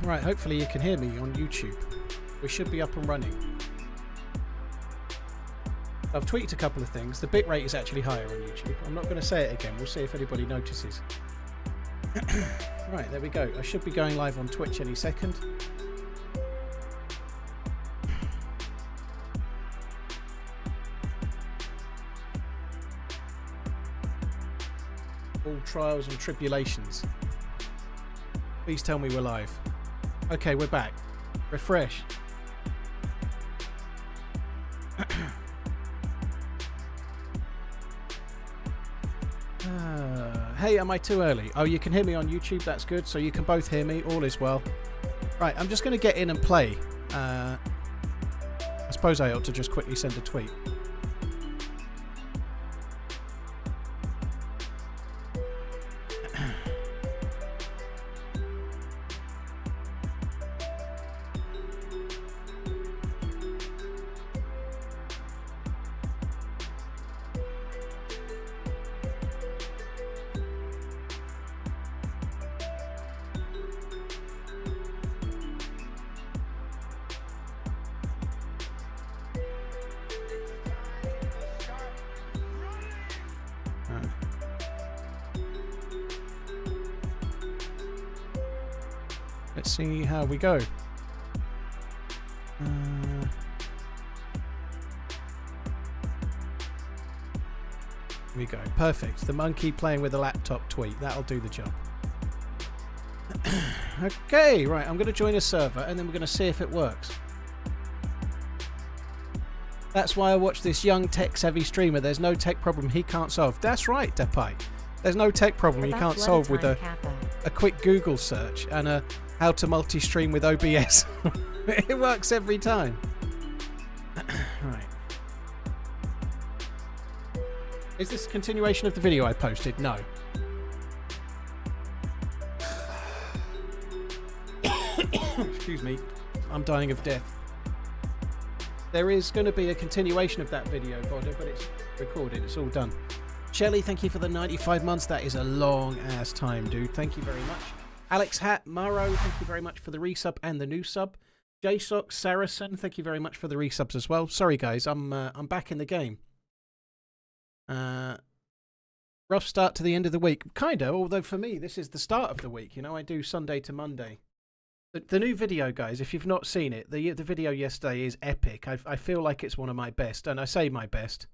Right, hopefully you can hear me on YouTube. We should be up and running. I've tweaked a couple of things. The bitrate is actually higher on YouTube. I'm not going to say it again. We'll see if anybody notices. Right, there we go. I should be going live on Twitch any second. All trials and tribulations. Please tell me we're live. Okay, we're back. Refresh. Hey, am I too early? Oh, you can hear me on YouTube. That's good. So you can both hear me. All is well. Right, I'm just going to get in and play. I suppose I ought to just quickly send a tweet. Let's see how we go. Here we go. Perfect. The monkey playing with a laptop tweet. That'll do the job. Okay, right. I'm going to join a server and then we're going to see if it works. That's why I watch this young tech-savvy streamer. There's no tech problem he can't solve. That's right, Depai. There's no tech problem you can't solve with a quick Google search and a how to multi-stream with OBS. It works every time. Right. Is this a continuation of the video I posted? No. Excuse me. I'm dying of death. There is going to be a continuation of that video, Bodder, but it's recorded. It's all done. Shelley, thank you for the 95 months. That is a long-ass time, dude. Thank you very much. Alex Hat, Maro, thank you very much for the resub and the new sub. JSock, Saracen, thank you very much for the resubs as well. Sorry, guys, I'm back in the game. Rough start to the end of the week. Kinda, although for me, this is the start of the week. You know, I do Sunday to Monday. The new video, guys, if you've not seen it, the video yesterday is epic. I feel like it's one of my best, and I say my best.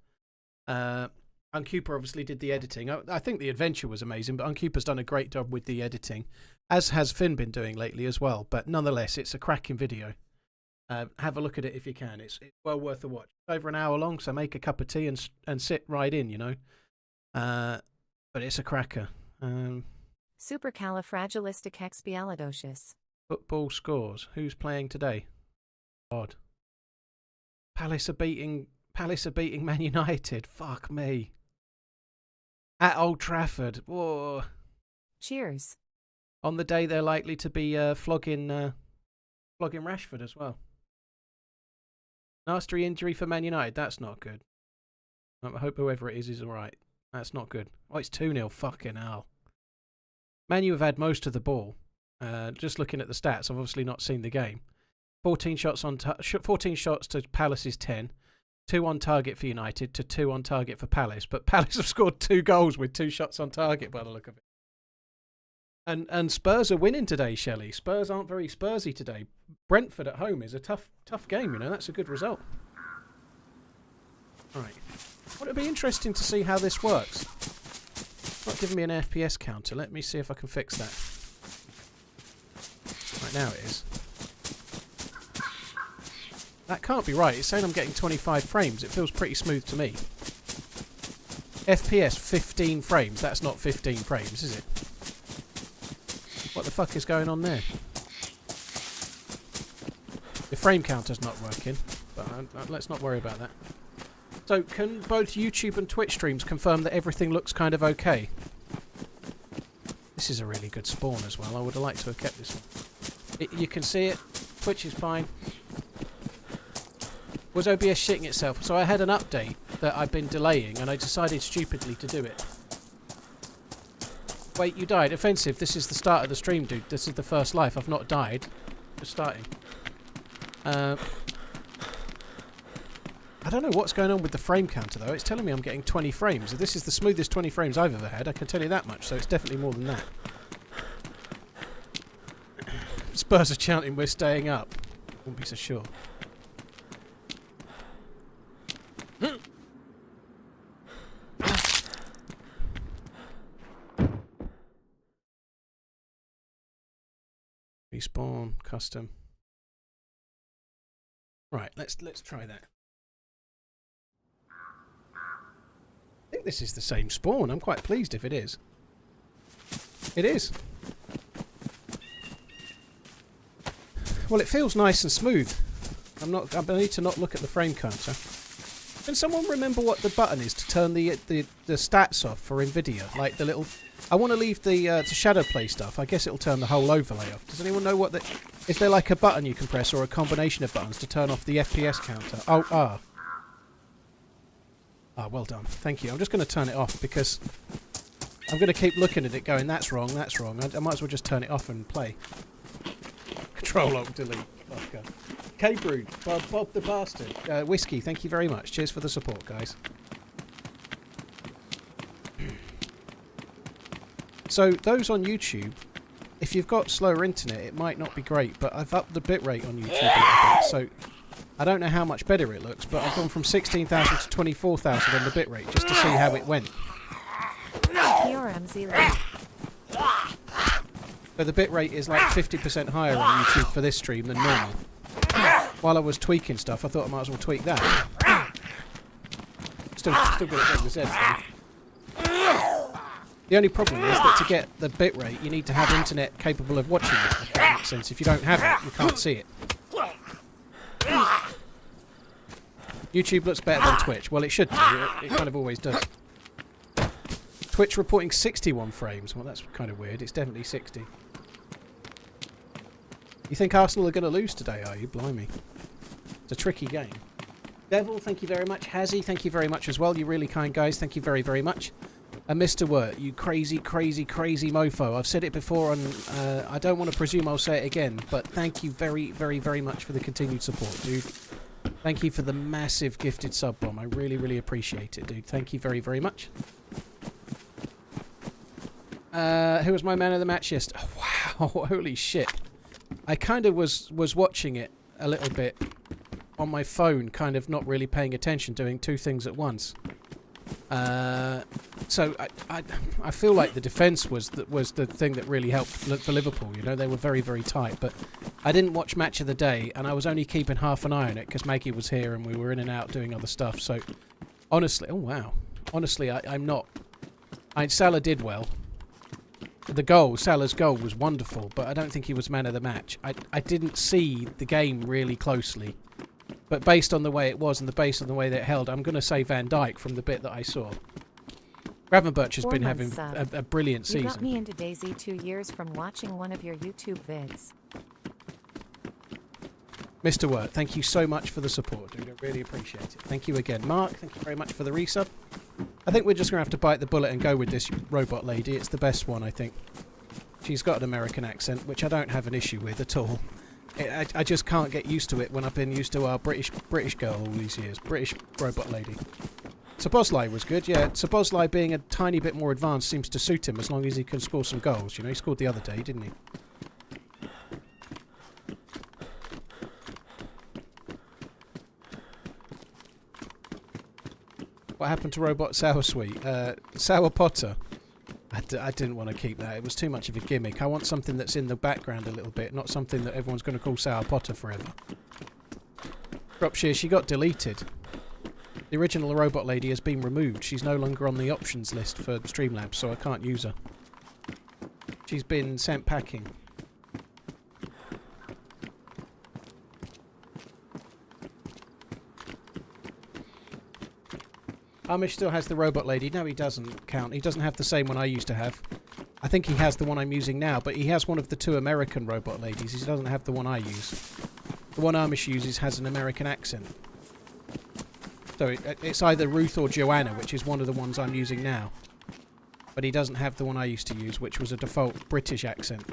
Uncooper obviously did the editing. I think the adventure was amazing, but Uncooper's done a great job with the editing, as has Finn been doing lately as well. But nonetheless, it's a cracking video. Have a look at it if you can. It's well worth a watch. It's over an hour long, so make a cup of tea and sit right in, you know. But it's a cracker. Supercalifragilisticexpialidocious. Football scores. Who's playing today? Odd. Palace are beating Man United. Fuck me. At Old Trafford. Whoa. Cheers. On the day they're likely to be flogging Rashford as well. Nasty injury for Man United. That's not good. I hope whoever it is alright. That's not good. Oh, it's 2-0. Fucking hell. Man U have had most of the ball. Just looking at the stats, I've obviously not seen the game. 14 shots to Palace's 10. 2 on target for United to 2 on target for Palace. But Palace have scored 2 goals with 2 shots on target by the look of it. And Spurs are winning today, Shelley. Spurs aren't very Spursy today. Brentford at home is a tough game, you know. That's a good result. Right. Well, it'll be interesting to see how this works. It's not giving me an FPS counter. Let me see if I can fix that. Right, now it is. That can't be right. It's saying I'm getting 25 frames. It feels pretty smooth to me. FPS 15 frames. That's not 15 frames, is it? What the fuck is going on there? The frame counter's not working, but let's not worry about that. So, can both YouTube and Twitch streams confirm that everything looks kind of okay? This is a really good spawn as well. I would have liked to have kept this one. You can see it. Twitch is fine. Was OBS shitting itself? So I had an update that I've been delaying, and I decided stupidly to do it. Wait, you died. Offensive. This is the start of the stream, dude. This is the first life. I've not died. Just starting. I don't know what's going on with the frame counter, though. It's telling me I'm getting 20 frames. This is the smoothest 20 frames I've ever had. I can tell you that much, so it's definitely more than that. Spurs are chanting, we're staying up. Won't be so sure. Respawn, custom. Right, let's try that. I think this is the same spawn. I'm quite pleased if it is. It is. Well, it feels nice and smooth. I need to not look at the frame counter. Can someone remember what the button is to turn the stats off for NVIDIA? Like the little... I want to leave the shadow play stuff. I guess it'll turn the whole overlay off. Does anyone know what the... Is there like a button you can press or a combination of buttons to turn off the FPS counter? Oh, ah. Ah, well done. Thank you. I'm just going to turn it off because I'm going to keep looking at it going, that's wrong, that's wrong. I might as well just turn it off and play. Control-Alt-Delete. Fucker. K-Brood. Bob the Bastard. Whiskey, thank you very much. Cheers for the support, guys. So, those on YouTube, if you've got slower internet, it might not be great, but I've upped the bitrate on YouTube a little bit, so I don't know how much better it looks, but I've gone from 16,000 to 24,000 on the bitrate, just to see how it went. TRMZ. So the bitrate is like 50% higher on YouTube for this stream than normal. While I was tweaking stuff, I thought I might as well tweak that. Still good at the Z though. The only problem is that to get the bitrate, you need to have internet capable of watching it, if that makes sense. If you don't have it, you can't see it. YouTube looks better than Twitch. Well, it should do. It kind of always does. Twitch reporting 61 frames. Well, that's kind of weird. It's definitely 60. You think Arsenal are going to lose today, are you? Blimey. It's a tricky game. Devil, thank you very much. Hazzy, thank you very much as well. You're really kind guys. Thank you very, very much. And Mr. Wirt, you crazy, crazy, crazy mofo. I've said it before and I don't want to presume I'll say it again, but thank you very, very, very much for the continued support, dude. Thank you for the massive gifted sub bomb. I really, really appreciate it, dude. Thank you very, very much. Who was my man of the match yesterday? Oh, wow, holy shit. I kind of was watching it a little bit on my phone, kind of not really paying attention, doing two things at once. So I feel like the defence was the thing that really helped for Liverpool. You know, they were very, very tight. But I didn't watch Match of the Day, and I was only keeping half an eye on it because Maggie was here and we were in and out doing other stuff. So honestly, oh wow, honestly, I'm not. Salah did well. The goal, Salah's goal, was wonderful, but I don't think he was man of the match. I didn't see the game really closely. But based on the way it was and based on the way that it held, I'm going to say Van Dijk from the bit that I saw. Gravenberch has been having a brilliant season. You got me into DayZ 2 years from watching one of your YouTube vids. Mr. Wirt, thank you so much for the support, dude. I really appreciate it. Thank you again. Mark, thank you very much for the resub. I think we're just going to have to bite the bullet and go with this robot lady. It's the best one, I think. She's got an American accent, which I don't have an issue with at all. I just can't get used to it when I've been used to our British girl all these years. British robot lady. Sabozlai was good, yeah. Sabozlai being a tiny bit more advanced seems to suit him as long as he can score some goals. You know, he scored the other day, didn't he? What happened to Robot Sour Sweet? Sour Potter. I didn't want to keep that. It was too much of a gimmick. I want something that's in the background a little bit, not something that everyone's going to call Sour Potter forever. Dropshire, she got deleted. The original robot lady has been removed. She's no longer on the options list for Streamlabs, so I can't use her. She's been sent packing. Amish still has the robot lady. No, he doesn't count. He doesn't have the same one I used to have. I think he has the one I'm using now, but he has one of the two American robot ladies. He doesn't have the one I use. The one Amish uses has an American accent. So it's either Ruth or Joanna, which is one of the ones I'm using now. But he doesn't have the one I used to use, which was a default British accent.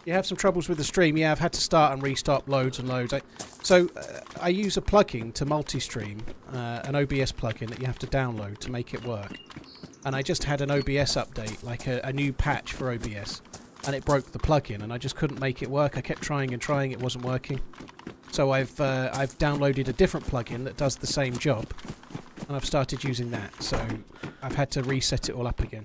You have some troubles with the stream. Yeah, I've had to start and restart loads and loads. I use a plugin to multi-stream, an OBS plugin that you have to download to make it work. And I just had an OBS update, like a new patch for OBS, and it broke the plugin, and I just couldn't make it work. I kept trying and trying, it wasn't working. So I've downloaded a different plugin that does the same job, and I've started using that. So I've had to reset it all up again.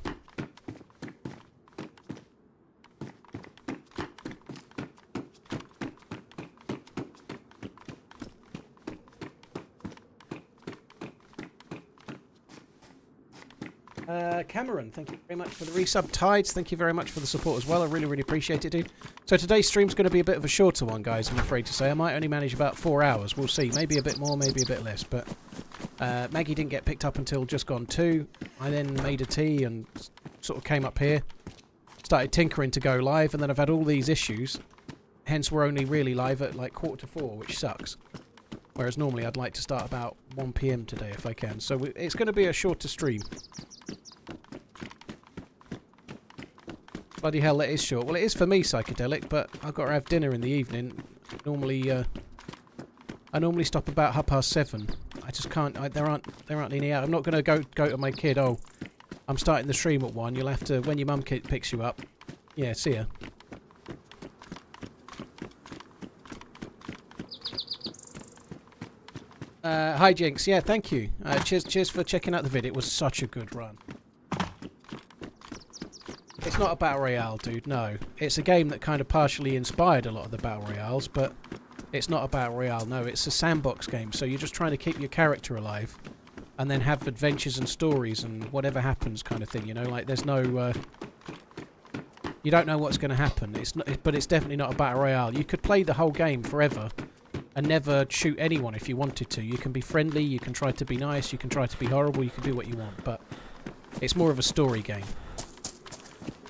Cameron, thank you very much for the resub. Tides, thank you very much for the support as well. I really, really appreciate it, dude. So today's stream's going to be a bit of a shorter one, guys, I'm afraid to say. I might only manage about 4 hours. We'll see. Maybe a bit more, maybe a bit less. But Maggie didn't get picked up until just gone 2. I then made a tea and sort of came up here. Started tinkering to go live, and then I've had all these issues. Hence, we're only really live at like 3:45, which sucks. Whereas normally I'd like to start about 1 PM today if I can. So it's going to be a shorter stream. Bloody hell, that is short. Well, it is for me, Psychedelic, but I've got to have dinner in the evening. Normally, I normally stop about 7:30. I just can't. There aren't any out. I'm not going to go to my kid. Oh, I'm starting the stream at 1. You'll have to when your mum picks you up. Yeah, see ya. Hi Jinx, yeah, thank you. Cheers for checking out the vid. It was such a good run. It's not a battle royale, dude. No, it's a game that kind of partially inspired a lot of the battle royales, but it's not a battle royale. No, it's a sandbox game. So you're just trying to keep your character alive, and then have adventures and stories and whatever happens, kind of thing. You know, like there's no. You don't know what's going to happen. But it's definitely not a battle royale. You could play the whole game forever and never shoot anyone if you wanted to. You can be friendly, you can try to be nice, you can try to be horrible, you can do what you want, but it's more of a story game.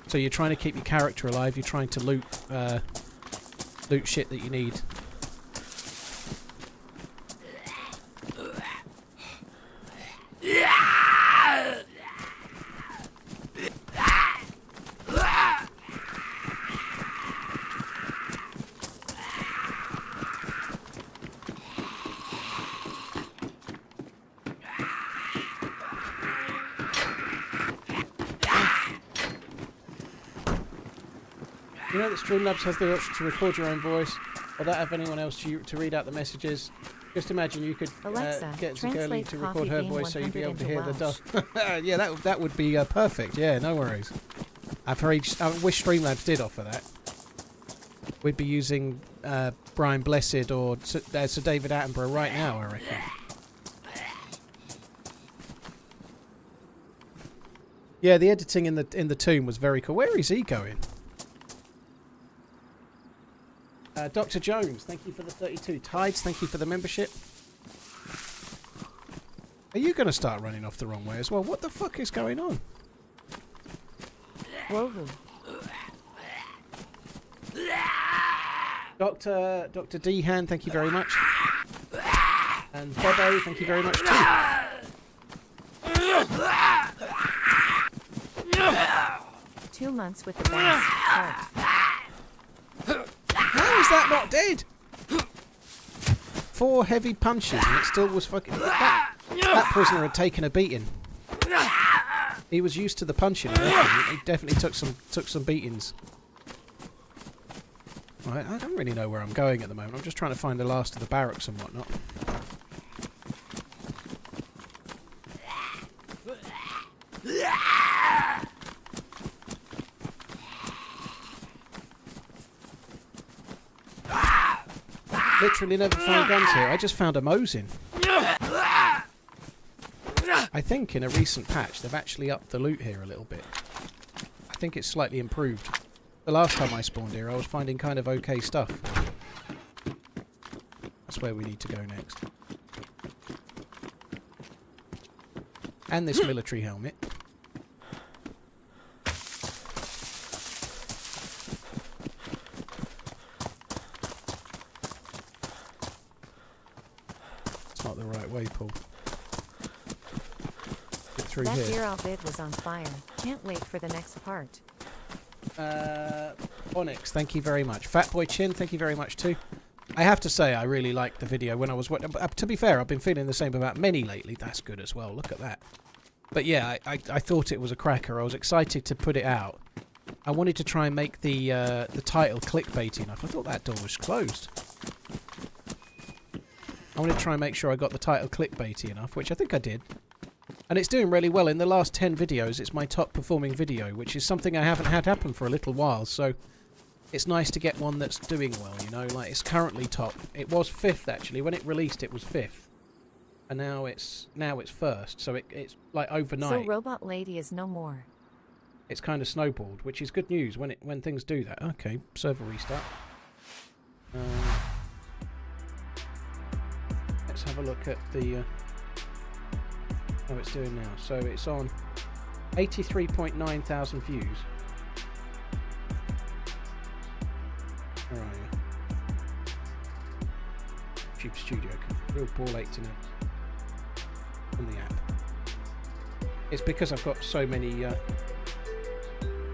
So you're trying to keep your character alive, you're trying to loot shit that you need. You know that Streamlabs has the option to record your own voice, or that have anyone else to read out the messages. Just imagine you could Alexa, get Zigurli to record her voice so you'd be able to hear the Welsh. Yeah, that would be perfect. Yeah, no worries. I wish Streamlabs did offer that. We'd be using Brian Blessed or Sir David Attenborough right now, I reckon. Yeah, the editing in the tomb was very cool. Where is he going? Dr. Jones, thank you for the 32. Tides, thank you for the membership. Are you going to start running off the wrong way as well? What the fuck is going on? Whoa. Dr. Dehan, thank you very much. And Bobo, thank you very much too. 2 months with the best heart. How is that not dead? 4 heavy punches and it still was fucking... That prisoner had taken a beating. He was used to the punching, I reckon. He definitely took some beatings. Right, I don't really know where I'm going at the moment. I'm just trying to find the last of the barracks and whatnot. Literally never found guns here. I just found a Mosin. I think in a recent patch they've actually upped the loot here a little bit. I think it's slightly improved. The last time I spawned here I was finding kind of okay stuff. That's where we need to go next. And this military helmet. It's not the right way, Paul. through That here. Deerisle vid was on fire. Can't wait for the next part. Onyx, thank you very much. Fatboy Chin, thank you very much too. I have to say, I really liked the video when I was... to be fair, I've been feeling the same about many lately. That's good as well. Look at that. But yeah, I thought it was a cracker. I was excited to put it out. I wanted to try and make the title clickbaity enough. I thought that door was closed. I wanted to try and make sure I got the title clickbaity enough, which I think I did. And it's doing really well. In the last 10 videos, it's my top performing video, which is something I haven't had happen for a little while. So it's nice to get one that's doing well, you know. Like, it's currently top. It was 5th, actually. When it released, it was 5th. And now it's 1st. So it's like overnight. So Robot Lady is no more. It's kind of snowballed, which is good news when things do that. Okay, server restart. Let's have a look at the how it's doing now. So it's on 83.9 thousand views. Where are you? YouTube Studio, real ball 8 to know on the app. It's because I've got so many.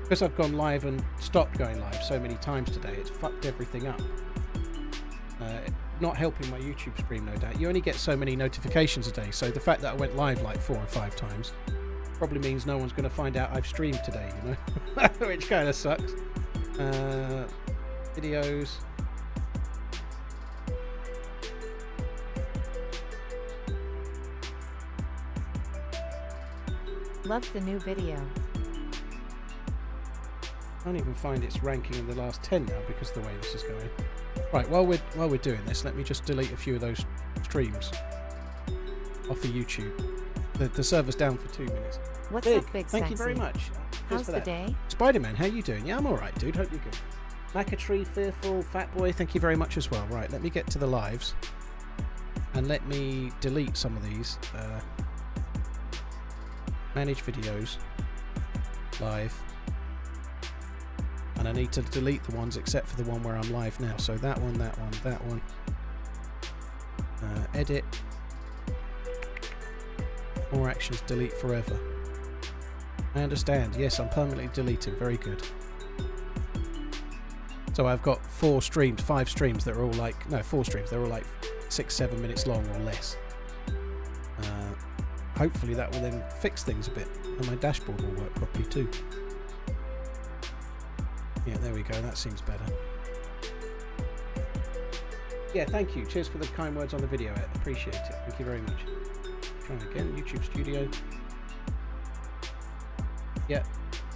Because I've gone live and stopped going live so many times today, it's fucked everything up. Not helping my YouTube stream, no doubt. You only get so many notifications a day, so the fact that I went live like 4 or 5 times probably means no one's going to find out I've streamed today, you know? Which kind of sucks. Videos. Loved the new video. I can't even find its ranking in the last 10 now because of the way this is going. Right, while we're doing this, let me just delete a few of those streams off of YouTube. The server's down for 2 minutes. What's Big, up, Big thank Sexy? you very much. How's the day? Spider-Man, how you doing? Yeah, I'm alright, dude. Hope you're good. Macatree, Fearful, Fatboy, thank you very much as well. Right, let me get to the lives. And let me delete some of these. Manage videos. Live. And I need to delete the ones except for the one where I'm live now. So that one, that one, that one. Edit. More actions, delete forever. I understand. Yes, I'm permanently deleting. Very good. So I've got 5 streams that are all like... No, 4 streams. They're all like 6-7 minutes long or less. Hopefully that will then fix things a bit. And my dashboard will work properly too. Yeah, there we go. That seems better. Yeah, thank you. Cheers for the kind words on the video, Ed. Appreciate it. Thank you very much. Try again. YouTube Studio. Yeah,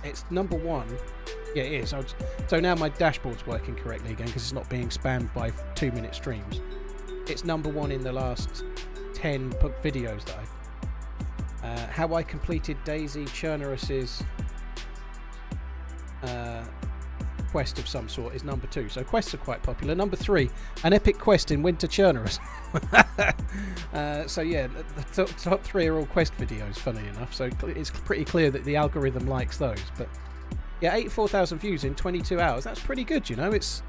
it's number 1. Yeah, it is. So now my dashboard's working correctly again because it's not being spammed by 2-minute streams. It's number 1 in the last 10 videos that I've... how I completed DayZ Churnerus's quest of some sort is number 2. So quests are quite popular. Number 3, an epic quest in Winter Churnerus. So yeah, the top 3 are all quest videos, funny enough. So it's pretty clear that the algorithm likes those. But yeah, 84,000 views in 22 hours. That's pretty good, you know. It's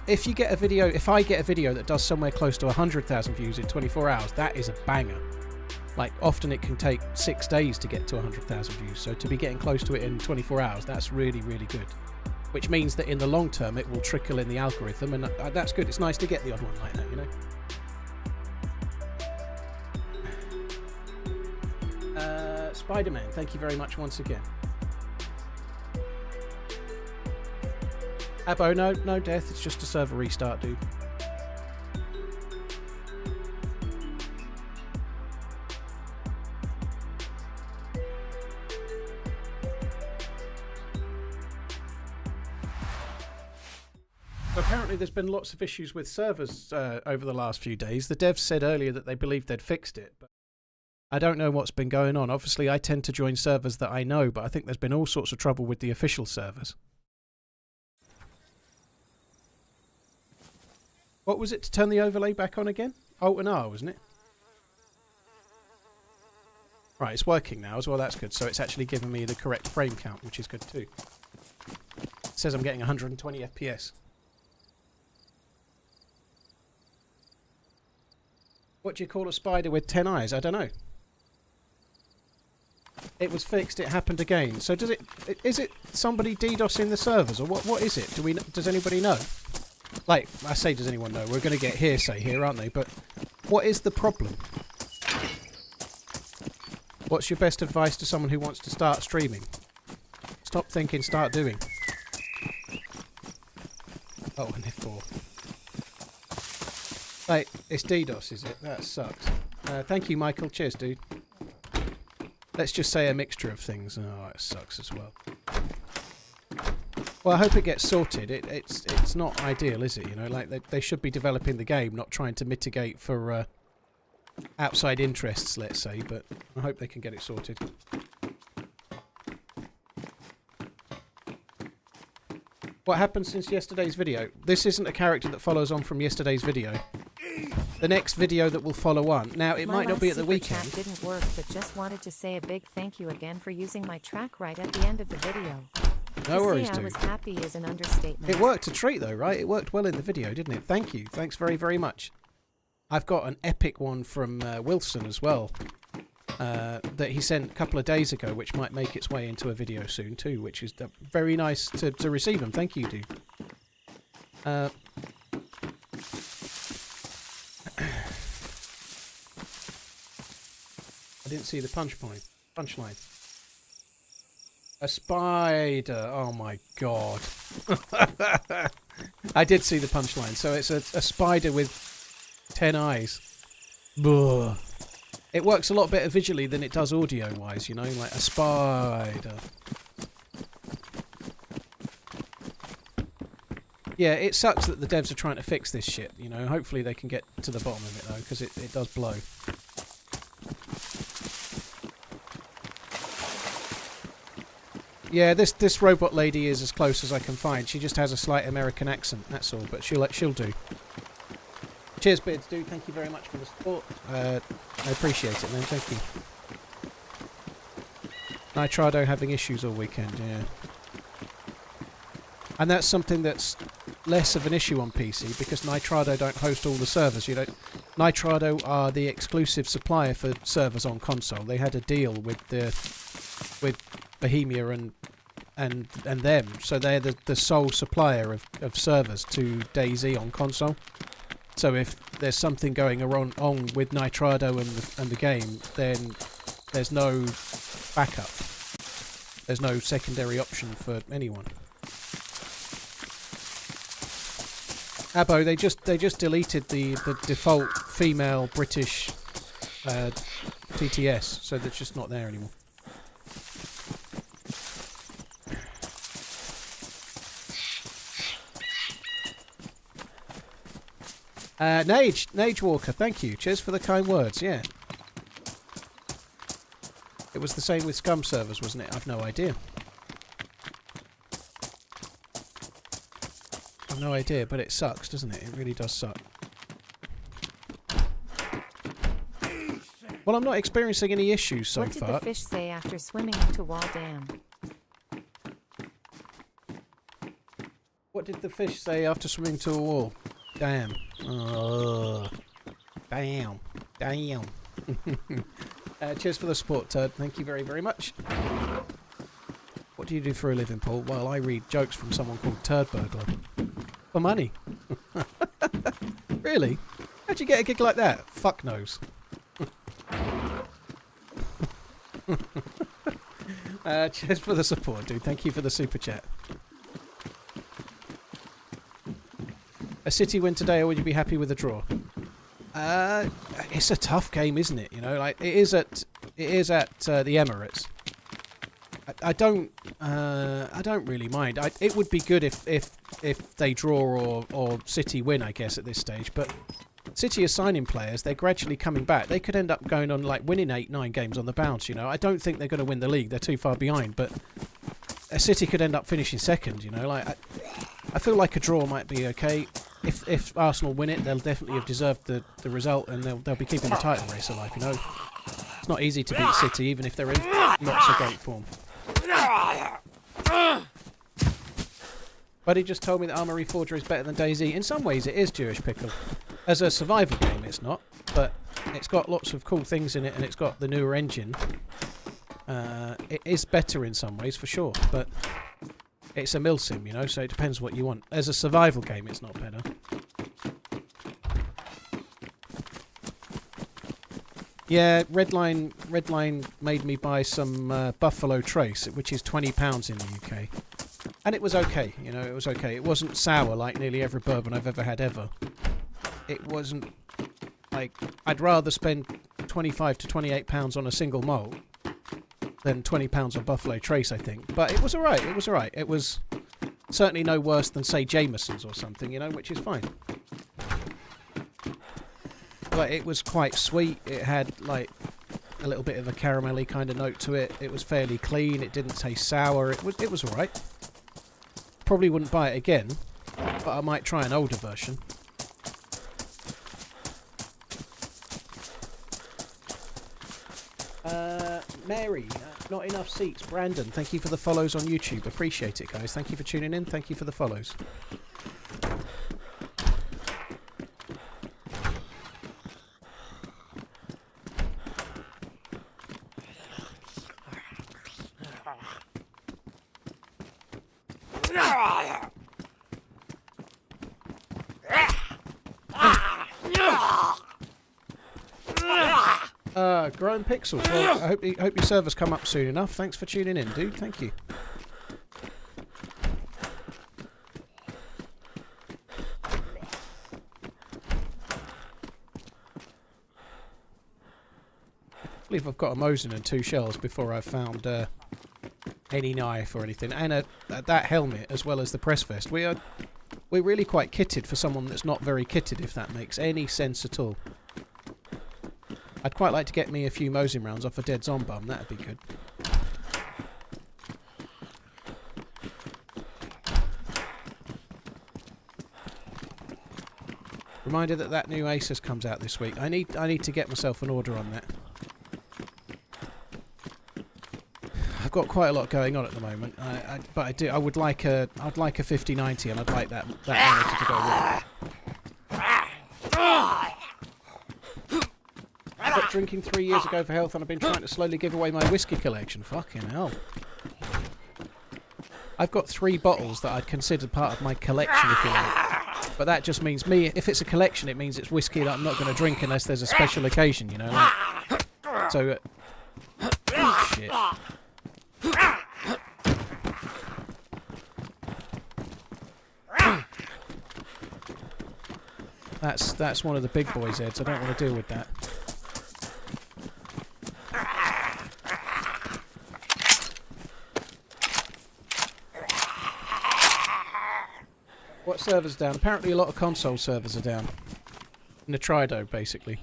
if you get a video, if I get a video that does somewhere close to 100,000 views in 24 hours, that is a banger. Like, often it can take 6 days to get to 100,000 views. So to be getting close to it in 24 hours, that's really, really good. Which means that in the long term, it will trickle in the algorithm, and that's good. It's nice to get the odd one like that, you know. Spider-Man, thank you very much once again. Abo, no death. It's just a server restart, dude. Apparently there's been lots of issues with servers over the last few days. The devs said earlier that they believed they'd fixed it, but I don't know what's been going on. Obviously, I tend to join servers that I know, but I think there's been all sorts of trouble with the official servers. What was it to turn the overlay back on again? Alt and R, wasn't it? Right, it's working now as well. That's good. So it's actually giving me the correct frame count, which is good too. It says I'm getting 120 FPS. What do you call a spider with 10 eyes? I don't know. it was fixed, it happened again. So does it? Is it somebody DDoSing the servers, or what is it? Does anybody know? Like, I say, does anyone know? We're going to get hearsay here, aren't they? But what is the problem? What's your best advice to someone who wants to start streaming? Stop thinking, start doing. Oh, and they're 4. Like, it's DDoS, is it? That sucks. Thank you, Michael. Cheers, dude. Let's just say a mixture of things. Oh, it sucks as well. Well, I hope it gets sorted. It's not ideal, is it? You know, like they should be developing the game, not trying to mitigate for outside interests, let's say. But I hope they can get it sorted. What happened since yesterday's video? This isn't a character that follows on from yesterday's video. The next video that will follow on. Now, it might not be at the weekend. Chat didn't work, but just wanted to say a big thank you again for using my track right at the end of the video. No worries, dude. I was happy is an understatement. It worked a treat, though, right? It worked well in the video, didn't it? Thank you. Thanks very, very much. I've got an epic one from Wilson as well that he sent a couple of days ago, which might make its way into a video soon, too, which is very nice to receive them. Thank you, dude. I didn't see the punchline. A spider. Oh my god. I did see the punchline. So it's a spider with 10 eyes. Ugh. It works a lot better visually than it does audio-wise, you know, like a spider. Yeah, it sucks that the devs are trying to fix this shit, you know. Hopefully they can get to the bottom of it, though, because it does blow. Yeah, this robot lady is as close as I can find. She just has a slight American accent, that's all, but she'll do. Cheers, Bids, dude. Thank you very much for the support. I appreciate it, man. Thank you. Nitrado having issues all weekend, yeah. And that's something that's less of an issue on PC because Nitrado don't host all the servers. Nitrado are the exclusive supplier for servers on console. They had a deal with Bohemia and them, so they're the sole supplier of servers to DayZ on console. So if there's something going on with Nitrado and the game, then there's no backup. There's no secondary option for anyone. Abo, they just deleted the default female British TTS, so that's just not there anymore. Nage Walker, thank you. Cheers for the kind words, yeah. It was the same with Scum servers, wasn't it? I've no idea. I've no idea, but it sucks, doesn't it? It really does suck. Well, I'm not experiencing any issues so far. What did the fish say after swimming into Wall Dam? What did the fish say after swimming to a wall? Damn. Damn. Damn. Cheers for the support, Turd. Thank you very, very much. What do you do for a living, Paul? Well, I read jokes from someone called Turd Burglar. For money. Really? How'd you get a gig like that? Fuck knows. Cheers for the support, dude. Thank you for the super chat. A City win today, or would you be happy with a draw? It's a tough game, isn't it? You know, like it is at the Emirates. I don't really mind. It would be good if they draw or City win, I guess, at this stage. But City are signing players. They're gradually coming back. They could end up going on like winning 8-9 games on the bounce. You know, I don't think they're going to win the league. They're too far behind. But a City could end up finishing second. You know, like I feel like a draw might be okay. If Arsenal win it, they'll definitely have deserved the result, and they'll be keeping the title race alive. You know, it's not easy to beat City, even if they're in not so great form. Buddy just told me that Armory Forger is better than DayZ. In some ways, it is, Jewish Pickle. As a survival game, it's not, but it's got lots of cool things in it, and it's got the newer engine. It is better in some ways, for sure, but it's a milsim, you know, so it depends what you want. As a survival game, it's not better. Yeah, Redline made me buy some Buffalo Trace, which is £20 in the UK. And it was okay, you know, it was okay. It wasn't sour like nearly every bourbon I've ever had ever. It wasn't, like, I'd rather spend £25 to £28 on a single malt than £20 on Buffalo Trace, I think. But it was alright, it was alright. It was certainly no worse than, say, Jameson's or something, you know, which is fine. But it was quite sweet. It had, like, a little bit of a caramelly kind of note to it. It was fairly clean. It didn't taste sour. It was alright. Probably wouldn't buy it again, but I might try an older version. Mary, not enough seats. Brandon, thank you for the follows on YouTube. Appreciate it, guys. Thank you for tuning in. Thank you for the follows. Growing Pixels. Well, I hope your servers come up soon enough. Thanks for tuning in, dude. Thank you. I believe I've got a Mosin and 2 shells before I found any knife or anything, and that helmet as well as the press vest. We're really quite kitted for someone that's not very kitted, if that makes any sense at all. I'd quite like to get me a few Mosin rounds off a dead zombum, that'd be good. Reminder that new Asus comes out this week. I need to get myself an order on that. I've got quite a lot going on at the moment, but I would like a 5090, and I'd like that monitor to go with it. I got drinking 3 years ago for health, and I've been trying to slowly give away my whiskey collection. Fucking hell. I've got 3 bottles that I'd consider part of my collection, if you like. But that just means if it's a collection, it means it's whiskey that I'm not going to drink unless there's a special occasion, you know? Like, so, shit. That's one of the big boys' heads. I don't want to deal with that. What servers down? Apparently a lot of console servers are down. In the Trido, basically.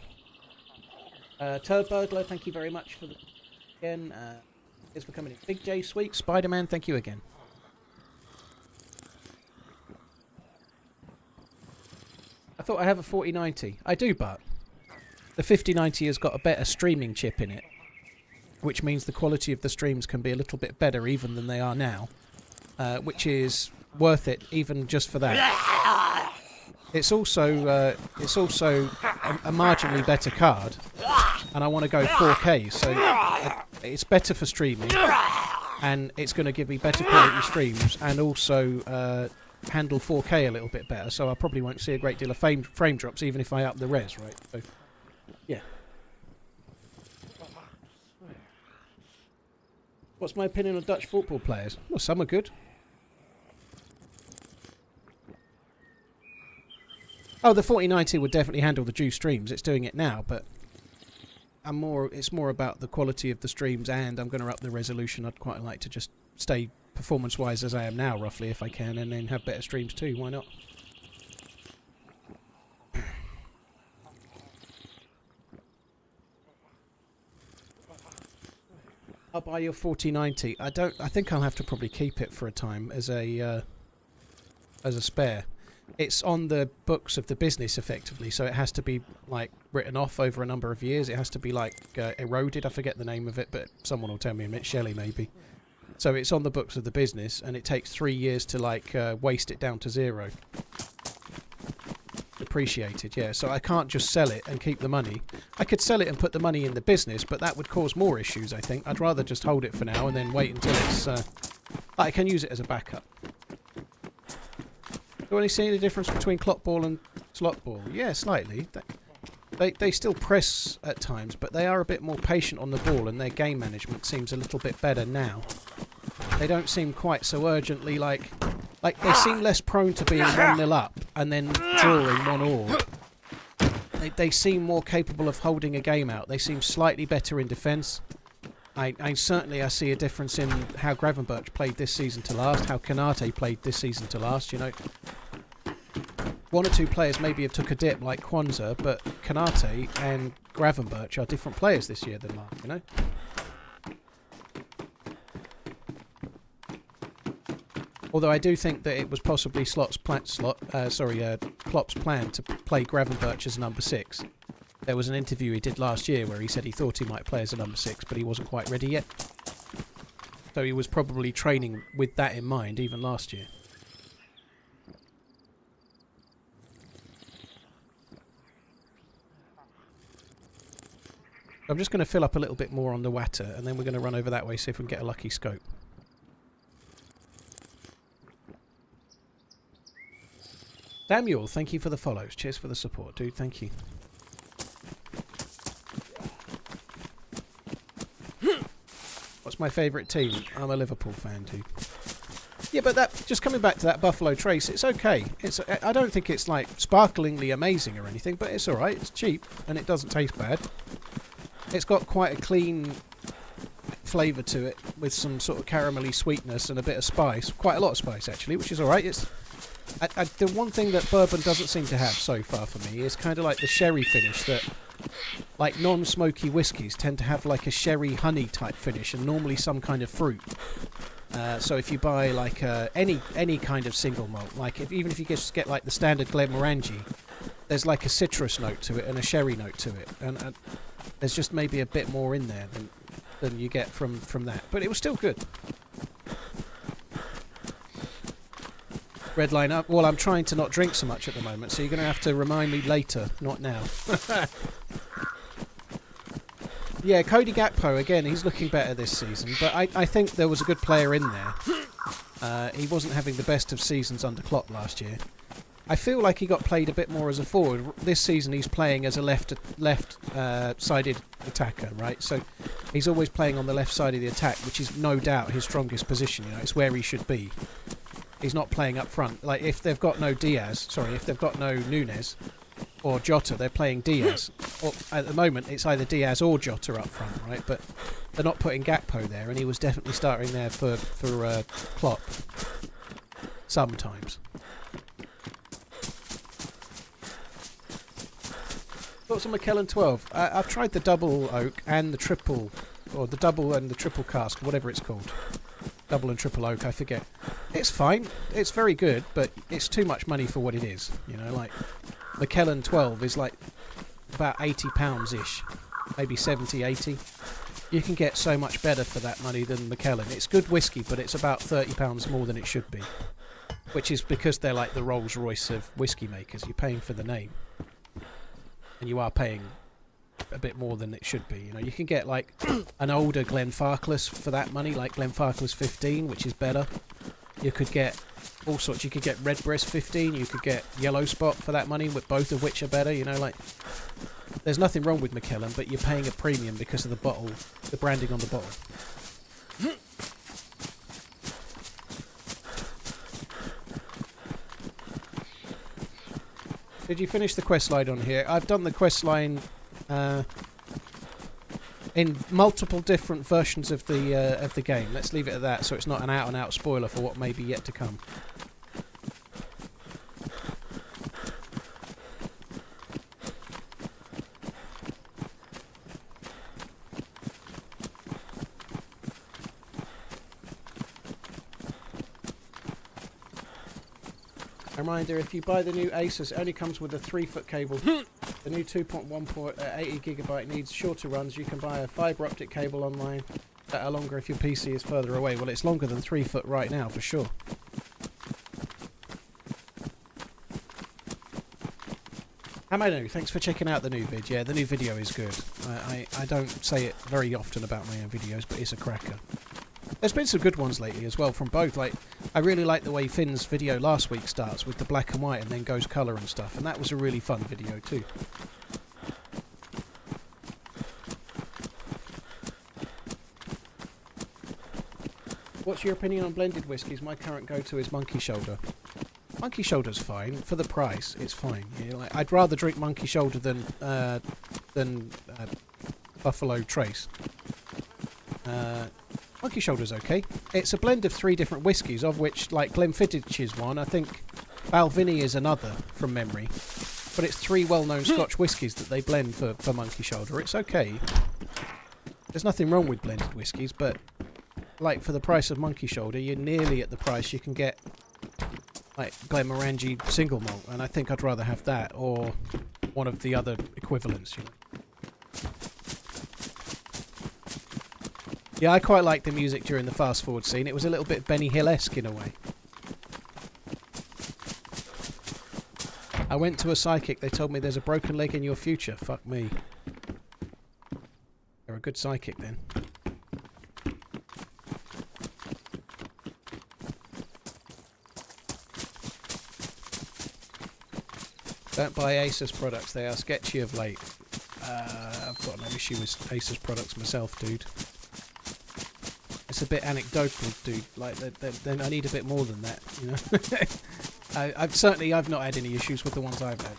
Turd Burglar, thank you very much for again. Thanks for coming in. Big J Sweet, Spider-Man, thank you again. I thought I have a 4090. I do, but the 5090 has got a better streaming chip in it, which means the quality of the streams can be a little bit better even than they are now, which is worth it even just for that. It's also a marginally better card, and I want to go 4K, so it's better for streaming, and it's going to give me better quality streams, and also handle 4K a little bit better, so I probably won't see a great deal of frame drops even if I up the res, right? So, yeah. What's my opinion on Dutch football players? Well, some are good. Oh, the 4090 would definitely handle the juice streams. It's doing it now, but it's more about the quality of the streams, and I'm going to up the resolution. I'd quite like to just stay performance-wise as I am now, roughly, if I can, and then have better streams too. Why not? I'll buy your 4090. I think I'll have to probably keep it for a time as a spare. It's on the books of the business, effectively, so it has to be, like, written off over a number of years. It has to be, like, eroded. I forget the name of it, but someone will tell me. It's Shelley, maybe. So it's on the books of the business, and it takes 3 years to, like, waste it down to 0. depreciated, yeah. So I can't just sell it and keep the money. I could sell it and put the money in the business, but that would cause more issues, I think. I'd rather just hold it for now and then wait until it's... I can use it as a backup. Do you see any difference between clock ball and slot ball? Yeah, slightly. They still press at times, but they are a bit more patient on the ball, and their game management seems a little bit better now. They don't seem quite so urgently like they seem less prone to being 1-0 up and then drawing 1-1. They seem more capable of holding a game out. They seem slightly better in defence. I certainly see a difference in how Gravenberch played this season to last, how Kanate played this season to last, you know. One or two players maybe have took a dip like Kwanzaa, but Kanate and Gravenberch are different players this year than last, you know. Although I do think that it was possibly Klopp's plan to play Gravenberch as a number 6. There was an interview he did last year where he said he thought he might play as a number 6, but he wasn't quite ready yet. So he was probably training with that in mind even last year. I'm just going to fill up a little bit more on the water, and then we're going to run over that way, see if we can get a lucky scope. Samuel, thank you for the follows. Cheers for the support, dude. Thank you. What's my favourite team? I'm a Liverpool fan, dude. Yeah, but that just coming back to that Buffalo Trace, it's okay. I don't think it's like sparklingly amazing or anything, but it's alright. It's cheap, and it doesn't taste bad. It's got quite a clean flavour to it, with some sort of caramelly sweetness and a bit of spice. Quite a lot of spice, actually, which is alright. The one thing that bourbon doesn't seem to have so far for me is kind of like the sherry finish that, like non-smoky whiskies tend to have like a sherry honey type finish, and normally some kind of fruit. So if you buy like any kind of single malt, like even if you just get like the standard Glenmorangie, there's like a citrus note to it and a sherry note to it, and there's just maybe a bit more in there than you get from that. But it was still good. Red line up. Well, I'm trying to not drink so much at the moment, so you're going to have to remind me later, not now. Yeah, Cody Gakpo, again, he's looking better this season, but I think there was a good player in there. He wasn't having the best of seasons under Klopp last year. I feel like he got played a bit more as a forward. This season he's playing as a left-sided attacker, right? So he's always playing on the left side of the attack, which is no doubt his strongest position. You know, it's where he should be. He's not playing up front. Like if they've got no Nunes or Jota, they're playing Diaz. Or at the moment, it's either Diaz or Jota up front, right? But they're not putting Gakpo there, and he was definitely starting there for Klopp sometimes. Thoughts on McKellen 12? I've tried the double oak and the triple, or the double and the triple cask, whatever it's called. Double and triple oak, I forget. It's fine. It's very good, but it's too much money for what it is. You know, like McKellen 12 is like about £80-ish, maybe 70, 80. You can get so much better for that money than McKellen. It's good whiskey, but it's about £30 more than it should be, which is because they're like the Rolls Royce of whiskey makers. You're paying for the name, and you are paying a bit more than it should be. You know, you can get like an older Glenfarclas for that money, like Glenfarclas 15, which is better. You could get all sorts. You could get Redbreast 15. You could get Yellow Spot for that money, with both of which are better. You know, like there's nothing wrong with McKellen, but you're paying a premium because of the bottle, the branding on the bottle. Did you finish the quest line on here? I've done the quest line in multiple different versions of the game. Let's leave it at that, so it's not an out-and-out spoiler for what may be yet to come. A reminder, if you buy the new Asus, it only comes with a 3-foot cable. The new 2.1 port 80GB needs shorter runs. You can buy a fibre optic cable online that are longer if your PC is further away. Well, it's longer than 3 foot right now, for sure. Amanu, thanks for checking out the new vid. Yeah, the new video is good. I don't say it very often about my own videos, but it's a cracker. There's been some good ones lately as well from both. Like, I really like the way Finn's video last week starts with the black and white and then goes colour and stuff, and that was a really fun video too. What's your opinion on blended whiskies? My current go-to is Monkey Shoulder. Monkey Shoulder's fine. For the price, it's fine. Yeah, like, I'd rather drink Monkey Shoulder than Buffalo Trace. Monkey Shoulder's okay. It's a blend of 3 different whiskies, of which, like, Glenfiddich is one. I think Balvenie is another, from memory. But it's 3 well-known Scotch whiskies that they blend for Monkey Shoulder. It's okay. There's nothing wrong with blended whiskies, but, like, for the price of Monkey Shoulder, you're nearly at the price you can get like Glenmorangie single malt, and I think I'd rather have that or one of the other equivalents, you know. Yeah, I quite liked the music during the fast forward scene. It was a little bit Benny Hill-esque in a way. I went to a psychic. They told me there's a broken leg in your future. Fuck me. You're a good psychic then. Don't buy Asus products, they are sketchy of late. I've got no issue with Asus products myself, dude. It's a bit anecdotal, dude. Like, then I need a bit more than that, you know. I've not had any issues with the ones I've had.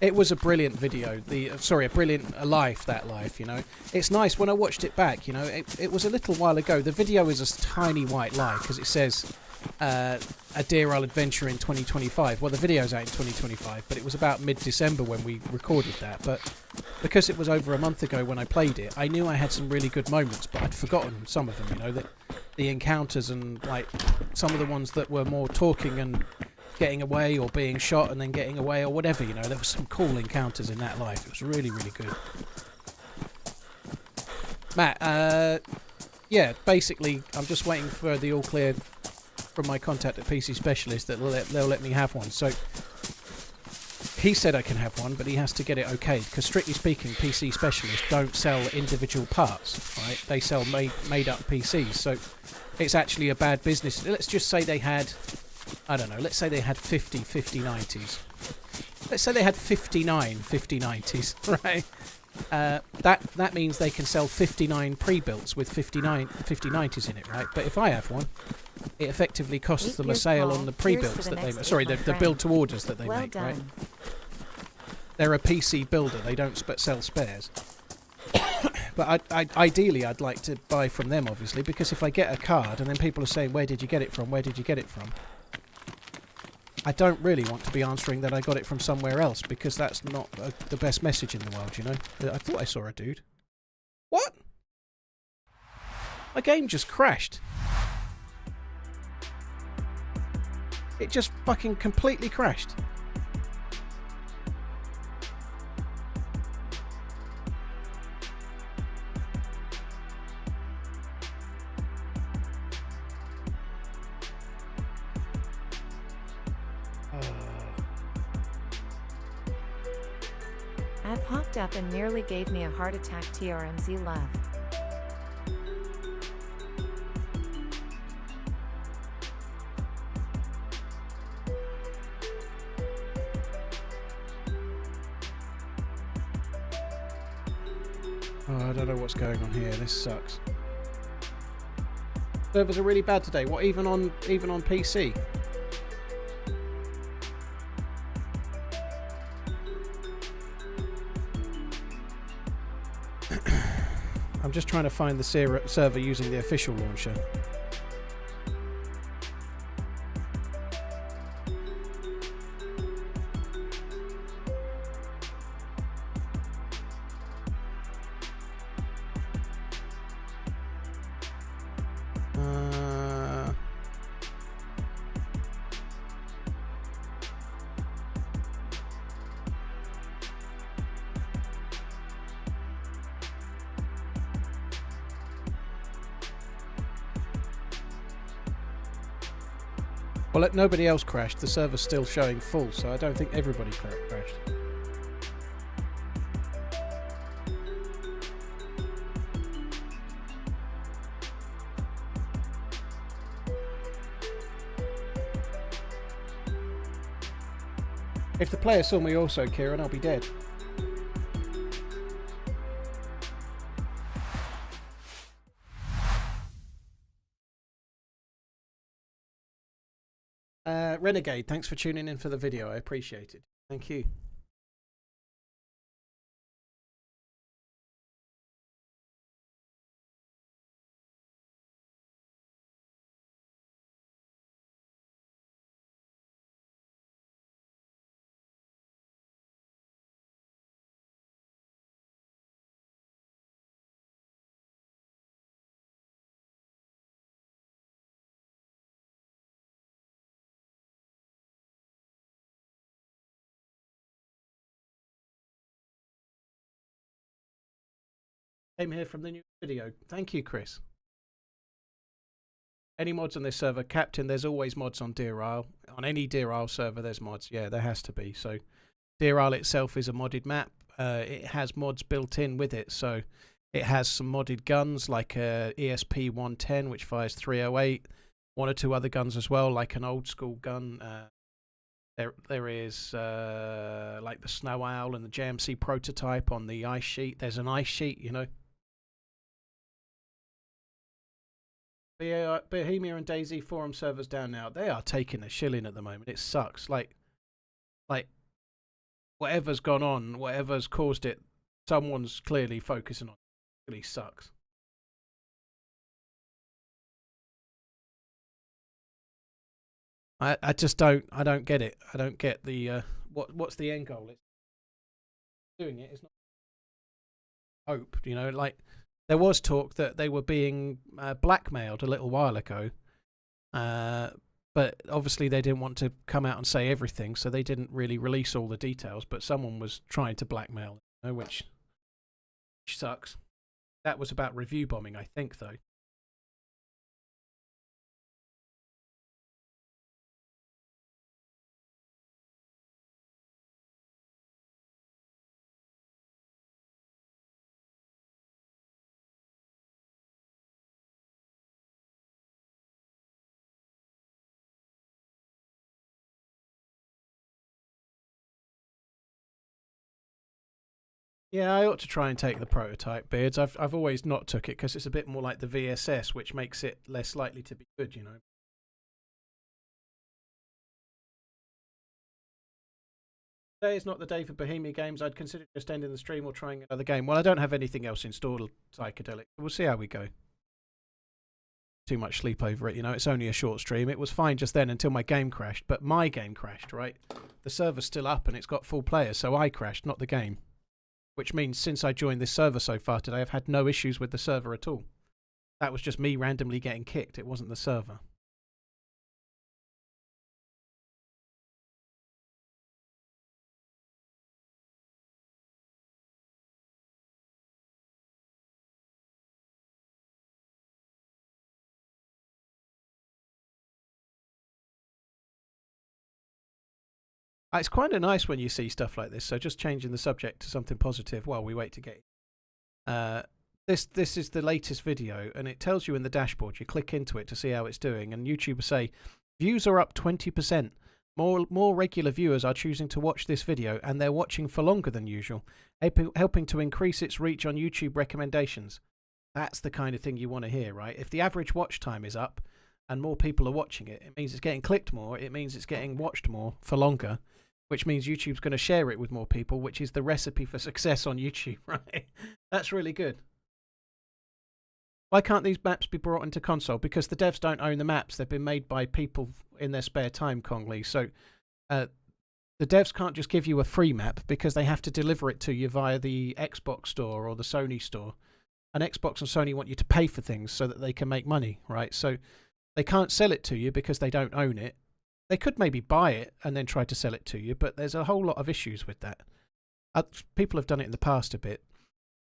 It was a brilliant video. A life, you know. It's nice when I watched it back, you know. It was a little while ago. The video is a tiny white lie because it says a Deerisle adventure in 2025. Well, the video's out in 2025, but it was about mid-December when we recorded that. But because it was over a month ago when I played it, I knew I had some really good moments, but I'd forgotten some of them, you know. That the encounters and, like, some of the ones that were more talking and getting away or being shot and then getting away or whatever, you know. There were some cool encounters in that life. It was really, really good. Matt, yeah, basically, I'm just waiting for the all clear from my contact at PC Specialist that they'll let me have one. So, he said I can have one, but he has to get it okayed, because strictly speaking, PC Specialist don't sell individual parts, right? They sell made-up PCs, so it's actually a bad business. Let's just say they had, I don't know, let's say they had 50 5090s. Let's say they had 59 5090s, right? That means they can sell 59 pre-builts with 5090s in it, right? But if I have one, it effectively costs them a sale on the pre-builts that they make. Sorry, the build-to-orders that they make, right? They're a PC builder. They don't sell spares. But ideally, I'd like to buy from them, obviously, because if I get a card and then people are saying, where did you get it from? Where did you get it from? I don't really want to be answering that I got it from somewhere else, because that's not the best message in the world, you know? I thought I saw a dude. What? My game just crashed. It just fucking completely crashed. I popped up and nearly gave me a heart attack. TRMZ love. Oh, I don't know what's going on here. This sucks. Servers are really bad today. What, even on PC? I'm just trying to find the server using the official launcher. Well, nobody else crashed. The server's still showing full, so I don't think everybody crashed. If the player saw me also, Kieran, I'll be dead. Renegade, thanks for tuning in for the video. I appreciate it. Thank you. Came here from the new video. Thank you, Chris. Any mods on this server? Captain, there's always mods on Deerisle. On any Deerisle server, there's mods. Yeah, there has to be. So Deerisle itself is a modded map. It has mods built in with it. So it has some modded guns like ESP 110, which fires 308. One or two other guns as well, like an old school gun. There is like the Snow Owl and the JMC prototype on the ice sheet. There's an ice sheet, you know. Bohemia and DayZ forum servers down now. They are taking a shilling at the moment. It sucks. Like whatever's gone on, whatever's caused it, someone's clearly focusing on it. It really sucks. I just don't get it. I don't get the what's the end goal? It's doing it. It's not hope, you know, like. There was talk that they were being blackmailed a little while ago, but obviously they didn't want to come out and say everything, so they didn't really release all the details, but someone was trying to blackmail, you know, which sucks. That was about review bombing, I think, though. Yeah, I ought to try and take the prototype, Beards. I've always not took it because it's a bit more like the VSS, which makes it less likely to be good, you know. Today is not the day for Bohemia games. I'd consider just ending the stream or trying another game. Well, I don't have anything else installed, Psychedelic. We'll see how we go. Too much sleep over it, you know. It's only a short stream. It was fine just then until my game crashed, but my game crashed, right? The server's still up and it's got full players, so I crashed, not the game. Which means since I joined this server so far today, I've had no issues with the server at all. That was just me randomly getting kicked. It wasn't the server. It's kind of nice when you see stuff like this. So just changing the subject to something positive while we wait to get this is the latest video, and it tells you in the dashboard. You click into it to see how it's doing, and YouTubers say views are up 20%. More regular viewers are choosing to watch this video, and they're watching for longer than usual, helping to increase its reach on YouTube recommendations. That's the kind of thing you want to hear, right? If the average watch time is up and more people are watching it, it means it's getting clicked more. It means it's getting watched more for longer, which means YouTube's going to share it with more people, which is the recipe for success on YouTube, right? That's really good. Why can't these maps be brought into console? Because the devs don't own the maps. They've been made by people in their spare time, Congley. So the devs can't just give you a free map because they have to deliver it to you via the Xbox store or the Sony store. And Xbox and Sony want you to pay for things so that they can make money, right? So they can't sell it to you because they don't own it. They could maybe buy it and then try to sell it to you, but there's a whole lot of issues with that. People have done it in the past a bit.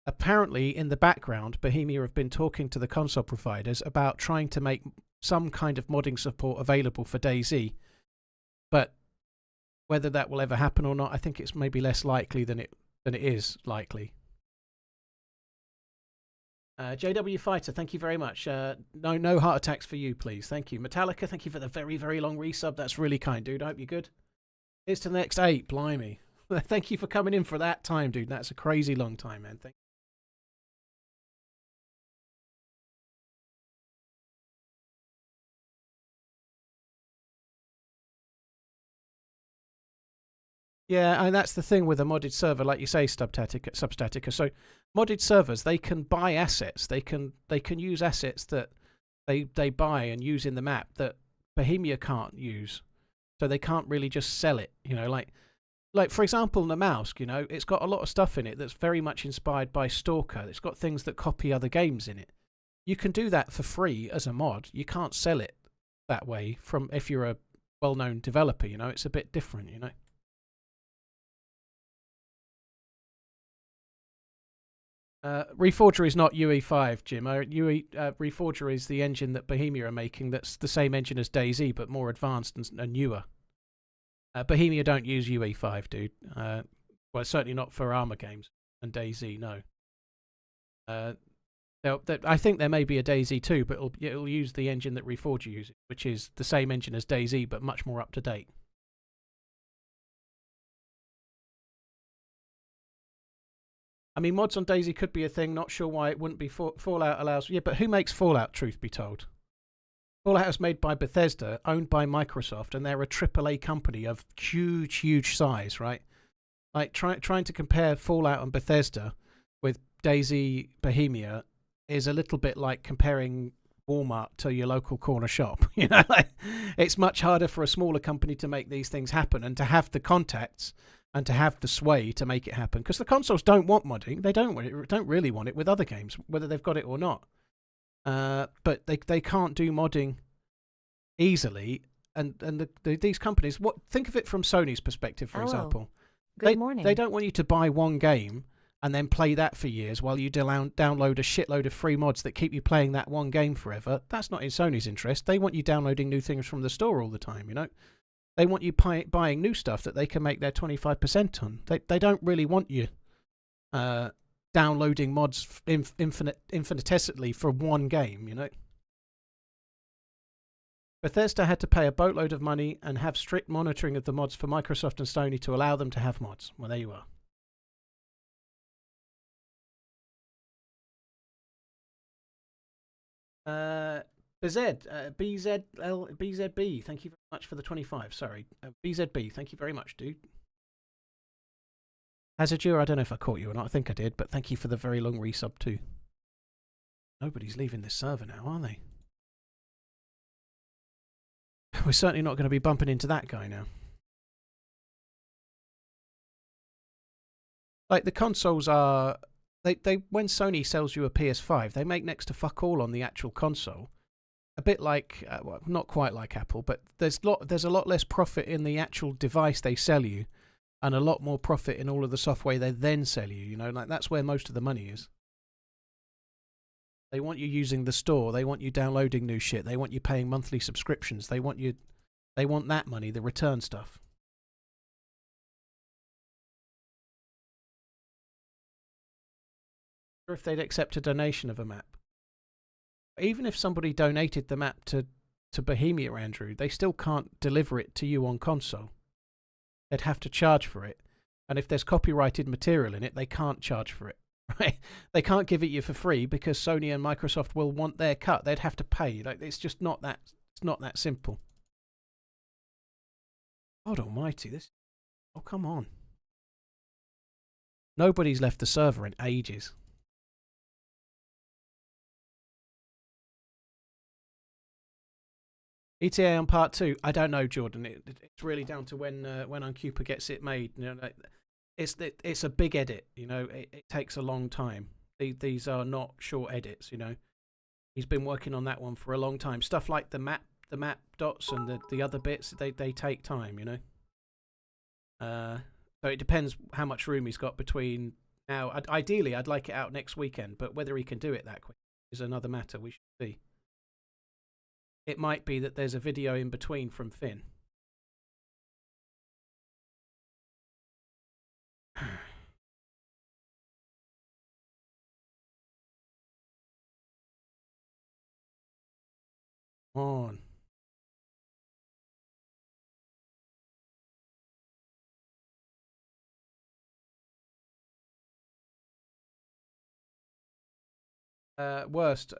Apparently, in the background, Bohemia have been talking to the console providers about trying to make some kind of modding support available for DayZ, but whether that will ever happen or not, I think it's maybe less likely than it is likely. JW Fighter, thank you very much. No heart attacks for you, please. Thank you. Metallica, thank you for the very, very long resub. That's really kind, dude. I hope you're good. Here's to the next 8, blimey. Thank you for coming in for that time, dude. That's a crazy long time, man. Thank you. Yeah, and that's the thing with a modded server, like you say, Substatica. So modded servers, they can buy assets. They can use assets that they buy and use in the map that Bohemia can't use. So they can't really just sell it. You know, like for example, Namalsk, you know, it's got a lot of stuff in it that's very much inspired by Stalker. It's got things that copy other games in it. You can do that for free as a mod. You can't sell it that way from if you're a well-known developer, you know. It's a bit different, you know. Reforger is not UE5, Jim. Reforger is the engine that Bohemia are making. That's the same engine as DayZ, but more advanced and newer. Bohemia don't use UE5, dude. Well, certainly not for Armour games and DayZ, no. I think there may be a DayZ too, but it'll use the engine that Reforger uses, which is the same engine as DayZ, but much more up to date. I mean, mods on DayZ could be a thing. Not sure why it wouldn't be. Fallout allows... Yeah, but who makes Fallout, truth be told? Fallout is made by Bethesda, owned by Microsoft, and they're a AAA company of huge, huge size, right? Like, trying to compare Fallout and Bethesda with DayZ Bohemia is a little bit like comparing Walmart to your local corner shop. You know, like, it's much harder for a smaller company to make these things happen and to have the contacts and to have the sway to make it happen, because the consoles don't want modding. They don't really want it with other games, whether they've got it or not. But they can't do modding easily, and these companies. Think of it from Sony's perspective, for example. Good morning. They don't want you to buy one game and then play that for years while you download a shitload of free mods that keep you playing that one game forever. That's not in Sony's interest. They want you downloading new things from the store all the time, you know. They want you buying new stuff that they can make their 25% on. They don't really want you downloading mods infinitesimally for one game, you know. Bethesda had to pay a boatload of money and have strict monitoring of the mods for Microsoft and Sony to allow them to have mods. Well, there you are. BZB, thank you very much for the 25. Sorry, BZB, thank you very much, dude. Hazardure, I don't know if I caught you or not. I think I did, but thank you for the very long resub too. Nobody's leaving this server now, are they? We're certainly not going to be bumping into that guy now. Like, the consoles are... when Sony sells you a PS5, they make next to fuck all on the actual console. A bit like, well, not quite like Apple, but there's a lot less profit in the actual device they sell you, and a lot more profit in all of the software they then sell you. You know, like, that's where most of the money is. They want you using the store. They want you downloading new shit. They want you paying monthly subscriptions. They want that money, the return stuff. Or if they'd accept a donation of a map. Even if somebody donated the map to Bohemia, Andrew, they still can't deliver it to you on console. They'd have to charge for it. And if there's copyrighted material in it, they can't charge for it. Right? They can't give it you for free because Sony and Microsoft will want their cut. They'd have to pay. Like, it's just not that. It's not that simple. God Almighty! Oh, come on! Nobody's left the server in ages. ETA on part 2. I don't know, Jordan. It's really down to when Uncupa gets it made. You know, like, it's a big edit. You know, it takes a long time. These are not short edits. You know, he's been working on that one for a long time. Stuff like the map dots and the other bits, they take time. You know, so it depends how much room he's got between now. Ideally, I'd like it out next weekend, but whether he can do it that quick is another matter. We should see. it might be that there's a video in between from Finn. On. Worst,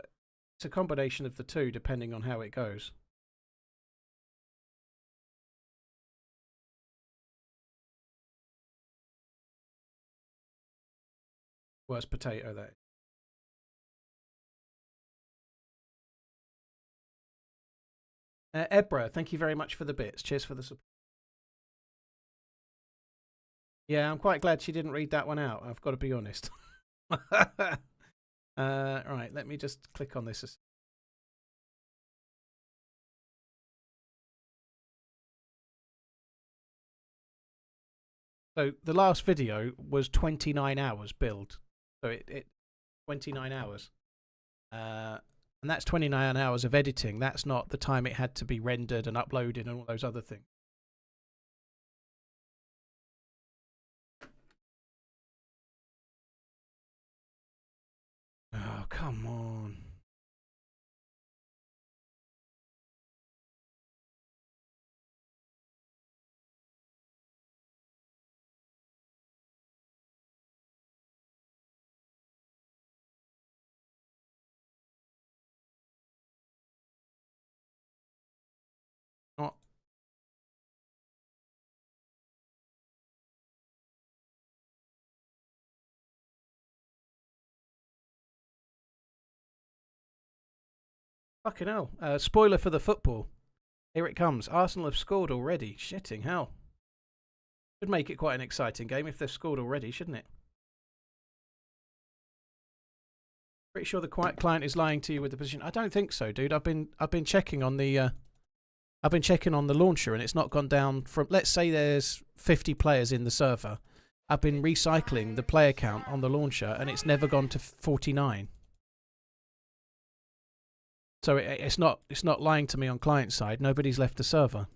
it's a combination of the two depending on how it goes. Worst potato, that. Ebra, thank you very much for the bits. Cheers for the support. Yeah, I'm quite glad she didn't read that one out. I've got to be honest. Right, let me just click on this. So the last video was 29 hours build. So it 29 hours. And that's 29 hours of editing. That's not the time it had to be rendered and uploaded and all those other things. Oh, come on. Not. Fucking hell. Spoiler for the football. Here it comes. Arsenal have scored already. Shitting hell. Should make it quite an exciting game if they've scored already, shouldn't it? Pretty sure the client is lying to you with the position. I don't think so, dude. I've been checking on the launcher and it's not gone down from. Let's say there's 50 players in the server. I've been recycling the player count on the launcher and it's never gone to 49. So it's not lying to me on client side. Nobody's left the server.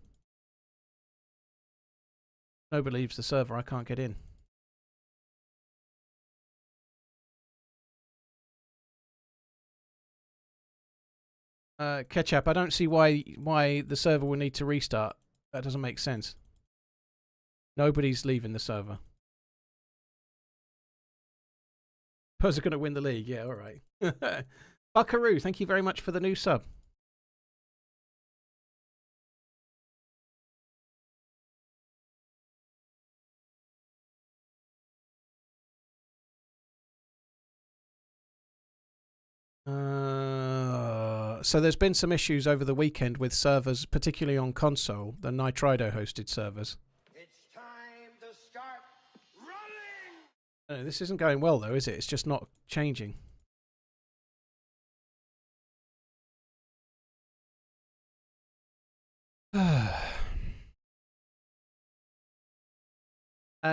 Nobody leaves the server. I can't get in. Ketchup, I don't see why the server will need to restart. That doesn't make sense. Nobody's leaving the server. Spurs are going to win the league. Yeah, all right. Buckaroo, thank you very much for the new sub. So there's been some issues over the weekend with servers, particularly on console, the Nitrido hosted servers. It's time to start running. This isn't going well though, is it? It's just not changing.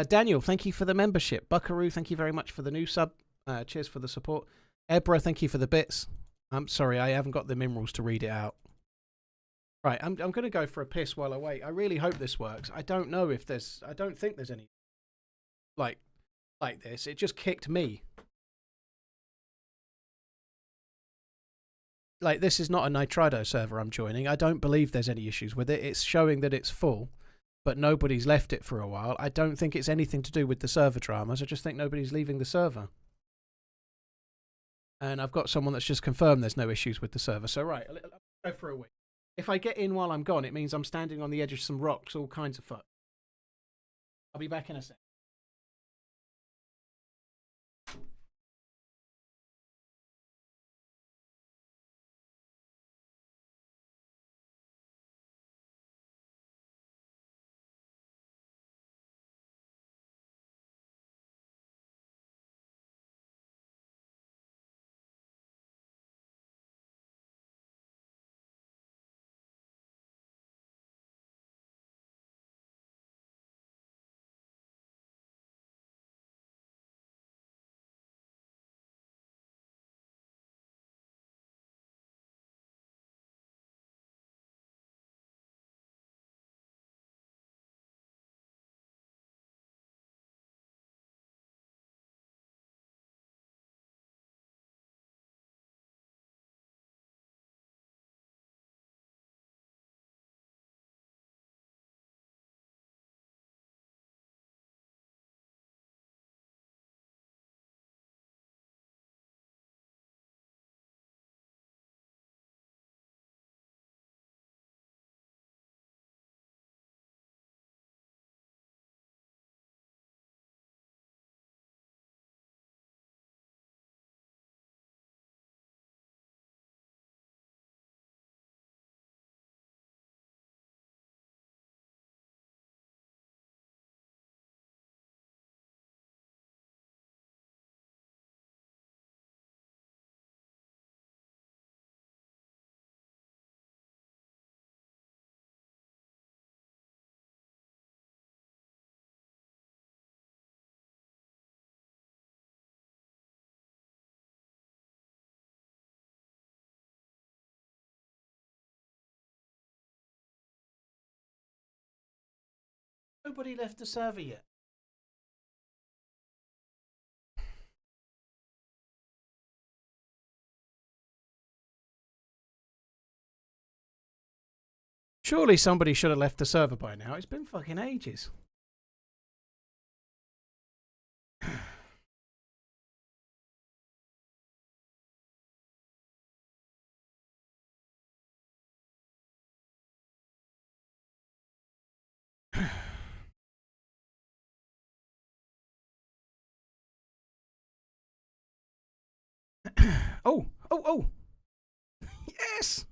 Daniel, thank you for the membership. Buckaroo, thank you very much for the new sub. Cheers for the support. Ebra, thank you for the bits. I'm sorry, I haven't got the minerals to read it out. Right, I'm going to go for a piss while I wait. I really hope this works. I don't know if there's. I don't think there's any like this. It just kicked me. Like, this is not a Nitrido server I'm joining. I don't believe there's any issues with it. It's showing that it's full, but nobody's left it for a while. I don't think it's anything to do with the server dramas. I just think nobody's leaving the server. And I've got someone that's just confirmed there's no issues with the server. So, right, I'll go for a week. If I get in while I'm gone, it means I'm standing on the edge of some rocks, all kinds of fuck. I'll be back in a sec. Nobody left the server yet. Surely somebody should have left the server by now. It's been fucking ages. Oh! Yes!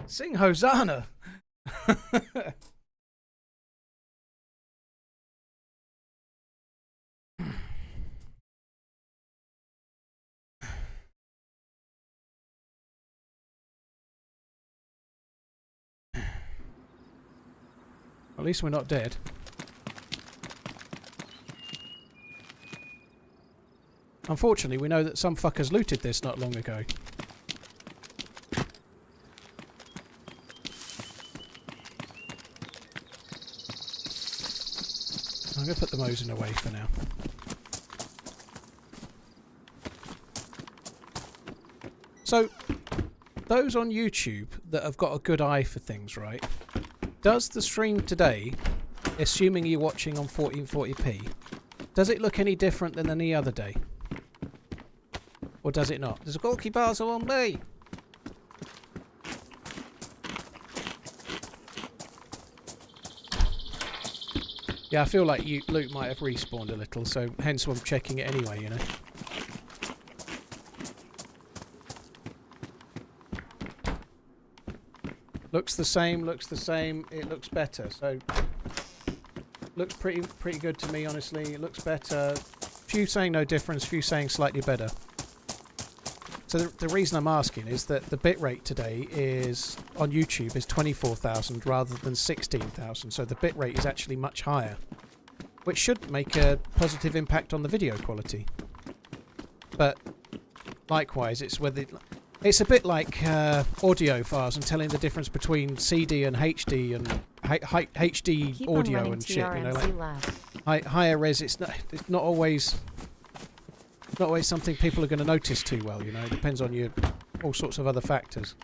Sing Hosanna! At least we're not dead. Unfortunately, we know that some fuckers looted this not long ago. I'm going to put the Mosin away for now. So, those on YouTube that have got a good eye for things, right? Does the stream today, assuming you're watching on 1440p, does it look any different than any other day? Or does it not? There's a Gorky Basel on me! Yeah, I feel like Luke might have respawned a little, so hence I'm checking it anyway, you know. Looks the same, it looks better, so looks pretty good to me, honestly. It looks better. Few saying no difference, few saying slightly better. So the reason I'm asking is that the bitrate today is on YouTube is 24,000 rather than 16,000, so the bitrate is actually much higher, which should make a positive impact on the video quality. But likewise, it's whether it's a bit like audio files and telling the difference between CD and HD and HD Keep audio and shit. You know, like higher res. It's not always. Not always something people are going to notice too well, you know. It depends on your all sorts of other factors.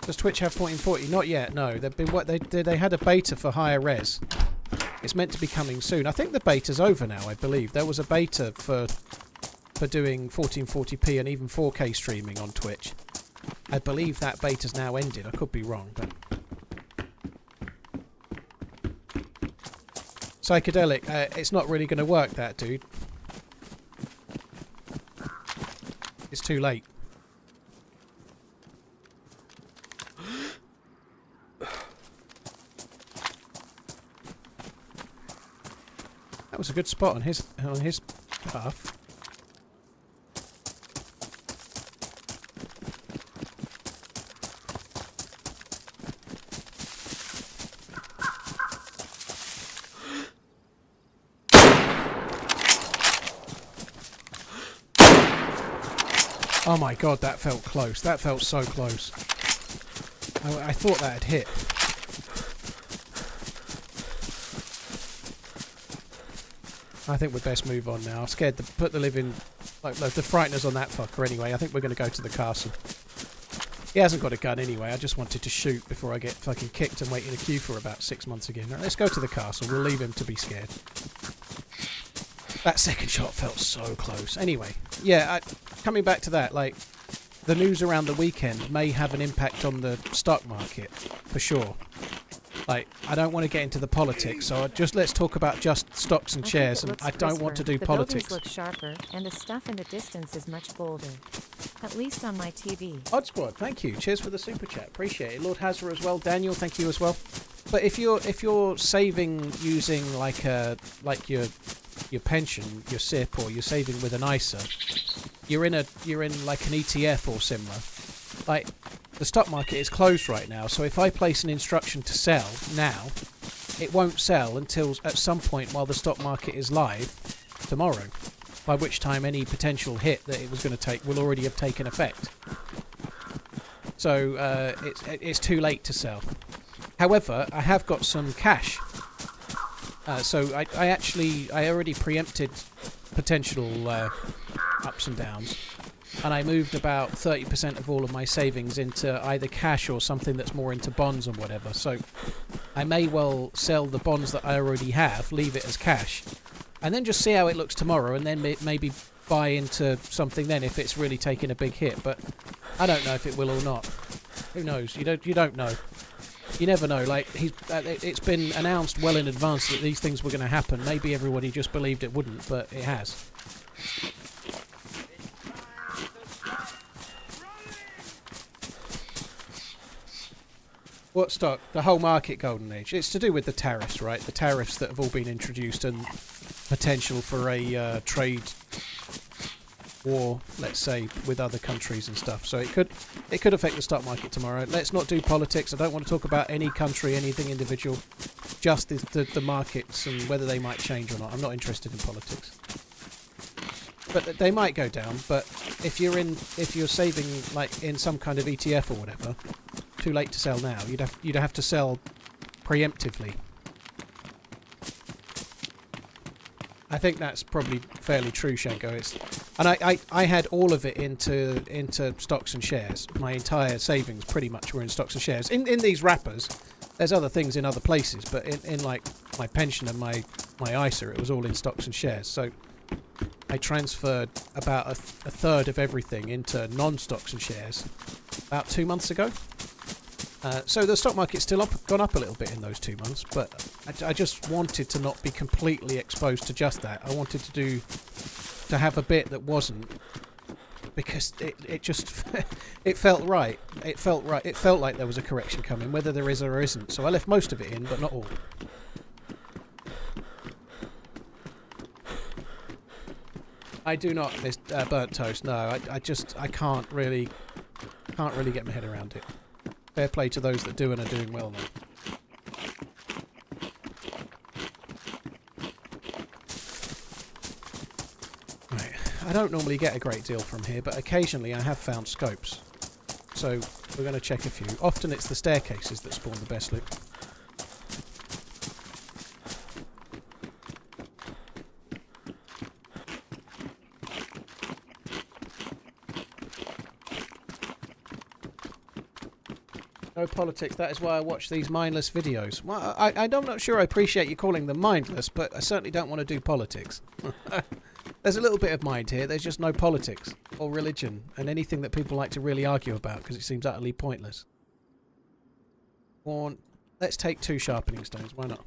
Does Twitch have 1440? Not yet. No, they've been they had a beta for higher res. It's meant to be coming soon. I think the beta's over now. I believe there was a beta for doing 1440p and even 4K streaming on Twitch. I believe that beta's now ended. I could be wrong, but... Psychedelic, it's not really going to work, that, dude. It's too late. That was a good spot on his path. Oh my god, that felt close. That felt so close. I thought that had hit. I think we'd best move on now. I'm scared to put the living... Like, the frighteners on that fucker anyway. I think we're going to go to the castle. He hasn't got a gun anyway. I just wanted to shoot before I get fucking kicked and wait in a queue for about 6 months again. Right, let's go to the castle. We'll leave him to be scared. That second shot felt so close. Anyway, yeah, coming back to that, like, the news around the weekend may have an impact on the stock market, for sure. Like, I don't want to get into the politics, so let's talk about just stocks and shares, and I don't want to do politics. The buildings look sharper, and the stuff in the distance is much bolder. At least on my TV. Odd Squad, thank you. Cheers for the super chat. Appreciate it. Lord Hazra as well. Daniel, thank you as well. But if you're saving using like your pension, your SIP, or you're saving with an ISA, you're in like an ETF or similar. Like, the stock market is closed right now, so if I place an instruction to sell now, it won't sell until at some point while the stock market is live tomorrow. by which time any potential hit that it was going to take will already have taken effect. So it's too late to sell. However, I have got some cash. So I already preempted potential ups and downs, and I moved about 30% of all of my savings into either cash or something that's more into bonds and whatever. So I may well sell the bonds that I already have, leave it as cash, and then just see how it looks tomorrow, and then maybe buy into something then if it's really taking a big hit. But I don't know if it will or not. Who knows? You don't know. You never know. Like it's been announced well in advance that these things were going to happen. Maybe everybody just believed it wouldn't, but it has. What stock? The whole market golden age. It's to do with the tariffs, right? The tariffs that have all been introduced and potential for a trade war, let's say, with other countries and stuff. So it could affect the stock market tomorrow. Let's not do politics. I don't want to talk about any country, anything individual. Just the markets and whether they might change or not. I'm not interested in politics. But they might go down. But if you're saving like in some kind of ETF or whatever, too late to sell now. You'd have to sell preemptively. I think that's probably fairly true, Shango. And I had all of it into stocks and shares. My entire savings pretty much were in stocks and shares. In these wrappers, there's other things in other places, but in like my pension and my ISA, it was all in stocks and shares. So I transferred about a third of everything into non-stocks and shares about 2 months ago. So the stock market's still gone up a little bit in those 2 months, but I just wanted to not be completely exposed to just that. I wanted to have a bit that wasn't, because it just it felt right. It felt right. It felt like there was a correction coming, whether there is or isn't. So I left most of it in, but not all. I do not miss burnt toast. No, I can't really get my head around it. Fair play to those that do and are doing well though. Right. I don't normally get a great deal from here, but occasionally I have found scopes. So we're going to check a few. Often it's the staircases that spawn the best loot. No politics, that is why I watch these mindless videos. Well, I'm not sure I appreciate you calling them mindless, but I certainly don't want to do politics. There's a little bit of mind here, there's just no politics, or religion, and anything that people like to really argue about, because it seems utterly pointless. Let's take 2 sharpening stones, why not?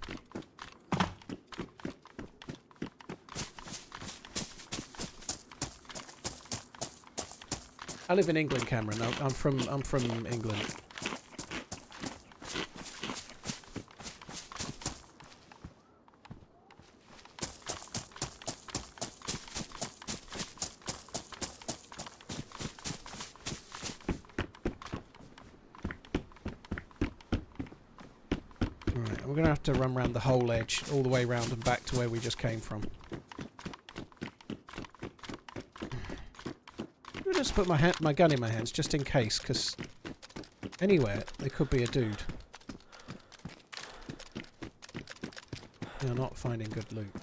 I live in England, Cameron. I'm from England. We're going to have to run around the whole edge, all the way around and back to where we just came from. I'll just put my gun in my hands, just in case, because anywhere there could be a dude. You're not finding good loot.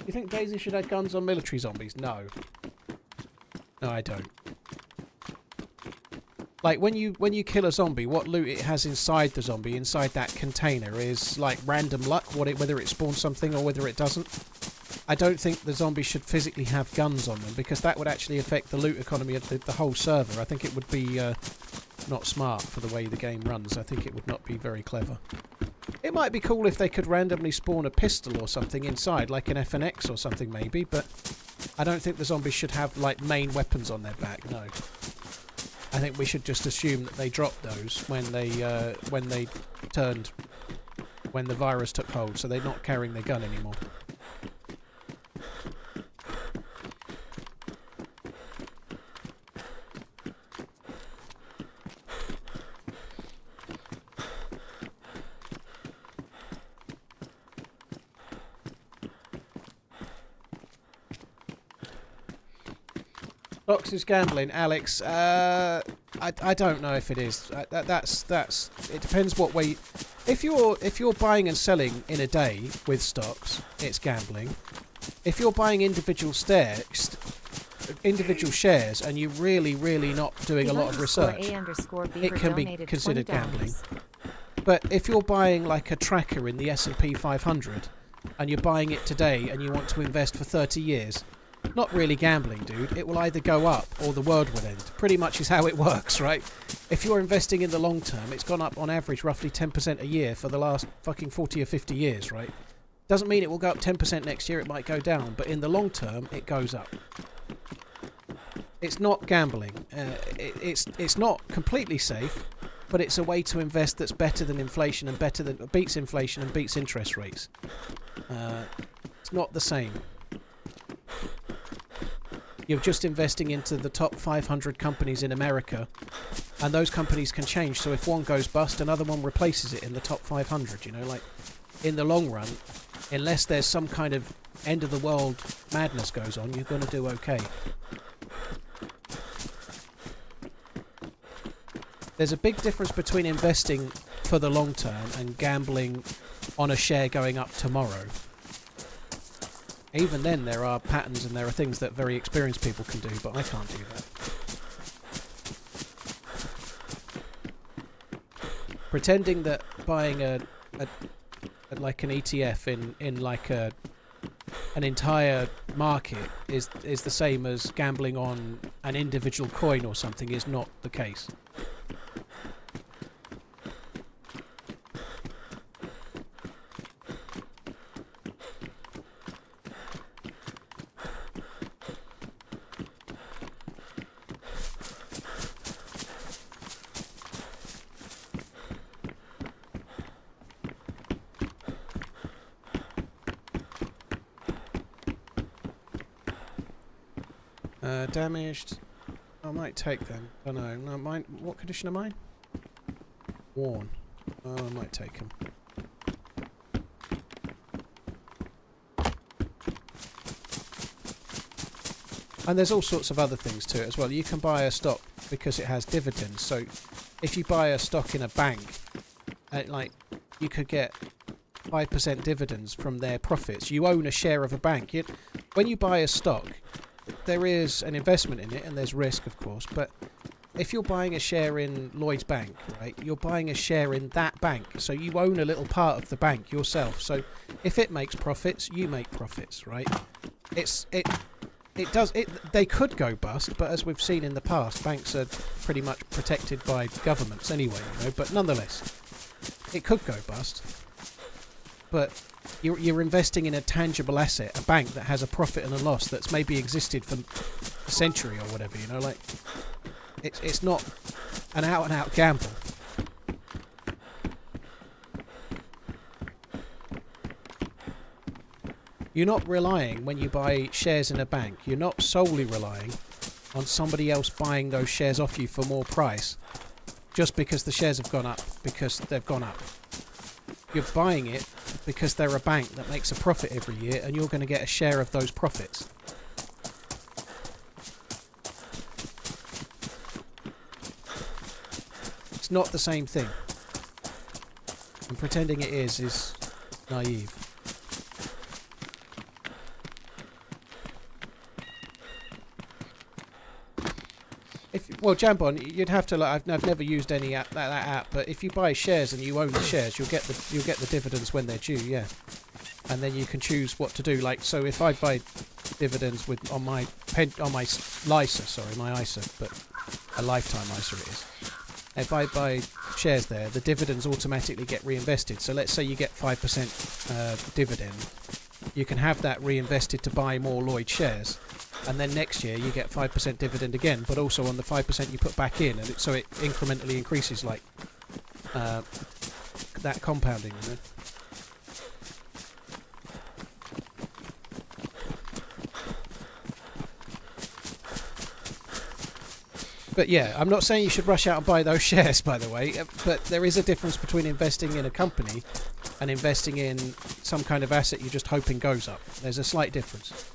You think DayZ should have guns on military zombies? No. No, I don't. Like, when you kill a zombie, what loot it has inside the zombie, inside that container, is like random luck, whether it spawns something or whether it doesn't. I don't think the zombies should physically have guns on them, because that would actually affect the loot economy of the whole server. I think it would be not smart for the way the game runs. I think it would not be very clever. It might be cool if they could randomly spawn a pistol or something inside, like an FNX or something maybe, but I don't think the zombies should have, like, main weapons on their back, no. I think we should just assume that they dropped those when the virus took hold, so they're not carrying their gun anymore. Stocks is gambling, Alex. I don't know if it is. That's. It depends what way. If you're buying and selling in a day with stocks, it's gambling. If you're buying individual shares, and you're really not doing a lot of research, it can be considered gambling. But if you're buying like a tracker in the S&P 500, and you're buying it today and you want to invest for 30 years, not really gambling, dude. It will either go up or the world will end. Pretty much is how it works, right? If you're investing in the long term, it's gone up on average roughly 10% a year for the last fucking 40 or 50 years, right? Doesn't mean it will go up 10% next year, it might go down, but in the long term, it goes up. It's not gambling. It's not completely safe, but it's a way to invest that's better than inflation and beats inflation and beats interest rates. It's not the same. You're just investing into the top 500 companies in America, and those companies can change. So if one goes bust, another one replaces it in the top 500. You know, like in the long run, unless there's some kind of end of the world madness goes on, you're going to do okay. There's a big difference between investing for the long term and gambling on a share going up tomorrow. Even then, there are patterns and there are things that very experienced people can do, but I can't do that. Pretending that buying like an ETF in like an entire market is the same as gambling on an individual coin or something is not the case. Damaged. I might take them. I don't know. No, mine. What condition am I? Worn. Oh, I might take them. And there's all sorts of other things to it as well. You can buy a stock because it has dividends. So if you buy a stock in a bank, like you could get 5% dividends from their profits. You own a share of a bank. When you buy a stock, there is an investment in it and there's risk, of course, but if you're buying a share in Lloyd's Bank, right, you're buying a share in that bank, so you own a little part of the bank yourself. So if it makes profits, you make profits, right? They could go bust, but as we've seen in the past, banks are pretty much protected by governments anyway, you know, but nonetheless, it could go bust. But you're investing in a tangible asset, a bank that has a profit and a loss that's maybe existed for a century or whatever, you know, like it's not an out-and-out gamble. You're not relying, when you buy shares in a bank, you're not solely relying on somebody else buying those shares off you for more price just because the shares have gone up, because they've gone up. You're buying it because they're a bank that makes a profit every year and you're going to get a share of those profits. It's not the same thing. And pretending it is naive. Well, Jambon, you'd have to. Like, I've never used any that app, but if you buy shares and you own the shares, you'll get the dividends when they're due. Yeah, and then you can choose what to do. Like, so if I buy dividends on my LISA, sorry, my ISA, but a lifetime ISA it is. If I buy shares there, the dividends automatically get reinvested. So let's say you get 5% dividend, you can have that reinvested to buy more Lloyd shares. And then next year you get 5% dividend again, but also on the 5% you put back in, and so it incrementally increases, like that compounding, you know. But yeah, I'm not saying you should rush out and buy those shares, by the way, but there is a difference between investing in a company and investing in some kind of asset you're just hoping goes up. There's a slight difference.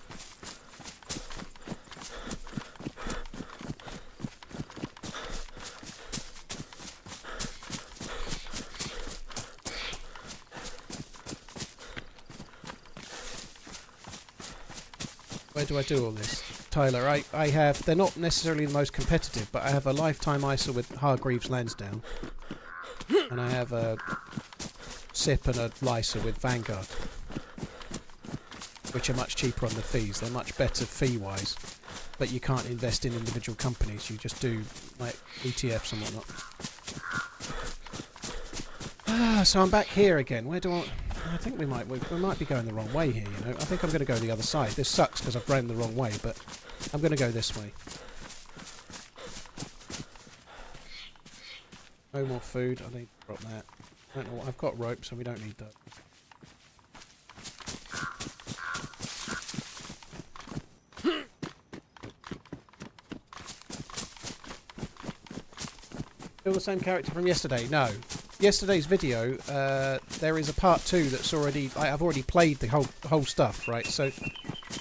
Where do I do all this? Tyler, I have... They're not necessarily the most competitive, but I have a lifetime ISA with Hargreaves Lansdowne. And I have a SIP and a LISA with Vanguard. Which are much cheaper on the fees. They're much better fee-wise. But you can't invest in individual companies. You just do, like, ETFs and whatnot. So I'm back here again. Where do I think we might be going the wrong way here, you know. I think I'm going to go the other side. This sucks because I've ran the wrong way, but I'm going to go this way. No more food. I need to drop that. I don't know what... I've got rope, so we don't need that. Still the same character from yesterday? No. Yesterday's video, there is a part 2 that's already... I've already played the whole stuff, right? So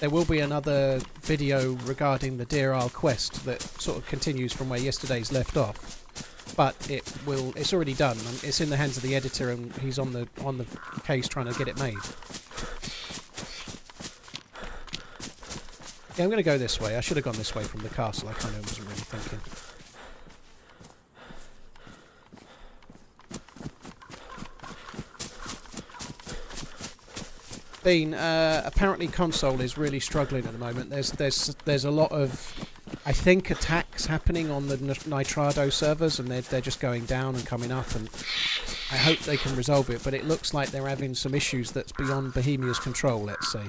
there will be another video regarding the Deerisle quest that sort of continues from where yesterday's left off. But it's already done. It's in the hands of the editor, and he's on the case trying to get it made. Yeah, I'm going to go this way. I should have gone this way from the castle. I kind of wasn't really thinking. Bean, apparently console is really struggling at the moment. There's a lot of, I think, attacks happening on the Nitrado servers, and they're just going down and coming up, and I hope they can resolve it, but it looks like they're having some issues that's beyond Bohemia's control, let's say.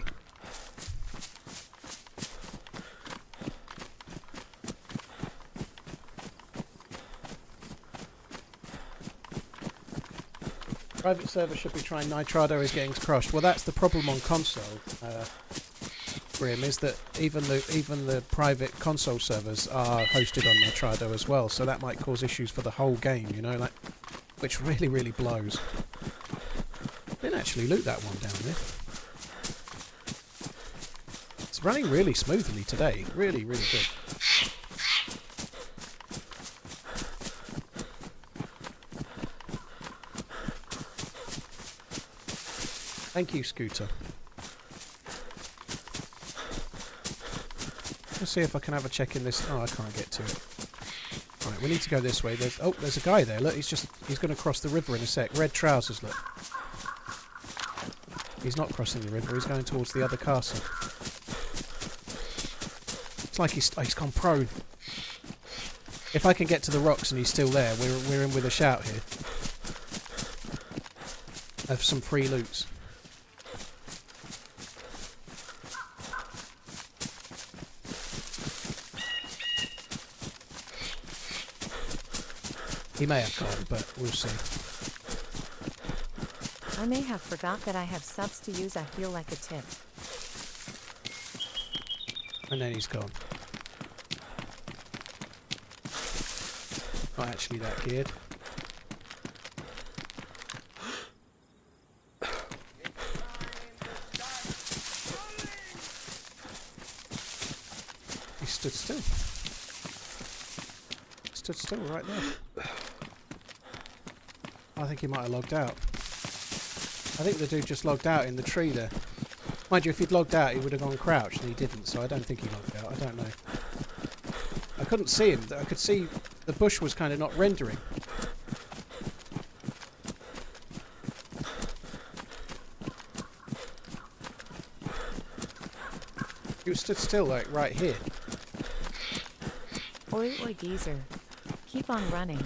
Private server should be trying. Nitrado is getting crushed. Well, that's the problem on console, Grim, is that even the private console servers are hosted on Nitrado as well, so that might cause issues for the whole game, you know, like, which really, really blows. Didn't actually loot that one down there. It's running really smoothly today. Really, really good. Thank you, Scooter. Let's see if I can have a check in this. Oh, I can't get to it. Right, we need to go this way. There's a guy there. Look, he's going to cross the river in a sec. Red trousers, look. He's not crossing the river. He's going towards the other castle. It's like he's gone prone. If I can get to the rocks and he's still there, we're in with a shout here. Of some free loots. He may have gone, but we'll see. I may have forgot that I have subs to use. I feel like a tip. And then he's gone. Not actually that geared. He stood still. Stood still right there. I think he might have logged out. I think the dude just logged out in the tree there. Mind you, if he'd logged out, he would have gone crouched, and he didn't, so I don't think he logged out. I don't know. I couldn't see him. I could see the bush was kind of not rendering. He was stood still, like, right here. Oi, oi, geezer. Keep on running.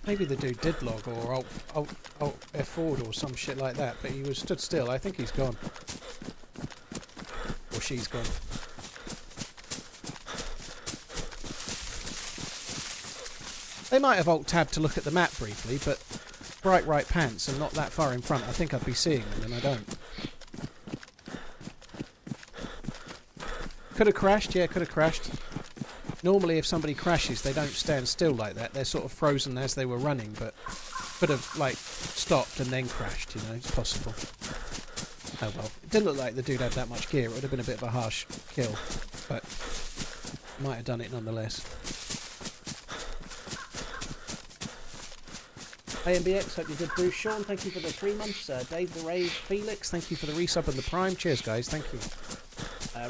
Maybe the dude did log, or alt F forward or some shit like that, but he was stood still. I think he's gone. Or she's gone. They might have alt-tabbed to look at the map briefly, but bright right pants and not that far in front. I think I'd be seeing them, and I don't. Could have crashed? Yeah, could have crashed. Normally if somebody crashes, they don't stand still like that. They're sort of frozen as they were running, but could have, like, stopped and then crashed, you know. It's possible. Oh well. It didn't look like the dude had that much gear. It would have been a bit of a harsh kill, but might have done it nonetheless. AMBX, hope you're good, Bruce. Sean, thank you for the 3 months. Dave the Rave, Felix, thank you for the resub and the prime. Cheers, guys. Thank you.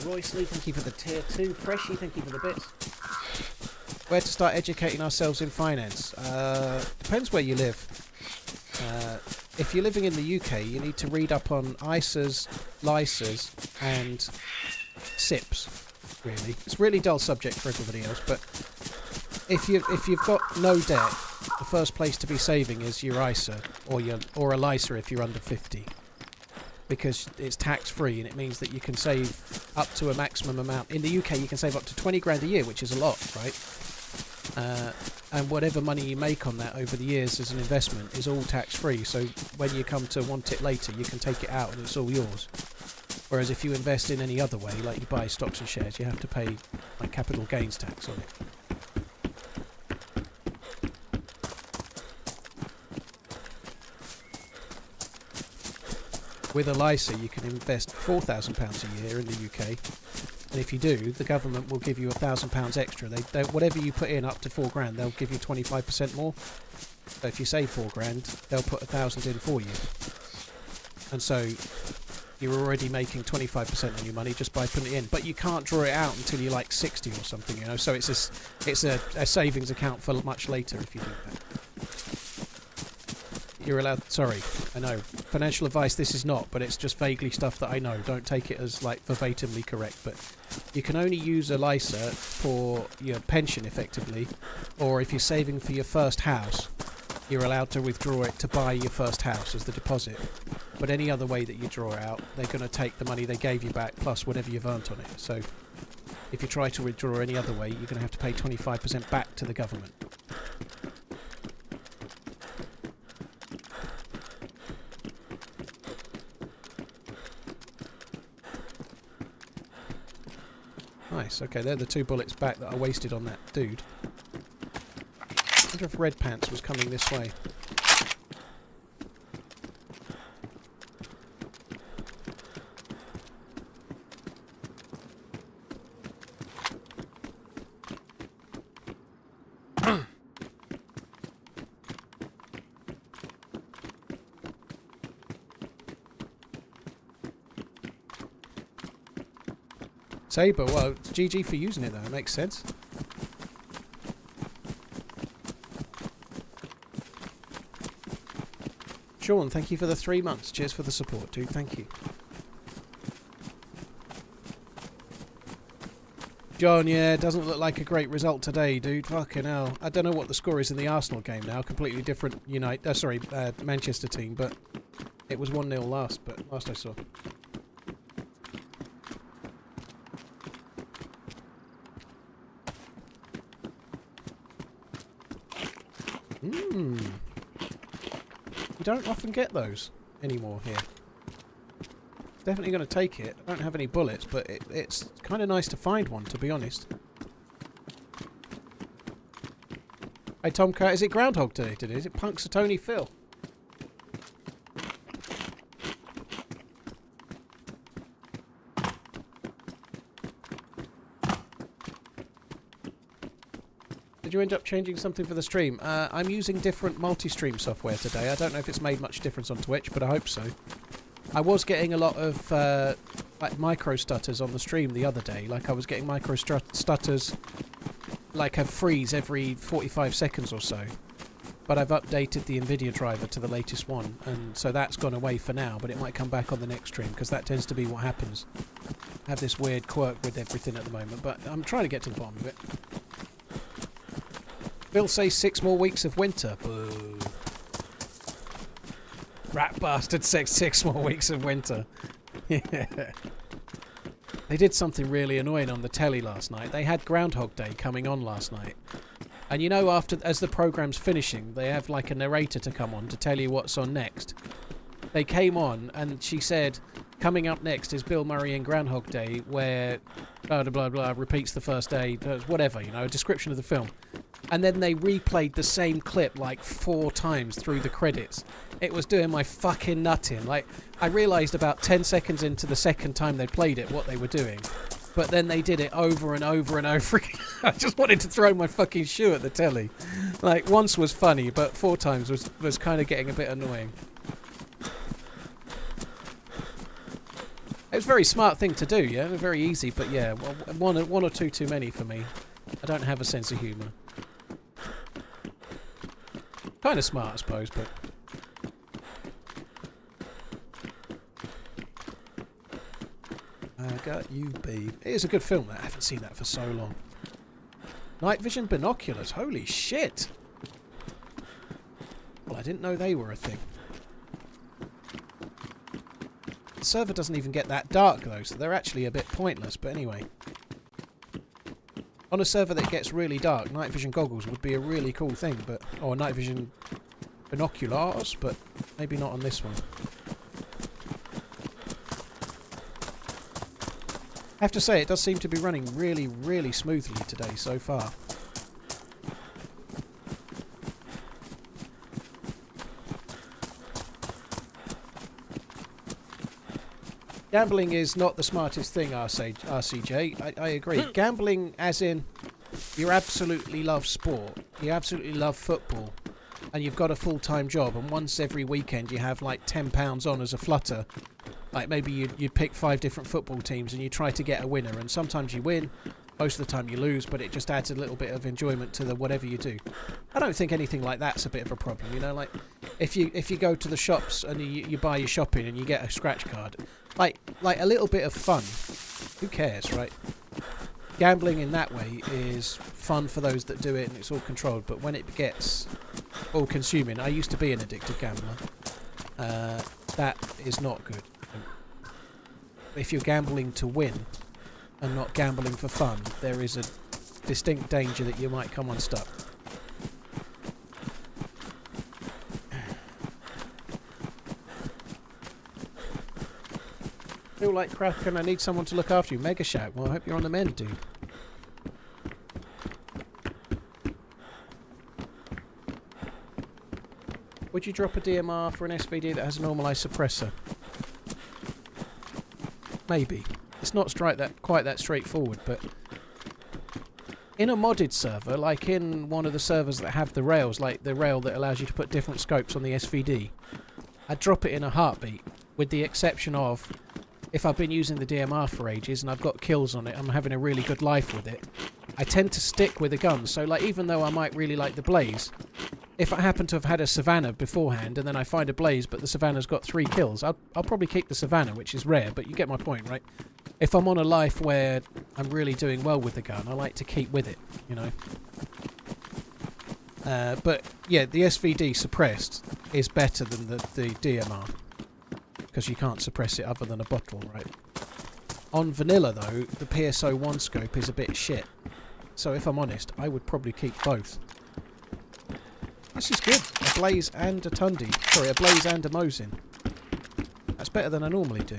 Royce Lee, thank you for the tier 2. Freshy, thank you for the bits. Where to start educating ourselves in finance? Depends where you live. If you're living in the UK, you need to read up on ISAs, LISAs, and SIPs. Really, it's a really dull subject for everybody else. But if you've got no debt, the first place to be saving is your ISA or a LISA if you're under 50, because it's tax free and it means that you can save up to a maximum amount. In the UK, you can save up to 20 grand a year, which is a lot, right? And whatever money you make on that over the years as an investment is all tax-free, so when you come to want it later you can take it out and it's all yours. Whereas if you invest in any other way, like you buy stocks and shares, you have to pay like capital gains tax on it. With a LISA you can invest £4,000 a year in the UK. And if you do, the government will give you £1,000 extra. They whatever you put in up to 4 grand, they'll give you 25% more. So if you save 4 grand, they'll put 1,000 in for you. And so you're already making 25% on your money just by putting it in. But you can't draw it out until you're like 60 or something, you know. So it's a savings account for much later if you do that. You're allowed. Sorry, I know. Financial advice. This is not, but it's just vaguely stuff that I know. Don't take it as like verbatimly correct. But you can only use a LISA for your pension, effectively, or if you're saving for your first house, you're allowed to withdraw it to buy your first house as the deposit. But any other way that you draw it out, they're going to take the money they gave you back plus whatever you've earned on it. So if you try to withdraw any other way, you're going to have to pay 25% back to the government. Nice, okay, they're the 2 bullets back that I wasted on that dude. I wonder if Red Pants was coming this way. Saber, well, GG for using it though, it makes sense. Sean, thank you for the 3 months. Cheers for the support, dude. Thank you. John, yeah, doesn't look like a great result today, dude. Fucking hell. I don't know what the score is in the Arsenal game now. Completely different Manchester team, but it was 1-0 last I saw. You don't often get those anymore here. Definitely going to take it. I don't have any bullets, but it's kind of nice to find one, to be honest. Hey Tomcat, is it Groundhog Day today? Is it Punxsutawney Phil? Did you end up changing something for the stream? I'm using different multi-stream software today. I don't know if it's made much difference on Twitch, but I hope so. I was getting a lot of like micro stutters on the stream the other day. Like I was getting micro stutters, like a freeze every 45 seconds or so. But I've updated the NVIDIA driver to the latest one, and so that's gone away for now, but it might come back on the next stream, because that tends to be what happens. I have this weird quirk with everything at the moment, but I'm trying to get to the bottom of it. Bill says 6 more weeks of winter. Boo. Rat bastard says 6 more weeks of winter. Yeah. They did something really annoying on the telly last night. They had Groundhog Day coming on last night. And you know, as the program's finishing, they have like a narrator to come on to tell you what's on next. They came on and she said, coming up next is Bill Murray in Groundhog Day, where blah blah blah blah repeats the first day, whatever, you know, a description of the film. And then they replayed the same clip like 4 times through the credits. It was doing my fucking nut in. Like, I realised about 10 seconds into the second time they played it what they were doing. But then they did it over and over and over again. I just wanted to throw my fucking shoe at the telly. Like, once was funny, but 4 times was kind of getting a bit annoying. It was a very smart thing to do, yeah? Very easy, but yeah, one or two too many for me. I don't have a sense of humour. Kind of smart, I suppose, but... I got you, babe. It is a good film, that. I haven't seen that for so long. Night vision binoculars, holy shit! Well, I didn't know they were a thing. The server doesn't even get that dark though, so they're actually a bit pointless, but anyway. On a server that gets really dark, night vision goggles would be a really cool thing, but... or night vision binoculars, but maybe not on this one. I have to say, it does seem to be running really, really smoothly today so far. Gambling is not the smartest thing, RCJ. I agree. Gambling as in, you absolutely love sport, you absolutely love football, and you've got a full-time job, and once every weekend you have like £10 on as a flutter. Like maybe you pick 5 different football teams and you try to get a winner, and sometimes you win, most of the time you lose, but it just adds a little bit of enjoyment to the whatever you do. I don't think anything like that's a bit of a problem, you know, like if you go to the shops and you buy your shopping and you get a scratch card, like a little bit of fun, who cares, right? Gambling in that way is fun for those that do it and it's all controlled, but when it gets all consuming, I used to be an addicted gambler, that is not good. If you're gambling to win and not gambling for fun, there is a distinct danger that you might come unstuck. Feel like crap and I need someone to look after you. Mega shout. Well, I hope you're on the mend, dude. Would you drop a DMR for an SVD that has a normalised suppressor? Maybe. It's not quite that straightforward, but in a modded server, like in one of the servers that have the rails, like the rail that allows you to put different scopes on the SVD, I'd drop it in a heartbeat, with the exception of if I've been using the DMR for ages and I've got kills on it, I'm having a really good life with it, I tend to stick with the gun. So like even though I might really like the Blaze, if I happen to have had a Savannah beforehand and then I find a Blaze but the Savannah's got 3 kills, I'll probably keep the Savannah, which is rare, but you get my point, right? If I'm on a life where I'm really doing well with the gun, I like to keep with it, you know? But yeah, the SVD suppressed is better than the DMR, because you can't suppress it other than a bottle, right? On vanilla though, the PSO1 scope is a bit shit. So if I'm honest, I would probably keep both. This is good. A Blaze and a Tundi. Sorry, a Blaze and a Mosin. That's better than I normally do.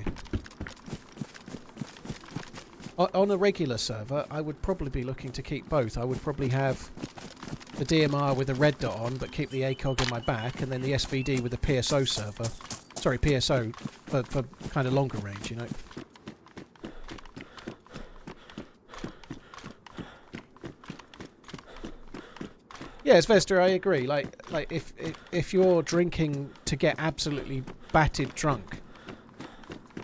On a regular server, I would probably be looking to keep both. I would probably have the DMR with a red dot on, but keep the ACOG in my back, and then the SVD with the PSO server. Sorry, PSO for kind of longer range, you know. Yes, Vester, I agree. Like if you're drinking to get absolutely battered drunk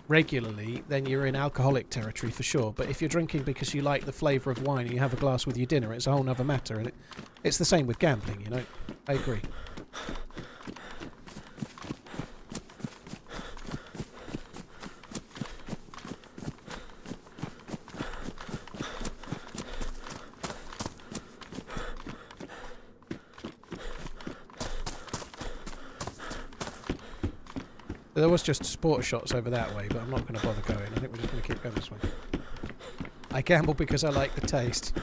regularly, then you're in alcoholic territory for sure. But if you're drinking because you like the flavour of wine and you have a glass with your dinner, it's a whole other matter. And it's the same with gambling, you know. I agree. There was just sport shots over that way, but I'm not going to bother going. I think we're just going to keep going this way. I gamble because I like the taste.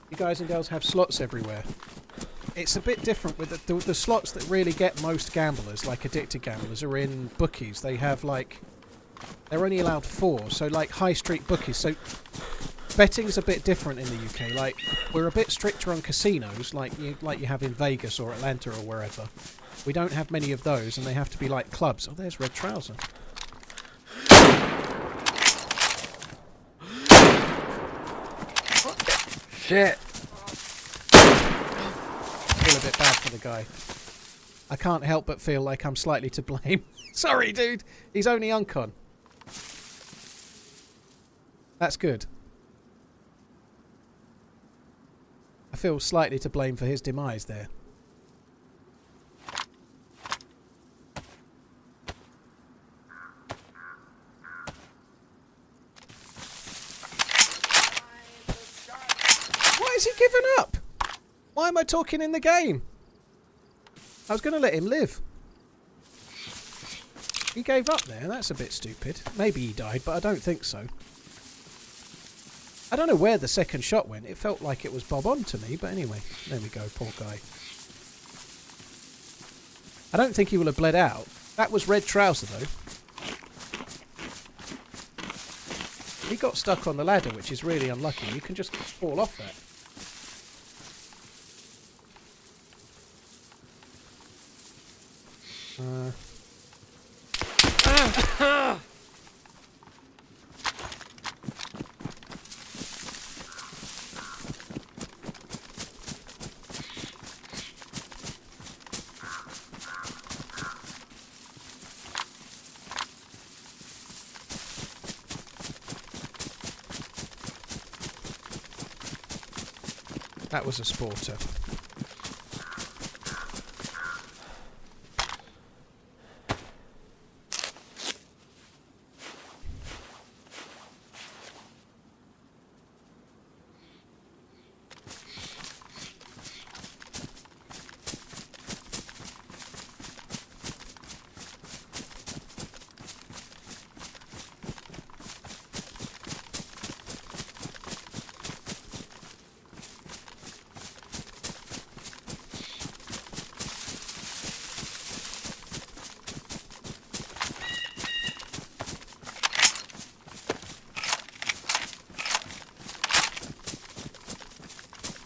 You guys and girls have slots everywhere. It's a bit different with the slots that really get most gamblers, like addicted gamblers, are in bookies. They have like... they're only allowed 4, so like high street bookies. So betting's a bit different in the UK. Like, we're a bit stricter on casinos, like you have in Vegas or Atlanta or wherever. We don't have many of those, and they have to be like clubs. Oh, there's Red Trouser. Shit. feel a bit bad for the guy. I can't help but feel like I'm slightly to blame. Sorry, dude. He's only uncon. That's good. I feel slightly to blame for his demise there. Why has he given up? Why am I talking in the game? I was going to let him live. He gave up there. That's a bit stupid. Maybe he died, but I don't think so. I don't know where the second shot went. It felt like it was bob on to me, but anyway. There we go, poor guy. I don't think he will have bled out. That was red trouser, though. He got stuck on the ladder, which is really unlucky. You can just fall off that. That was a sporter.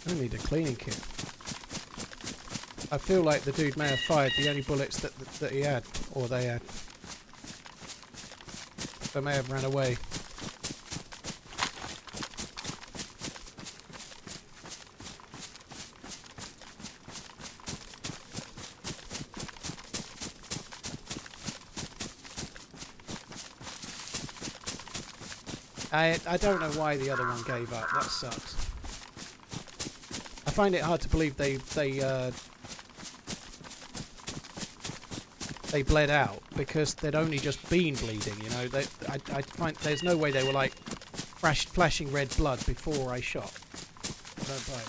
I need a cleaning kit. I feel like the dude may have fired the only bullets that he had, or they had. They may have ran away. I don't know why the other one gave up. That sucks. I find it hard to believe they bled out because they'd only just been bleeding. You know, I find there's no way they were like flashing red blood before I shot. I don't buy it.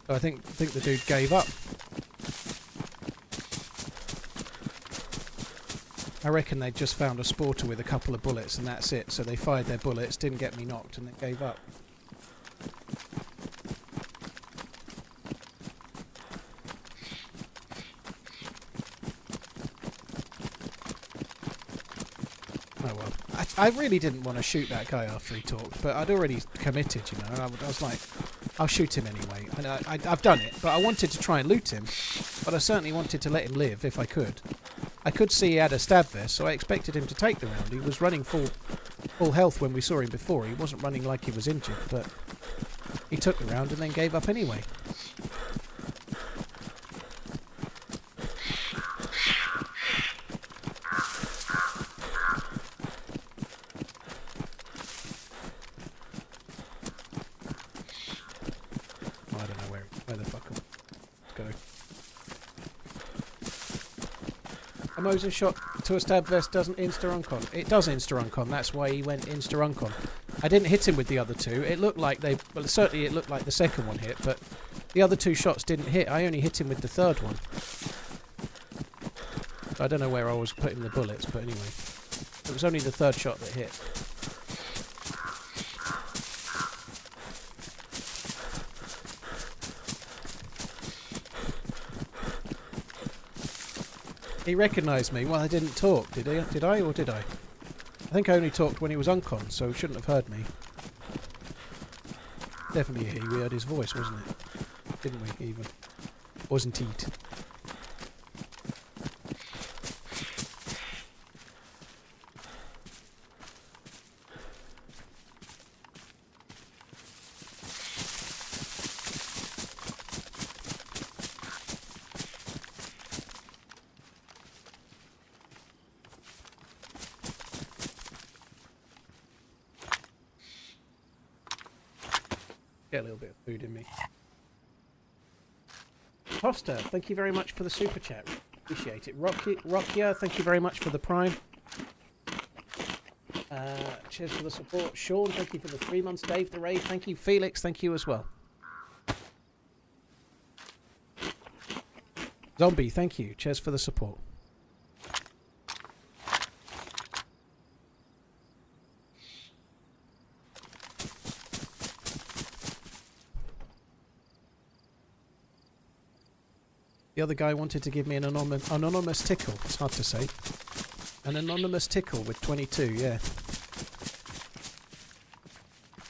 So I think the dude gave up. I reckon they'd just found a sporter with a couple of bullets and that's it. So they fired their bullets, didn't get me knocked, and then gave up. I really didn't want to shoot that guy after he talked, but I'd already committed, you know, and I was like, I'll shoot him anyway. And I've done it, but I wanted to try and loot him, but I certainly wanted to let him live if I could. I could see he had a stab vest, so I expected him to take the round. He was running full health when we saw him before. He wasn't running like he was injured, but he took the round and then gave up anyway. A Mosin shot to a stab vest doesn't insta-uncon. It does insta-uncon, that's why he went insta-uncon. I didn't hit him with the other two. It looked like well, certainly it looked like the second one hit, but the other two shots didn't hit. I only hit him with the third one. I don't know where I was putting the bullets, but anyway. It was only the third shot that hit. He recognised me. Well, I didn't talk, did he? Did I, or did I? I think I only talked when he was uncon, so he shouldn't have heard me. Definitely he. We heard his voice, wasn't it? Didn't we, even? Wasn't it? Get a little bit of food in me. Costa, thank you very much for the super chat. Appreciate it. Rockia, thank you very much for the prime. Cheers for the support. Sean, thank you for the 3 months. Dave the Rave, thank you. Felix, thank you as well. Zombie, thank you. Cheers for the support. The other guy wanted to give me an anonymous tickle. It's hard to say. An anonymous tickle with 22, yeah.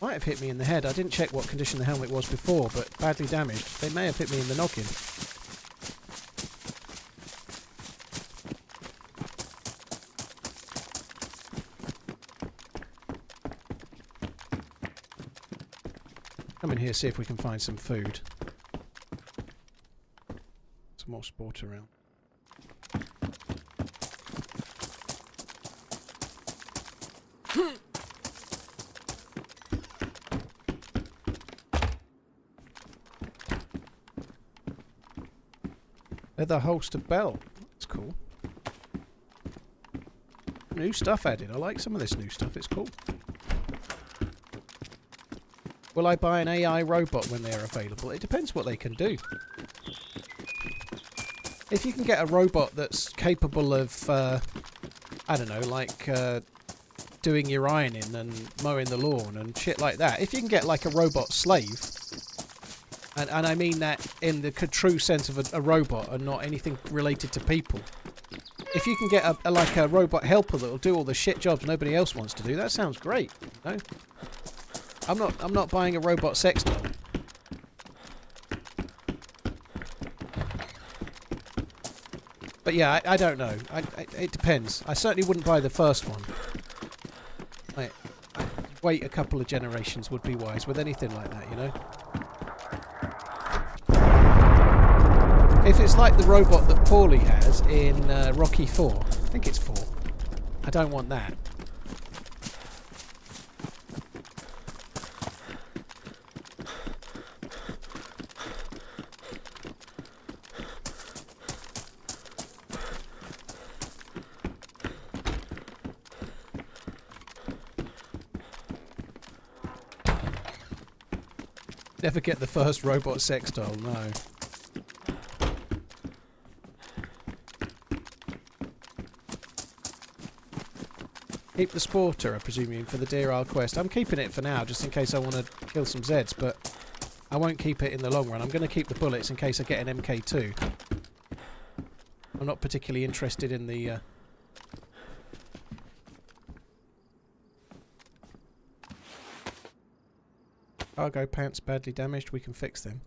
Might have hit me in the head. I didn't check what condition the helmet was before, but badly damaged. They may have hit me in the noggin. Come in here, see if we can find some food. Some more sport around. Leather holster belt. That's cool. New stuff added. I like some of this new stuff. It's cool. Will I buy an AI robot when they are available? It depends what they can do. If you can get a robot that's capable of, I don't know, like doing your ironing and mowing the lawn and shit like that. If you can get like a robot slave, and I mean that in the true sense of a robot and not anything related to people. If you can get like a robot helper that'll do all the shit jobs nobody else wants to do, that sounds great. You know? I'm not buying a robot sex doll. But yeah, I don't know. It depends. I certainly wouldn't buy the first one. Wait a couple of generations would be wise with anything like that, you know? If it's like the robot that Paulie has in Rocky 4, I think it's 4. I don't want that. Never get the first robot sex doll, no. Keep the Sporter, I presume, for the Deerisle quest. I'm keeping it for now, just in case I want to kill some Zeds, but I won't keep it in the long run. I'm going to keep the bullets in case I get an MK2. I'm not particularly interested in the... Cargo pants badly damaged, we can fix them.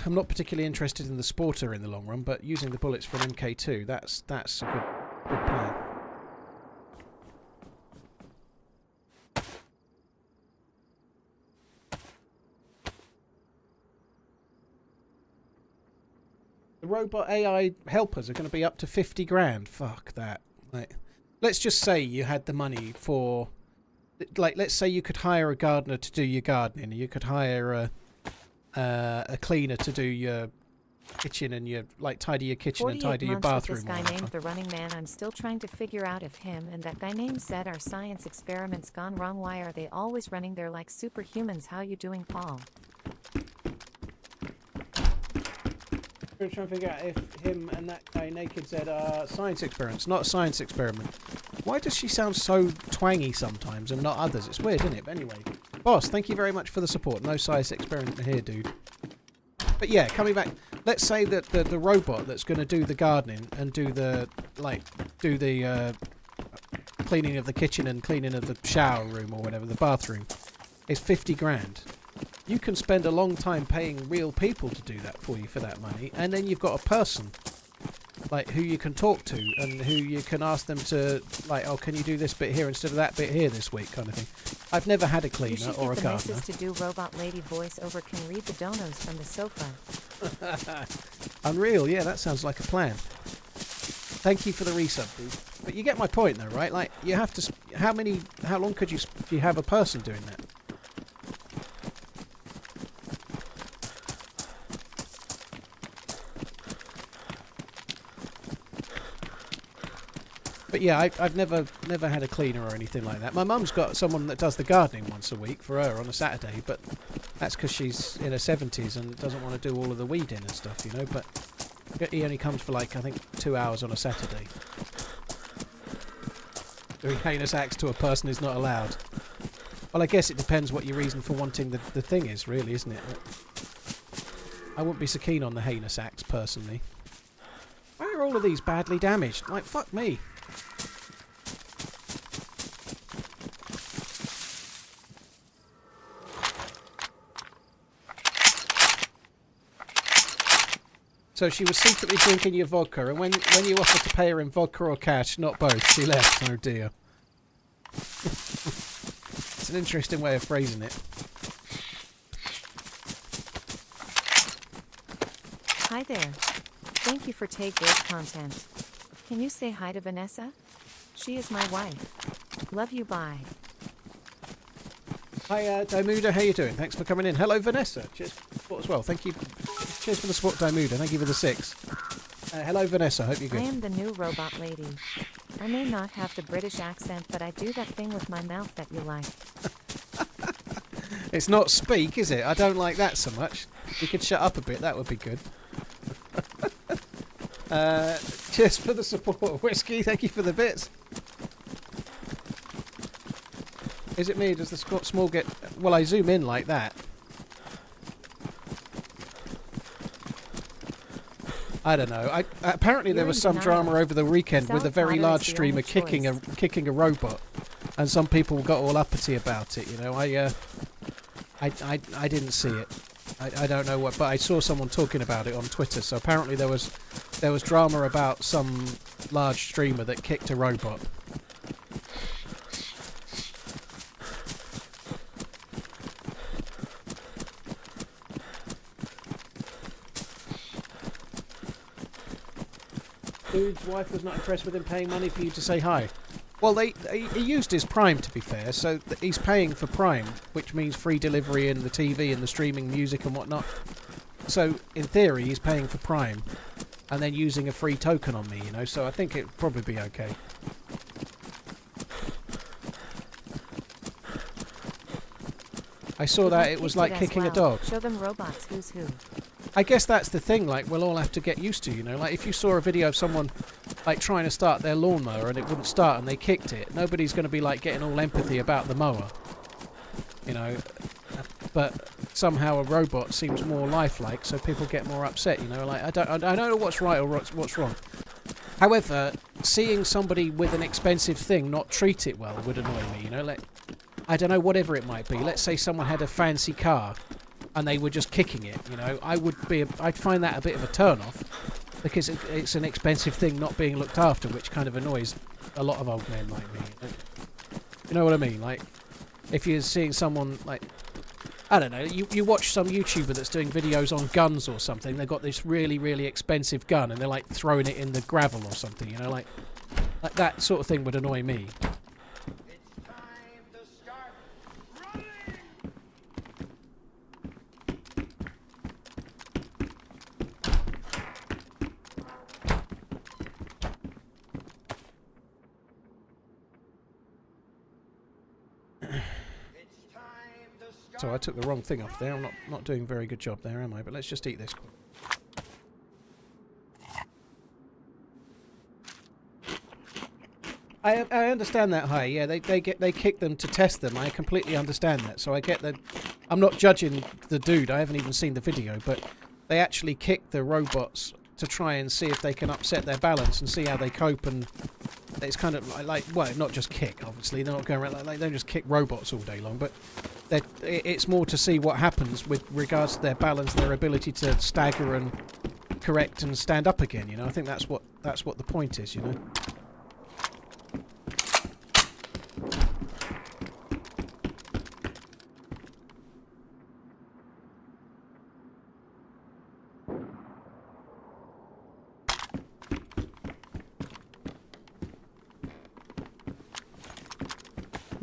I'm not particularly interested in the Sporter in the long run, but using the bullets for an MK2, that's a good plan. The robot AI helpers are going to be up to 50 grand. Fuck that. Like, let's just say you had the money for... Like, let's say you could hire a gardener to do your gardening. You could hire a cleaner to do your kitchen and your tidy your kitchen and tidy your bathroom. This guy named TheRunningManZ. I'm still trying to figure out if him and that guy named Zed are science experiments gone wrong. Why are they always running? They're like superhumans. How you doing, Paul? We're trying to figure out if him and that guy Naked Zed are science experiments. Not a science experiment. Why does she sound so twangy sometimes and not others? It's weird, isn't it? But anyway, boss, thank you very much for the support. No science experiment here, dude. But yeah, coming back, let's say that the robot that's going to do the gardening and do the cleaning of the kitchen and cleaning of the shower room or whatever, the bathroom, is 50 grand. You can spend a long time paying real people to do that for you for that money, and then you've got a person who you can talk to and who you can ask them to, oh, can you do this bit here instead of that bit here this week, kind of thing. I've never had a cleaner or a gardener. You should get the missus to do robot lady voiceover, can read the donos from the sofa. Unreal, yeah, that sounds like a plan. Thank you for the resub, dude. But you get my point though, right? Like, you have to how long could you have a person doing that? But yeah, I've never had a cleaner or anything like that. My mum's got someone that does the gardening once a week for her on a Saturday, but that's because she's in her 70s and doesn't want to do all of the weeding and stuff, you know. But he only comes for like, I think, 2 hours on a Saturday. Doing heinous acts to a person is not allowed. Well, I guess it depends what your reason for wanting the thing is, really, isn't it? I wouldn't be so keen on the heinous acts, personally. Why are all of these badly damaged? Like, fuck me. So she was secretly drinking your vodka, and when you offered to pay her in vodka or cash, not both, she left. Oh dear. It's an interesting way of phrasing it. Hi there. Thank you for take great content. Can you say hi to Vanessa? She is my wife. Love you, bye. Hi, Dimuda, how you doing? Thanks for coming in. Hello, Vanessa. Cheers for the support as well. Thank you. Cheers for the support, Dimuda. Thank you for the 6. Hello, Vanessa. Hope you're good. I am the new robot lady. I may not have the British accent, but I do that thing with my mouth that you like. It's not speak, is it? I don't like that so much. You could shut up a bit. That would be good. Cheers for the support, Whiskey. Thank you for the bits. Is it me? Does the small get... Well, I zoom in like that. I don't know. Apparently there was some drama over the weekend with a very large streamer kicking a robot, and some people got all uppity about it. You know, I didn't see it. I don't know what, but I saw someone talking about it on Twitter. So apparently there was drama about some large streamer that kicked a robot. Dude's wife was not impressed with him paying money for you to say hi. Well, he used his Prime, to be fair, so he's paying for Prime, which means free delivery and the TV and the streaming music and whatnot. So, in theory, he's paying for Prime and then using a free token on me, you know, so I think it'd probably be okay. I saw that it was like kicking a dog. Show them robots who's who. I guess that's the thing, like, we'll all have to get used to, you know, like, if you saw a video of someone, like, trying to start their lawnmower and it wouldn't start and they kicked it, nobody's going to be, like, getting all empathy about the mower, you know, but somehow a robot seems more lifelike, so people get more upset, you know, like, I don't know what's right or what's wrong. However, seeing somebody with an expensive thing not treat it well would annoy me, you know, like, I don't know, whatever it might be. Let's say someone had a fancy car and they were just kicking it, you know, I'd find that a bit of a turn-off, because it's an expensive thing not being looked after, which kind of annoys a lot of old men like me. You know what I mean? Like, if you're seeing someone, like, I don't know, you watch some YouTuber that's doing videos on guns or something, they've got this really, really expensive gun, and they're, like, throwing it in the gravel or something, you know, like that sort of thing would annoy me. So I took the wrong thing off there. I'm not doing a very good job there, am I? But let's just eat this. I understand that, Hi. Yeah, they kick them to test them. I completely understand that. So I get that. I'm not judging the dude. I haven't even seen the video, but they actually kick the robots to try and see if they can upset their balance and see how they cope. And it's kind of like, well, not just kick. Obviously, they're not going around like they don't just kick robots all day long, but it's more to see what happens with regards to their balance, their ability to stagger and correct and stand up again. You know, I think that's what the point is. You know.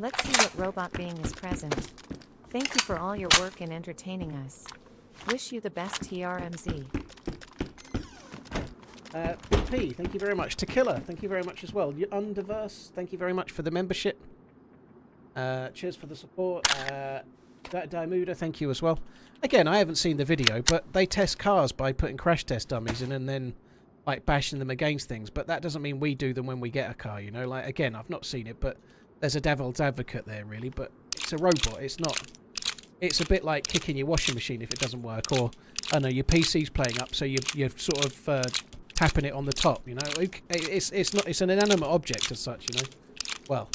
Let's see what robot being is present. Thank you for all your work in entertaining us. Wish you the best, TRMZ. P, thank you very much. Tequila, thank you very much as well. Underverse, thank you very much for the membership. Cheers for the support. Daimuda, thank you as well. Again, I haven't seen the video, but they test cars by putting crash test dummies in and then like bashing them against things. But that doesn't mean we do them when we get a car, you know. Like, again, I've not seen it, but there's a devil's advocate there, really. But it's a robot. It's not. It's a bit like kicking your washing machine if it doesn't work, or I don't know, your PC's playing up, so you're sort of tapping it on the top, you know. It's not. It's an inanimate object as such, you know. Well,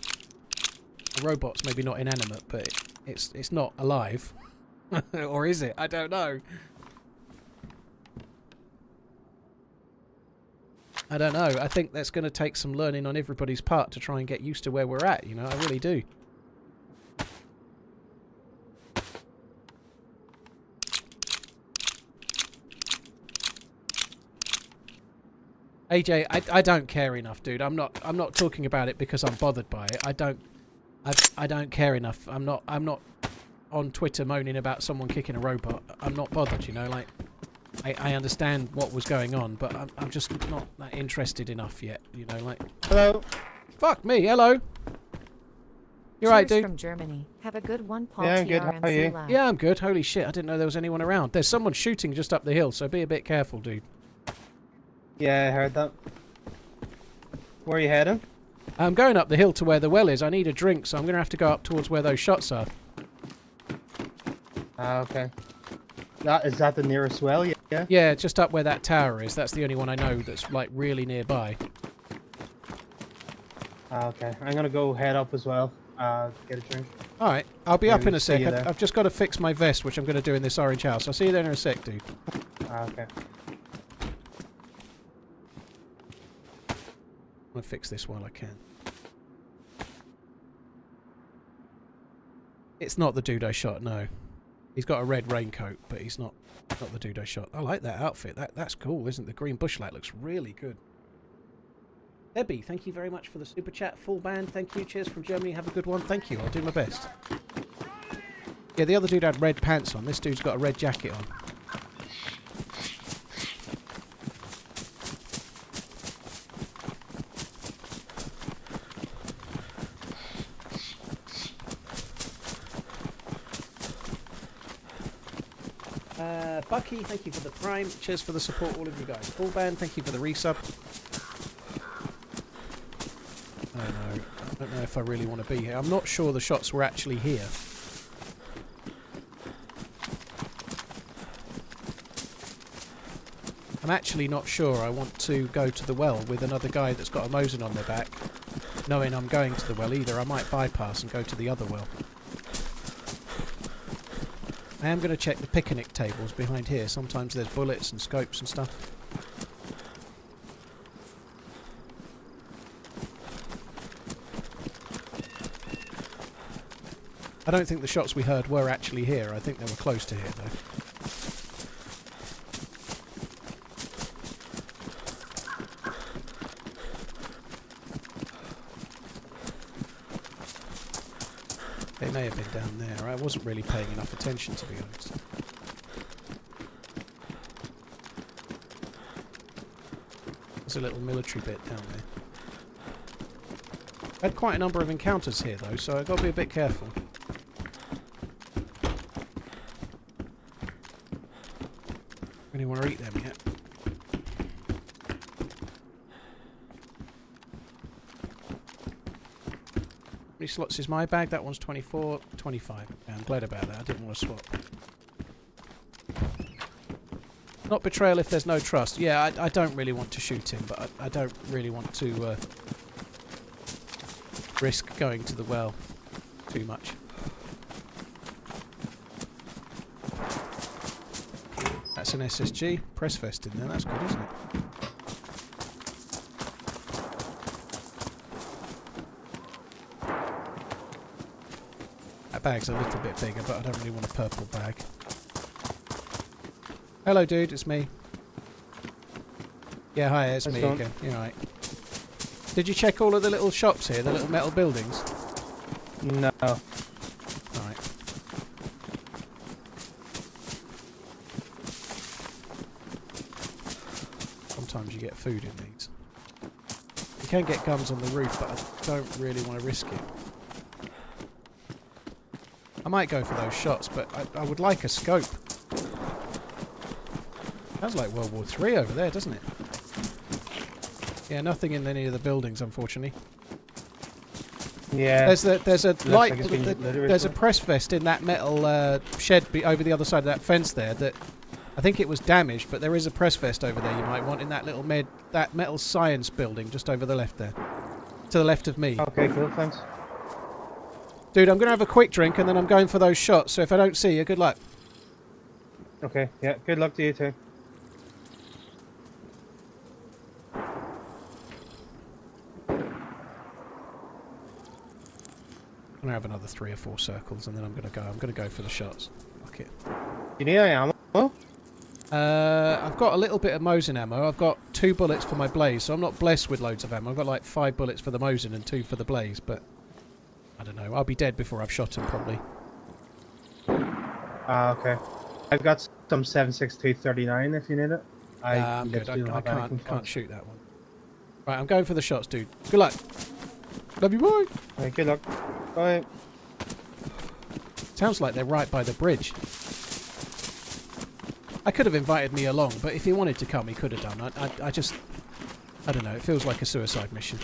a robot's maybe not inanimate, but it's not alive. Or is it? I don't know. I don't know. I think that's going to take some learning on everybody's part to try and get used to where we're at, you know. I really do. AJ, I don't care enough, dude. I'm not talking about it because I'm bothered by it. I don't care enough. I'm not on Twitter moaning about someone kicking a robot. I'm not bothered, you know. Like, I understand what was going on, but I'm just not that interested enough yet, you know. Like, Hello. Fuck me. Hello. You're right, dude. From Germany. Have a good one, Paul. Yeah, I'm good. How are you? Yeah, I'm good. Holy shit! I didn't know there was anyone around. There's someone shooting just up the hill, so be a bit careful, dude. Yeah, I heard that. Where are you heading? I'm going up the hill to where the well is. I need a drink, so I'm going to have to go up towards where those shots are. Ah, okay. Is that the nearest well? Yeah. Yeah, just up where that tower is. That's the only one I know that's like really nearby. Ah, okay. I'm gonna go head up as well. Get a drink. All right, I'll be up in a see sec. you there. I've just got to fix my vest, which I'm going to do in this orange house. I'll see you there in a sec, dude. Ah, okay. I'm going to fix this while I can. It's not the dude I shot, no. He's got a red raincoat, but he's not the dude I shot. I like that outfit. That's cool, isn't it? The green bush light looks really good. Debbie, thank you very much for the super chat. Full band, thank you. Cheers from Germany. Have a good one. Thank you. I'll do my best. Yeah, the other dude had red pants on. This dude's got a red jacket on. Bucky, thank you for the prime. Cheers for the support, all of you guys. Full band, thank you for the resub. I don't know if I really want to be here. I'm not sure the shots were actually here. I'm actually not sure I want to go to the well with another guy that's got a Mosin on their back, knowing I'm going to the well either. I might bypass and go to the other well. I am going to check the picnic tables behind here. Sometimes there's bullets and scopes and stuff. I don't think the shots we heard were actually here. I think they were close to here, though. They may have been down there. I wasn't really paying enough attention, to be honest. There's a little military bit down there. I had quite a number of encounters here, though, so I've got to be a bit careful. Really want to eat them yet. How many slots is my bag? That one's 24, 25. Yeah, I'm glad about that. I didn't want to swap. Not betrayal if there's no trust. Yeah, I don't really want to shoot him, but I don't really want to risk going to the well too much. That's an SSG. Press vest in there. That's good, isn't it? That bag's a little bit bigger, but I don't really want a purple bag. Hello, dude. It's me. Yeah, hi. It's me again. You're right. Did you check all of the little shops here, the little metal buildings? No. Alright. Sometimes you get food in these. You can get guns on the roof, but I don't really want to risk it. I might go for those shots, but I would like a scope. Sounds like World War III over there, doesn't it? Yeah, nothing in any of the buildings, unfortunately. Yeah. There's a light. Like it's been littered There's a with. press vest in that metal shed over the other side of that fence there. That I think it was damaged, but there is a press vest over there you might want in that little that metal science building just over the left there, to the left of me. Okay, cool, thanks. Dude, I'm gonna have a quick drink and then I'm going for those shots. So if I don't see you, good luck. Okay, yeah, good luck to you too. I'm gonna have another 3 or 4 circles and then I'm gonna go for the shots. Fuck it. You need any ammo? I've got a little bit of Mosin ammo. I've got 2 bullets for my blaze, so I'm not blessed with loads of ammo. I've got like 5 bullets for the Mosin and 2 for the blaze, but I don't know. I'll be dead before I've shot him, probably. Okay. I've got some 7.62 if you need it. I'm good. literally don't I have anything can't for shoot that one. Right, I'm going for the shots, dude. Good luck. Love you, boy. it. Okay, good luck. Bye. Sounds like they're right by the bridge. I could have invited me along, but if he wanted to come, he could have done. I don't know. It feels like a suicide mission.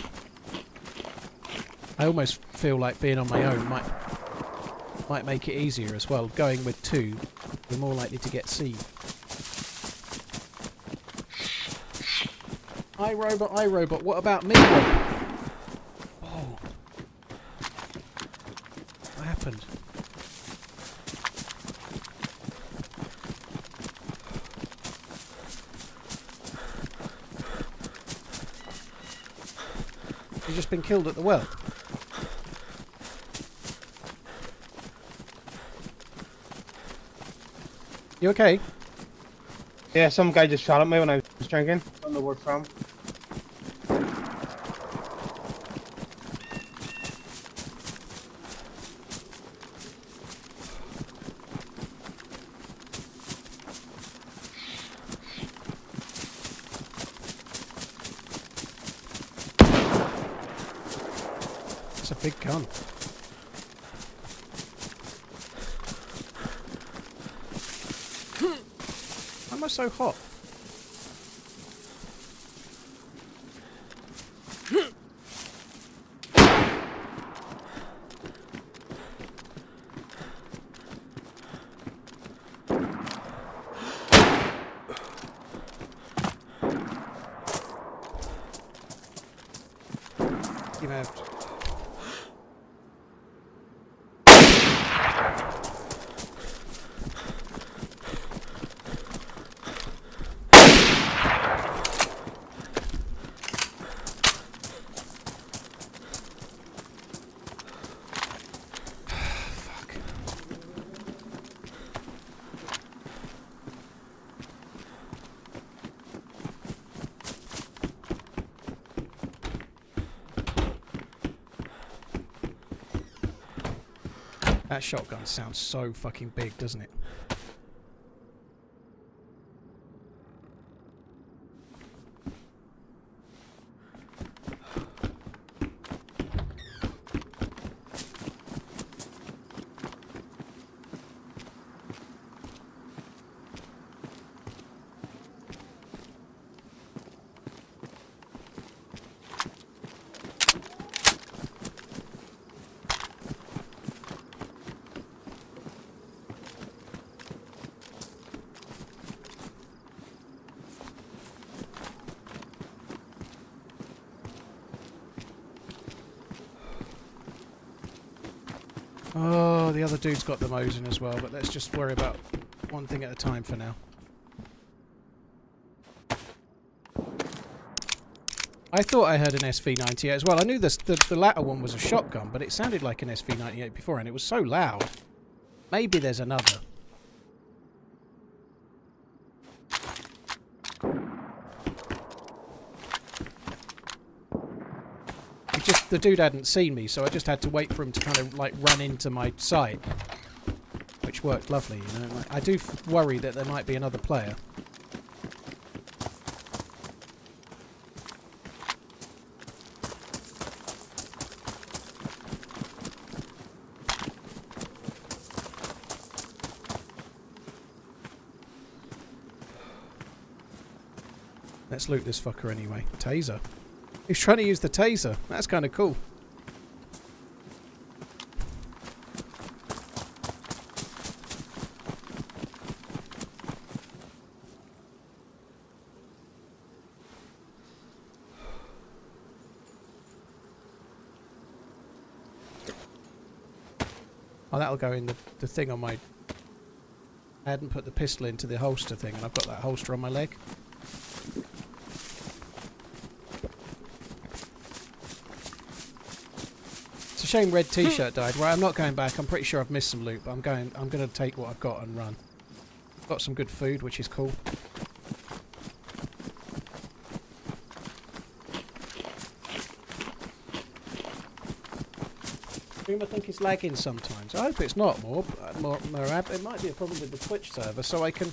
I almost feel like being on my own might make it easier as well. Going with 2, we're more likely to get seen. iRobot, what about me? Oh. What happened? You've just been killed at the well. You okay? Yeah, some guy just shot at me when I was drinking. I don't know where from. It's a big gun. Why am I so hot? You have. That shotgun sounds so fucking big, doesn't it? Oh, the other dude's got the Mosin as well, but let's just worry about one thing at a time for now. I thought I heard an SV98 as well. I knew the latter one was a shotgun, but it sounded like an SV98 before, and it was so loud. Maybe there's another. the dude hadn't seen me, so I just had to wait for him to kind of like run into my site, which worked lovely. You know, like, I do worry that there might be another player. Let's loot this fucker anyway. Taser. He's trying to use the taser. That's kind of cool. Oh, that'll go in the thing on my... I hadn't put the pistol into the holster thing, and I've got that holster on my leg. It's a shame red t-shirt died. Right, I'm not going back. I'm pretty sure I've missed some loot, but I'm going to take what I've got and run. Got some good food, which is cool. I think it's lagging sometimes. I hope it's not Morab. It might be a problem with the Twitch server, so I can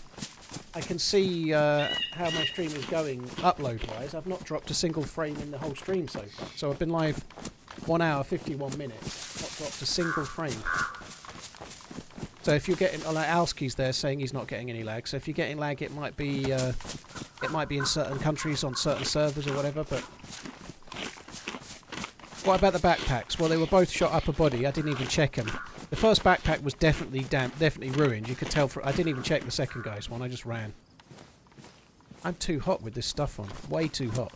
see how my stream is going upload-wise. I've not dropped a single frame in the whole stream so far. So I've been live 1 hour 51 minutes, not dropped a single frame. So if you're getting, like Alski's there saying he's not getting any lag. So if you're getting lag, it might be in certain countries on certain servers or whatever, but. What about the backpacks? Well, they were both shot upper body. I didn't even check them. The first backpack was definitely damp, definitely ruined. You could tell. I didn't even check the second guy's one. I just ran. I'm too hot with this stuff on. Way too hot.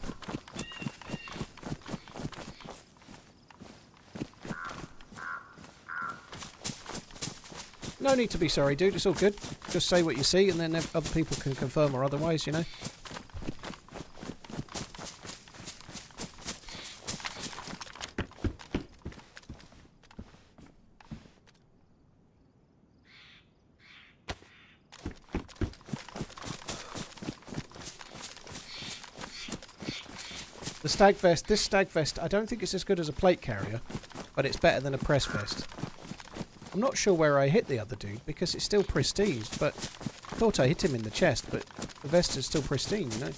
No need to be sorry, dude. It's all good. Just say what you see, and then other people can confirm or otherwise, you know. The stag vest, this stag vest, I don't think it's as good as a plate carrier, but it's better than a press vest. I'm not sure where I hit the other dude, because it's still pristine, but I thought I hit him in the chest, but the vest is still pristine, you know.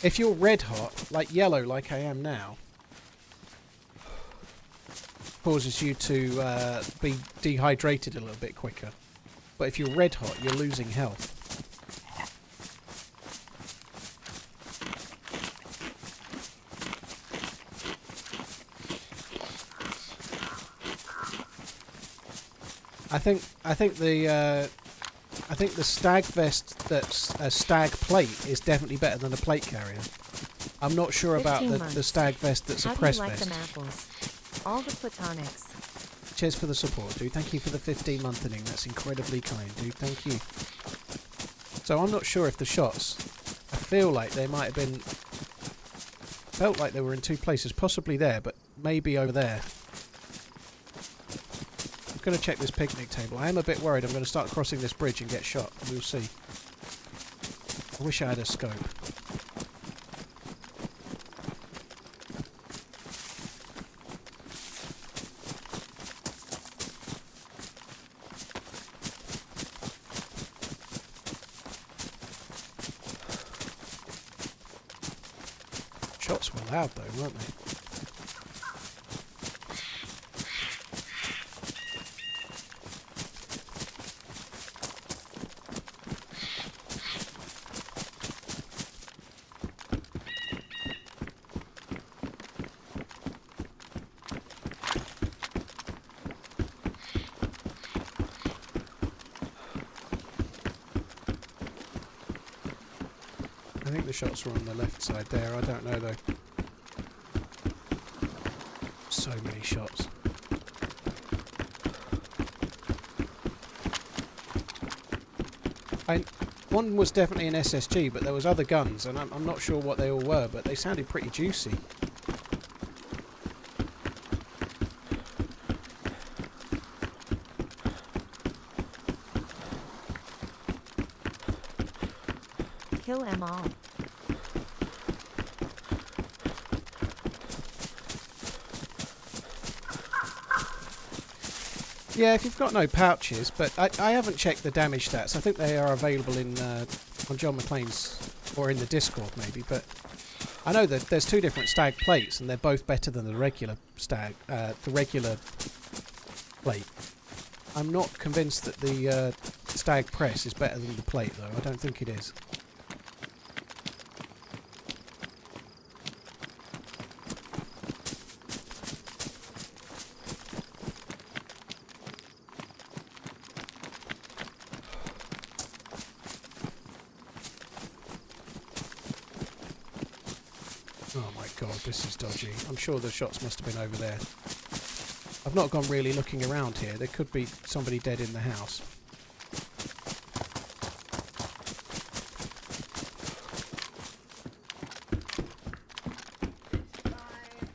If you're red hot, like yellow like I am now, causes you to be dehydrated a little bit quicker. But if you're red hot, you're losing health. I think the stag vest that's a stag plate is definitely better than a plate carrier. I'm not sure about the stag vest that's a press vest. Them apples? All the platonics. Cheers for the support, dude. Thank you for the 15-month inning. That's incredibly kind, dude. Thank you. So I'm not sure if the shots, I feel like they might have been, felt like they were in two places, possibly there, but maybe over there. I'm going to check this picnic table. I am a bit worried I'm going to start crossing this bridge and get shot. We'll see. I wish I had a scope. Shots were loud though, weren't they? I think the shots were on the left side there, I don't know though. So many shots. One was definitely an SSG, but there was other guns, and I'm not sure what they all were, but they sounded pretty juicy. Kill 'em all. Yeah, if you've got no pouches, but I haven't checked the damage stats. I think they are available in on John McClane's or in the Discord maybe, but I know that there's two different stag plates and they're both better than the regular stag, the regular plate. I'm not convinced that the stag press is better than the plate though. I don't think it is. Oh my god, this is dodgy. I'm sure the shots must have been over there. I've not gone really looking around here. There could be somebody dead in the house. Time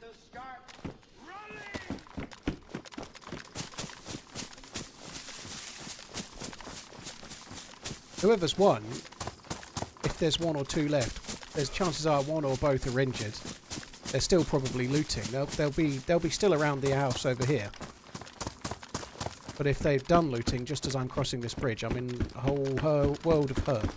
to start running! Whoever's won, if there's one or two left, there's chances are one or both are injured. They're still probably looting. They'll be still around the house over here. But if they've done looting just as I'm crossing this bridge, I'm in a whole world of hurt.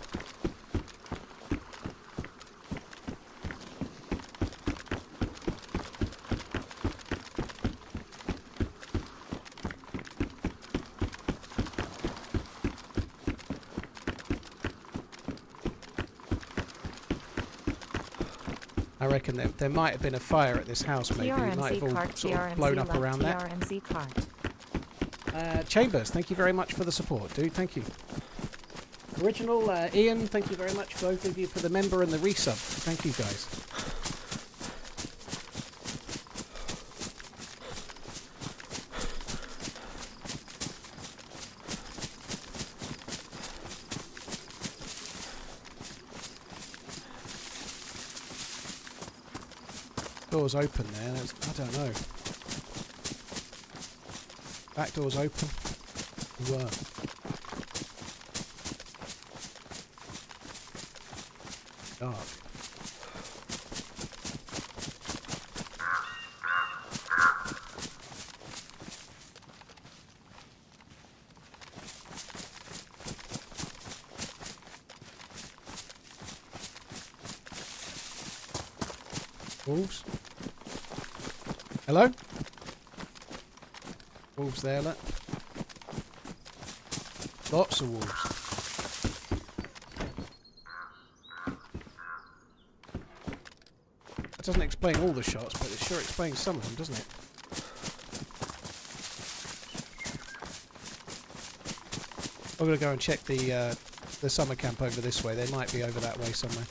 I reckon there might have been a fire at this house, maybe. It might have all sort of blown up around that. TRMZ cart. Chambers, thank you very much for the support, dude. Thank you. Original, Ian, thank you very much, both of you, for the member and the resub. Thank you, guys. Door's open there. I don't know. Back door's open. Whoa. Dark. Wolves? Hello? Wolves there, look. Lots of wolves. That doesn't explain all the shots, but it sure explains some of them, doesn't it? I'm going to go and check the summer camp over this way. They might be over that way somewhere.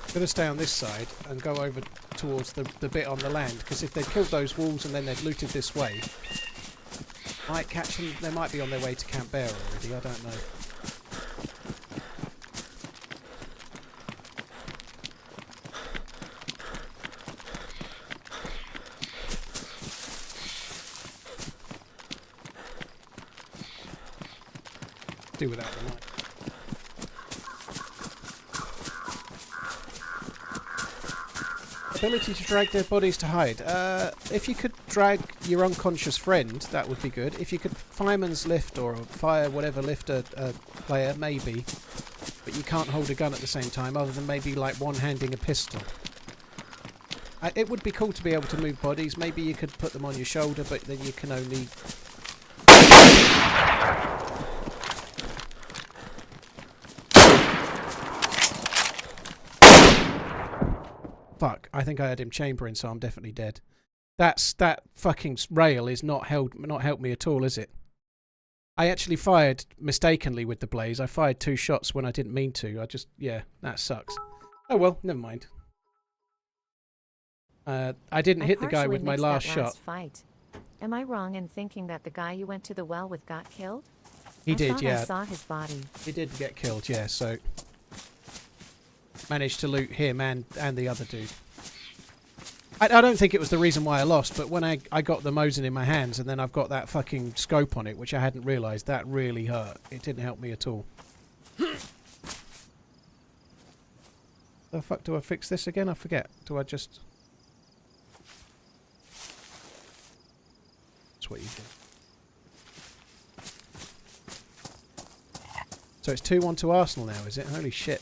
I'm going to stay on this side and go over towards the bit on the land, because if they'd killed those wolves and then they'd looted this way, might catch them. They might be on their way to Camp Bear already, I don't know. Do without the light. Ability to drag dead bodies to hide. If you could drag your unconscious friend, that would be good. If you could fireman's lift or fire whatever lift a player, maybe. But you can't hold a gun at the same time, other than maybe like one-handing a pistol. It would be cool to be able to move bodies. Maybe you could put them on your shoulder, but then you can only... Fuck, I think I had him chambering, so I'm definitely dead. That fucking rail is not helped me at all, is it? I actually fired mistakenly with the blaze. I fired 2 shots when I didn't mean to. Yeah, that sucks. Oh well, never mind. I didn't hit the guy with my last shot. Fight. Am I wrong in thinking that the guy you went to the well with got killed? He did, yeah. I saw his body. He did get killed, yeah, so... managed to loot him and the other dude. I don't think it was the reason why I lost, but when I got the Mosin in my hands and then I've got that fucking scope on it, which I hadn't realised, that really hurt. It didn't help me at all. The fuck do I fix this again? I forget. Do I just... That's what you do. So it's 2-1 to Arsenal now, is it? Holy shit.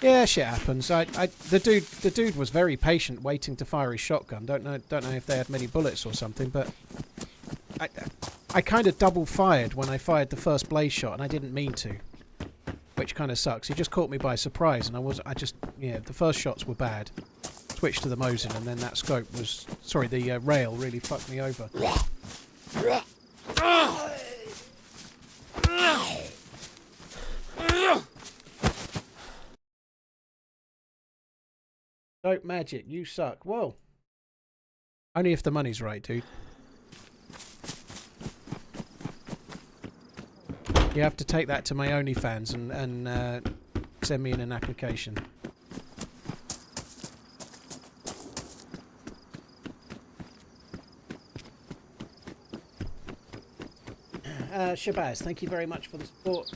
Yeah, shit happens. The dude was very patient, waiting to fire his shotgun. Don't know if they had many bullets or something, but I kind of double fired when I fired the first blaze shot, and I didn't mean to, which kind of sucks. He just caught me by surprise, and the first shots were bad. Switched to the Mosin, and then that scope was the rail really fucked me over. Dope magic, you suck. Whoa. Only if the money's right, dude. You have to take that to my OnlyFans and send me in an application. Shabazz, thank you very much for the support.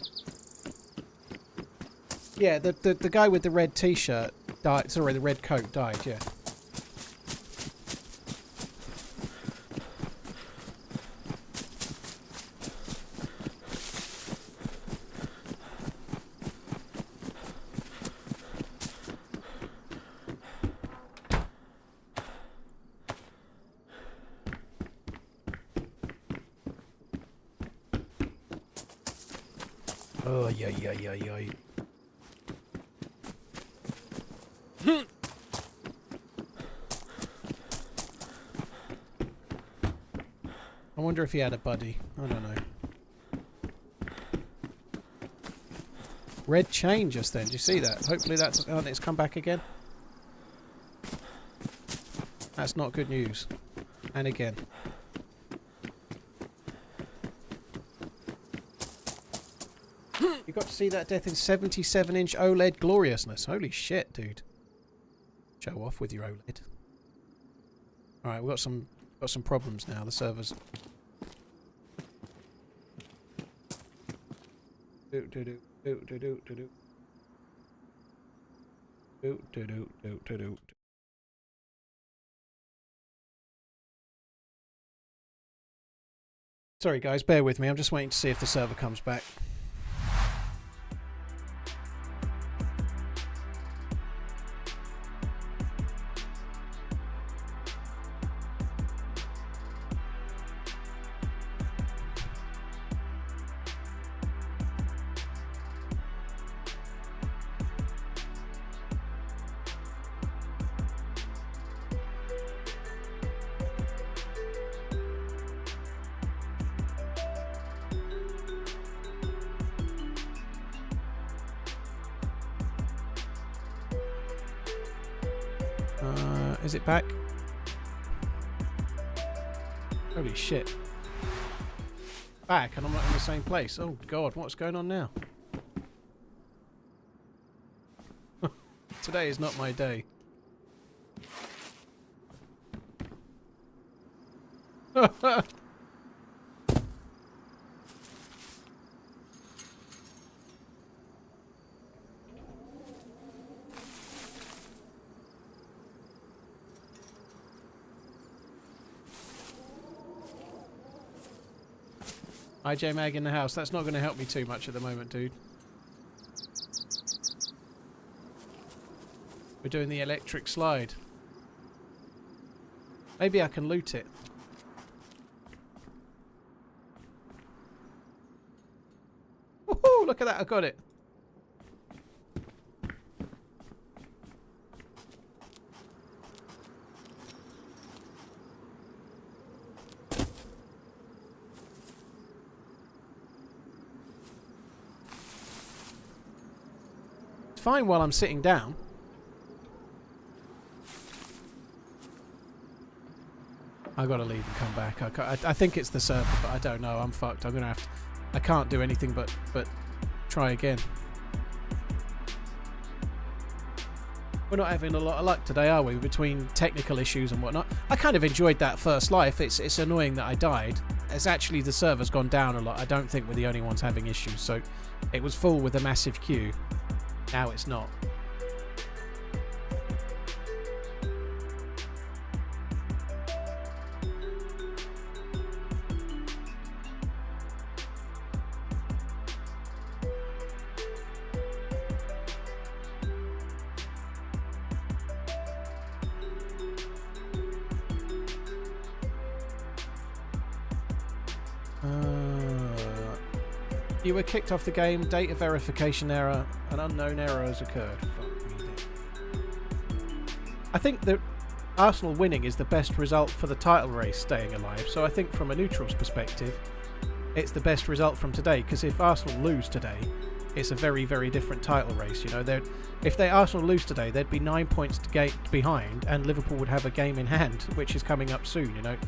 Yeah, the guy with the red t-shirt died. Sorry, the red coat died, yeah. Oh, yeah. I wonder if he had a buddy. I don't know. Red chain just then. Do you see that? Hopefully that's it's come back again. That's not good news. And again. You got to see that death in 77-inch OLED gloriousness. Holy shit, dude. Show off with your OLED. Alright, we've got some problems now. The servers. Sorry guys, bear with me. I'm just waiting to see if the server comes back. Is it back? Holy shit. Back and I'm not in the same place. Oh god, what's going on now? Today is not my day. IJ Mag in the house. That's not going to help me too much at the moment, dude. We're doing the electric slide. Maybe I can loot it. Woohoo! Look at that, I got it. Fine while I'm sitting down. I gotta leave and come back. I think it's the server, but I don't know. I'm fucked. I'm gonna have to. I can't do anything but try again. We're not having a lot of luck today, are we? Between technical issues and whatnot. I kind of enjoyed that first life. It's annoying that I died. It's actually the server's gone down a lot. I don't think we're the only ones having issues. So it was full with a massive queue. Now it's not. You were kicked off the game, data verification error, an unknown error has occurred. Fuck me, Dick. I think that Arsenal winning is the best result for the title race staying alive, so I think from a neutral's perspective, it's the best result from today, because if Arsenal lose today, it's a very, very different title race. You know, if Arsenal lose today, they'd be 9 points behind, and Liverpool would have a game in hand, which is coming up soon, you know.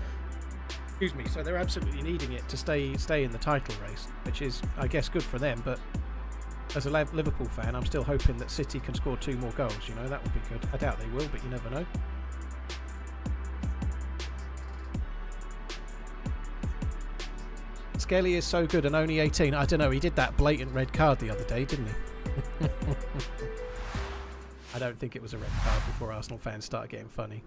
Excuse me, so they're absolutely needing it to stay in the title race, which is, I guess, good for them, but as a Liverpool fan, I'm still hoping that City can score 2 more goals, you know, that would be good. I doubt they will, but you never know. Skelly is so good and only 18. I don't know, he did that blatant red card the other day, didn't he? I don't think it was a red card before Arsenal fans started getting funny.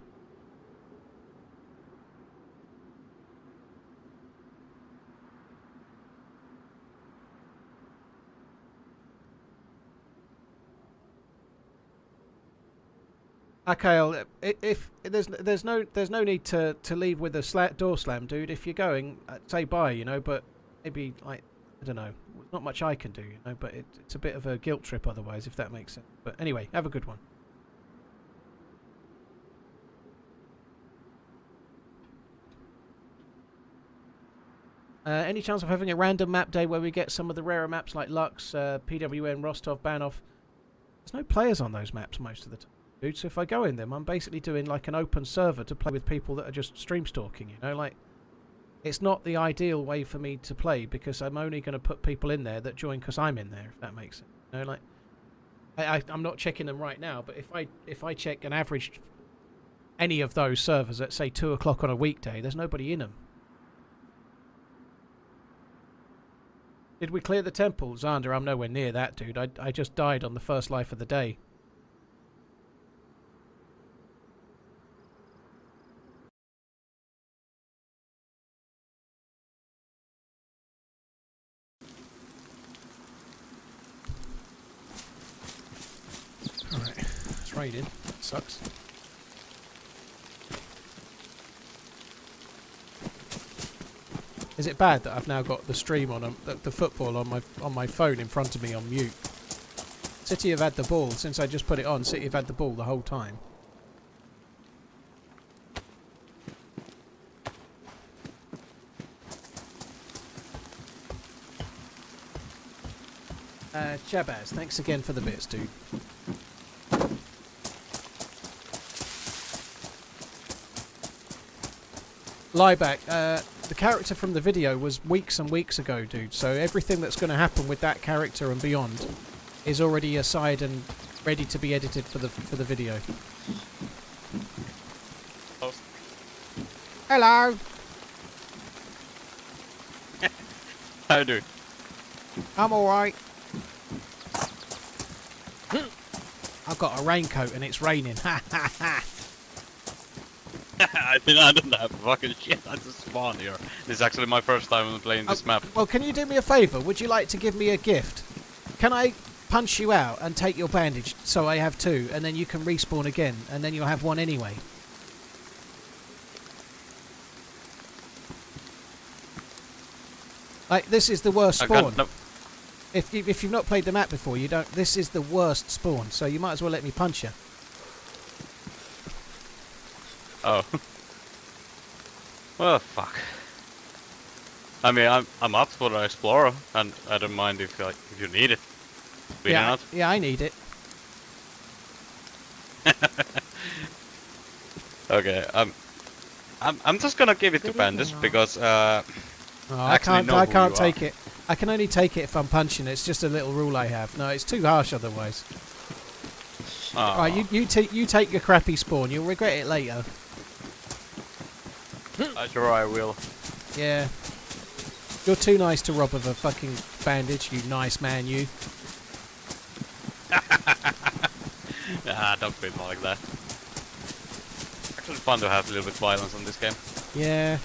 Okay, if there's no need to leave with a door slam, dude. If you're going, say bye, you know. But maybe, like, I don't know, not much I can do, you know. But it's a bit of a guilt trip otherwise, if that makes sense. But anyway, have a good one. Any chance of having a random map day where we get some of the rarer maps like Lux, PWN, Rostov, Banov? There's no players on those maps most of the time. Dude, so if I go in them, I'm basically doing like an open server to play with people that are just stream stalking, you know, like it's not the ideal way for me to play because I'm only going to put people in there that join because I'm in there, if that makes sense. You know, like I'm not checking them right now, but if I check an average any of those servers at say 2 o'clock on a weekday, there's nobody in them. Did we clear the temple? Xander, I'm nowhere near that, dude. I just died on the first life of the day. Alright, it's raining. That sucks. Is it bad that I've now got the stream on the football on my phone in front of me on mute? City have had the ball since I just put it on. City have had the ball the whole time. Chabaz, thanks again for the bits, dude. Lieback, the character from the video was weeks and weeks ago, dude, so everything that's going to happen with that character and beyond is already aside and ready to be edited for the video. Oh. Hello! How do? I'm alright. I've got a raincoat and it's raining. Ha ha ha! I didn't have fucking shit. I just spawned here. This is actually my first time playing this map. Well, can you do me a favour? Would you like to give me a gift? Can I punch you out and take your bandage so I have 2, and then you can respawn again, and then you'll have 1 anyway? Like, this is the worst spawn. If you've not played the map before, you don't. This is the worst spawn, so you might as well let me punch you. Oh. Well, fuck. I mean, I'm up for the explorer, and I don't mind if you need it. Yeah, yeah, I need it. Okay, I'm just gonna give it to Good evening, Bandits all. because Oh, I Actually can't. know I who can't you take it. I can only take it if I'm punching. It's just a little rule I have. No, it's too harsh otherwise. Right, you take your crappy spawn. You'll regret it later. Sure I will. Yeah. You're too nice to rob of a fucking bandage, you nice man, you. Don't be more like that. Actually fun to have a little bit of violence on this game. Yeah.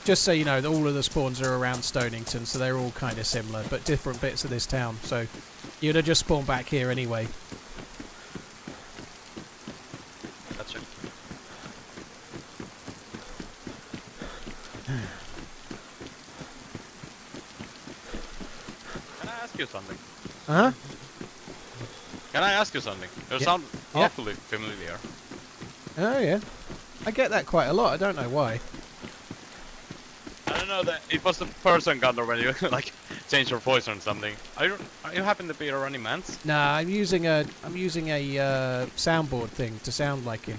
Just so you know, all of the spawns are around Stonington, so they're all kind of similar, but different bits of this town. So you'd have just spawned back here anyway. That's it. Can I ask you something? Huh? Can I ask you something? You Yeah. sound Yeah. awfully familiar. Oh yeah. I get that quite a lot. I don't know why. I don't know that it was the person gunner when you like changed your voice or something. Are you happen to be TheRunningManZ? Nah, I'm using a soundboard thing to sound like him.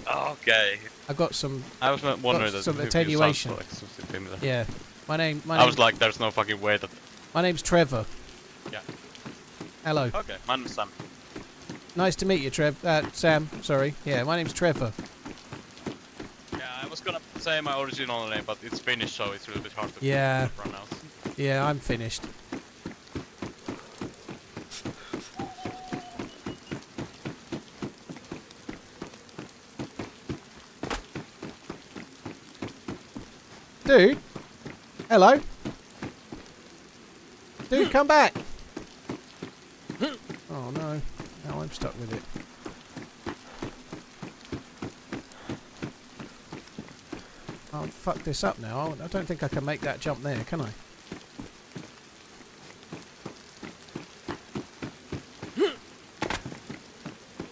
Okay. I got some. I was wondering that some who you attenuation. sound like something familiar. Yeah. My name. I was like, there's no fucking way that. My name's Trevor. Yeah. Hello. Okay, my name's Sam. Nice to meet you, Sam. Sorry. Yeah, my name's Trevor. Yeah, I was gonna say my original name, but it's Finnish, so it's a little bit hard to Yeah. pronounce. Yeah, I'm finished. Dude. Hello. Dude, come back. Oh no. Now I'm stuck with it. I'll fuck this up now. I don't think I can make that jump there, can I?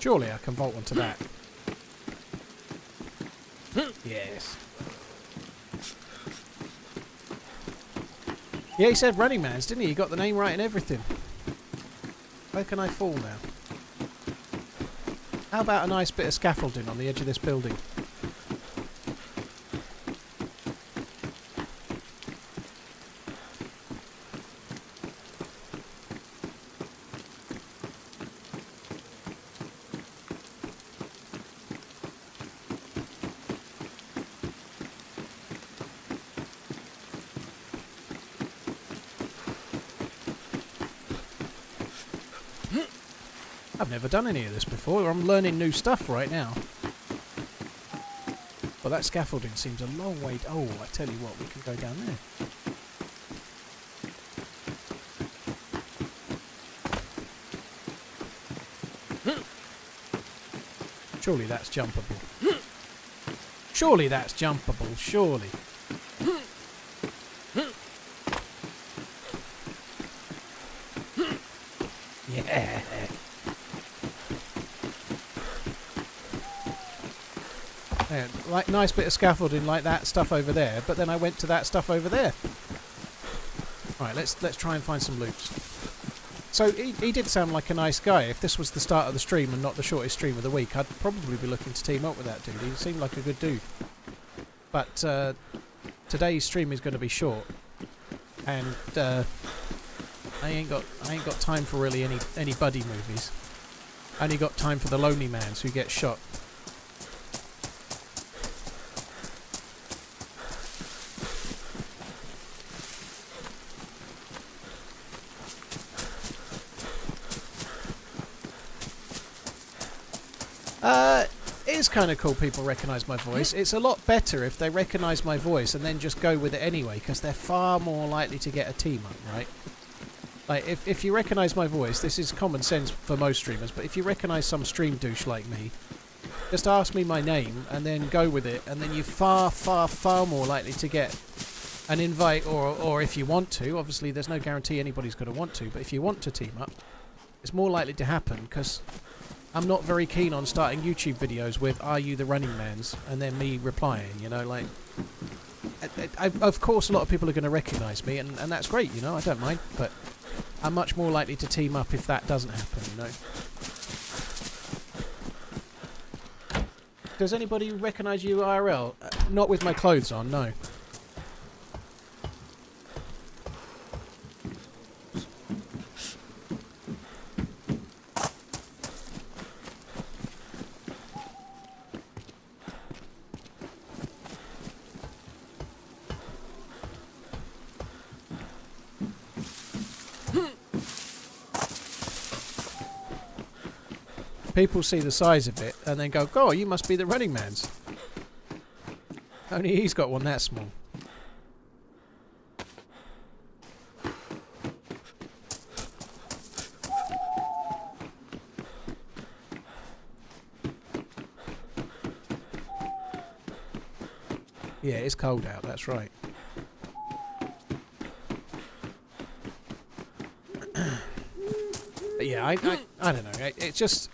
Surely I can vault onto that. Yes. Yeah, he said TheRunningManZ, didn't he? He got the name right and everything. Where can I fall now? How about a nice bit of scaffolding on the edge of this building? I've never done any of this before. I'm learning new stuff right now. Well, that scaffolding seems a long way... Oh, I tell you what, we can go down there. Surely that's jumpable. Surely that's jumpable, surely. Yeah. Yeah, like nice bit of scaffolding like that stuff over there, but then I went to that stuff over there. Right, let's try and find some loot. So he did sound like a nice guy. If this was the start of the stream and not the shortest stream of the week, I'd probably be looking to team up with that dude. He seemed like a good dude. But today's stream is going to be short, and I ain't got time for really any buddy movies. I only got time for the lonely mans who get shot. It is kind of cool people recognise my voice. It's a lot better if they recognise my voice and then just go with it anyway, because they're far more likely to get a team up, right? Like, if you recognise my voice, this is common sense for most streamers, but if you recognise some stream douche like me, just ask me my name and then go with it, and then you're far, far, far more likely to get an invite, or if you want to, obviously there's no guarantee anybody's going to want to, but if you want to team up, it's more likely to happen, because I'm not very keen on starting YouTube videos with "Are you TheRunningManZ?" and then me replying, you know, like... of course a lot of people are going to recognise me, and that's great, you know, I don't mind, but I'm much more likely to team up if that doesn't happen, you know. Does anybody recognise you IRL? Not with my clothes on, no. People see the size of it and then go, "Oh, you must be the RunningManZ." Only he's got one that small. Yeah, it's cold out, that's right. But yeah, I don't know. It's just...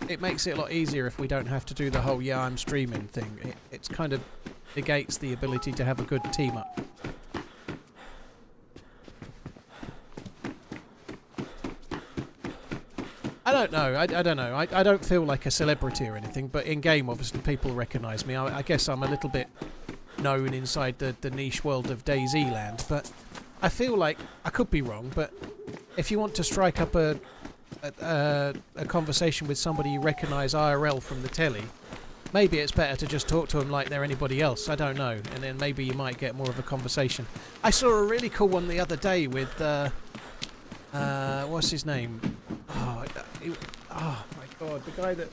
It makes it a lot easier if we don't have to do the whole "yeah, I'm streaming" thing. It's kind of negates the ability to have a good team up. I don't know. I don't know. I don't feel like a celebrity or anything, but in game, obviously, people recognise me. I guess I'm a little bit known inside the niche world of DayZ land, but I feel like I could be wrong. But if you want to strike up a conversation with somebody you recognise IRL from the telly, maybe it's better to just talk to them like they're anybody else. I don't know, and then maybe you might get more of a conversation. I saw a really cool one the other day with what's his name? Oh my god, the guy that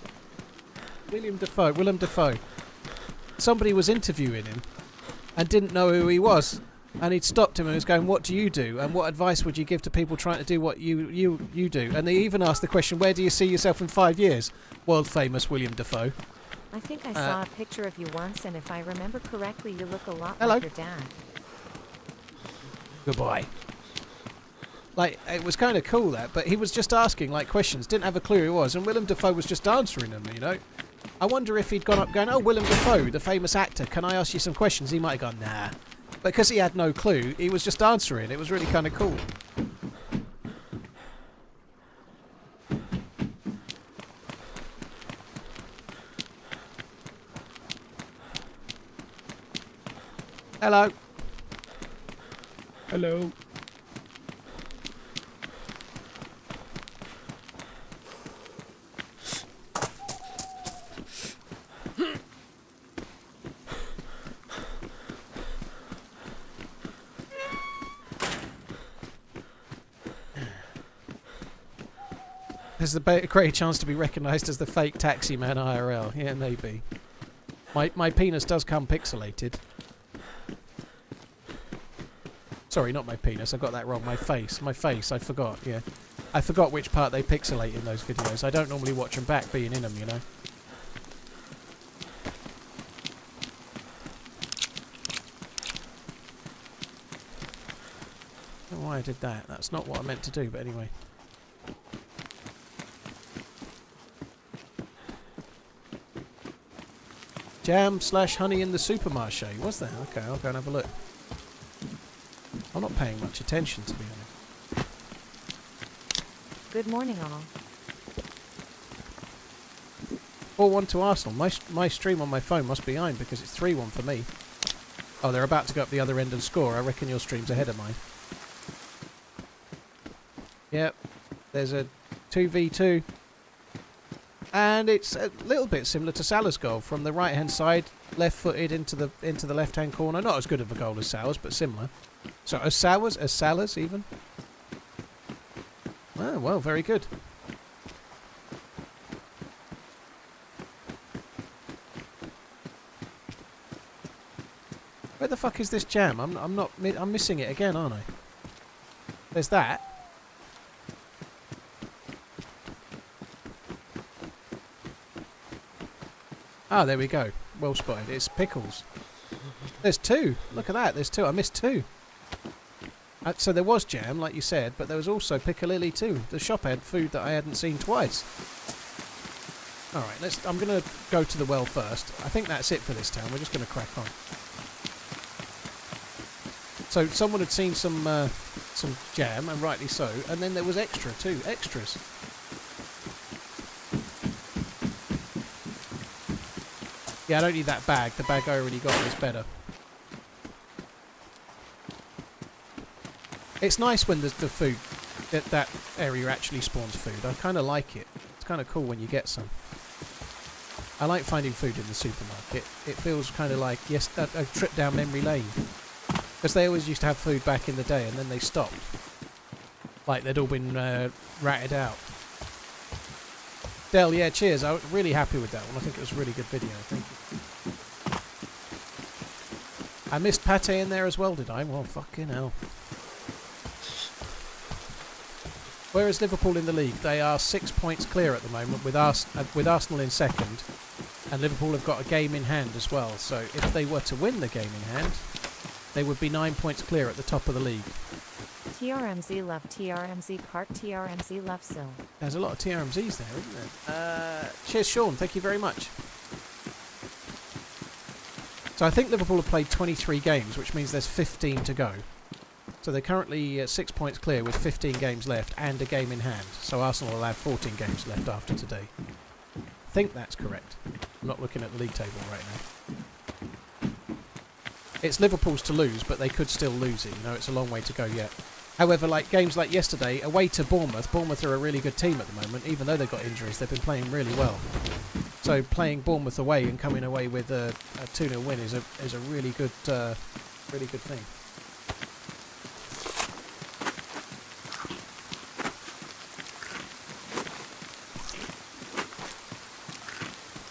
Willem Dafoe. Somebody was interviewing him and didn't know who he was. And he'd stopped him and was going, "What do you do? And what advice would you give to people trying to do what you do?" And they even asked the question, "Where do you see yourself in 5 years?" World famous Willem Dafoe. I think I saw a picture of you once, and if I remember correctly, you look a lot Hello. like your dad. Goodbye. Like, it was kind of cool that, but he was just asking like questions, didn't have a clue who he was, and Willem Dafoe was just answering them, you know. I wonder if he'd gone up going, "Oh, Willem Dafoe, the famous actor, can I ask you some questions?" He might have gone, "Nah." Because he had no clue, he was just answering. It was really kind of cool. Hello. Hello. There's a great chance to be recognised as the fake taxi man IRL. Yeah, maybe. My penis does come pixelated. Sorry, not my penis. I got that wrong. My face. I forgot. Yeah, I forgot which part they pixelate in those videos. I don't normally watch them back, being in them, you know. I don't know why I did that. That's not what I meant to do. But anyway. Jam/honey in the supermarché. What's that? Okay, I'll go and have a look. I'm not paying much attention, to be honest. Good morning, all. 4-1 to Arsenal. My stream on my phone must be behind because it's 3-1 for me. Oh, they're about to go up the other end and score. I reckon your stream's ahead of mine. Yep. There's a 2v2. And it's a little bit similar to Salah's goal from the right-hand side, left-footed into the left-hand corner. Not as good of a goal as Salah's, but similar. So as Salah's even. Oh, well, very good. Where the fuck is this jam? I'm missing it again, aren't I? There's that. Ah, there we go. Well spotted. It's pickles. There's two. Look at that. There's two. I missed two. So there was jam, like you said, but there was also piccalilli too. The shop had food that I hadn't seen twice. All right, I'm going to go to the well first. I think that's it for this town. We're just going to crack on. So someone had seen some jam, and rightly so, and then there was extra too. Extras. Yeah, I don't need that bag. The bag I already got is better. It's nice when the food, that area actually spawns food. I kind of like it. It's kind of cool when you get some. I like finding food in the supermarket. It feels kind of like, yes, a trip down memory lane. Because they always used to have food back in the day and then they stopped. Like they'd all been ratted out. Del, yeah, cheers. I was really happy with that one. I think it was a really good video. Thank you. I missed Pate in there as well, did I? Well, fucking hell. Where is Liverpool in the league? They are 6 points clear at the moment with Arsenal in second. And Liverpool have got a game in hand as well. So if they were to win the game in hand, they would be 9 points clear at the top of the league. TRMZ love TRMZ cart TRMZ love Sil. There's a lot of TRMZs there, isn't there? Cheers, Sean. Thank you very much. So I think Liverpool have played 23 games, which means there's 15 to go. So they're currently 6 points clear with 15 games left and a game in hand. So Arsenal will have 14 games left after today. I think that's correct. I'm not looking at the league table right now. It's Liverpool's to lose, but they could still lose it. You know, it's a long way to go yet. However, like games like yesterday, away to Bournemouth. Bournemouth are a really good team at the moment. Even though they've got injuries, they've been playing really well. So playing Bournemouth away and coming away with a 2-0 win is a really good thing.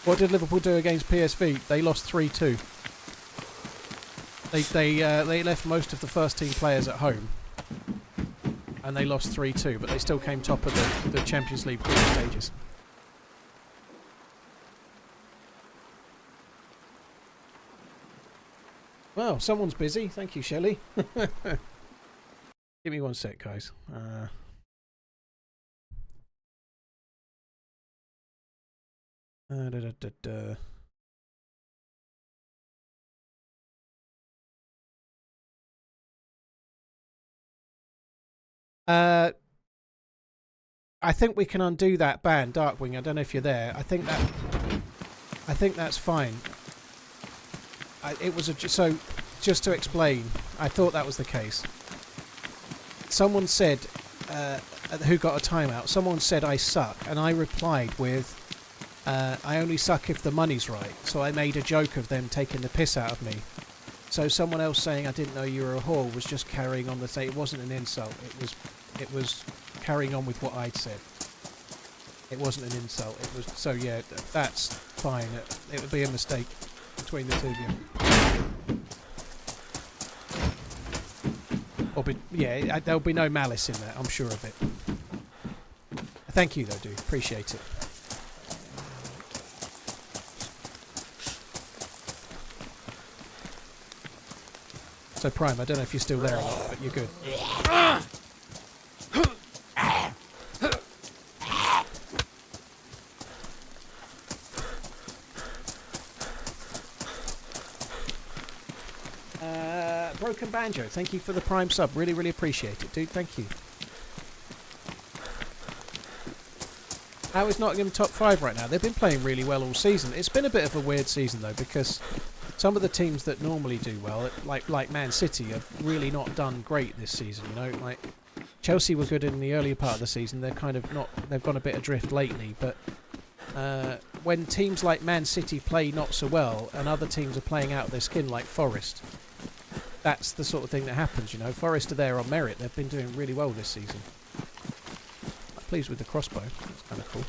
What did Liverpool do against PSV? They lost 3-2. They left most of the first team players at home, and they lost 3-2. But they still came top of the Champions League group stages. Well, someone's busy. Thank you, Shelley. Give me 1 sec, guys. I think we can undo that ban, Darkwing. I don't know if you're there. I think that's fine. It was so. Just to explain, I thought that was the case. Someone said, who got a timeout? Someone said I suck, and I replied with, I only suck if the money's right. So I made a joke of them taking the piss out of me. So someone else saying I didn't know you were a whore was just carrying on the thing. It wasn't an insult. It was carrying on with what I'd said. It wasn't an insult. It was so yeah. That's fine. It would be a mistake between the two of you. Yeah, there'll be no malice in that. I'm sure of it. Thank you though, dude. Appreciate it. So Prime, I don't know if you're still there or not, but you're good. Broken Banjo, thank you for the Prime sub. Really, really appreciate it, dude. Thank you. How is Nottingham top 5 right now? They've been playing really well all season. It's been a bit of a weird season though, because some of the teams that normally do well, like Man City, have really not done great this season. You know, like Chelsea were good in the earlier part of the season. They're kind of not. They've gone a bit adrift lately. But when teams like Man City play not so well, and other teams are playing out their skin, like Forest, that's the sort of thing that happens. You know, Forest are there on merit. They've been doing really well this season. I'm pleased with the crossbow. That's kind of cool.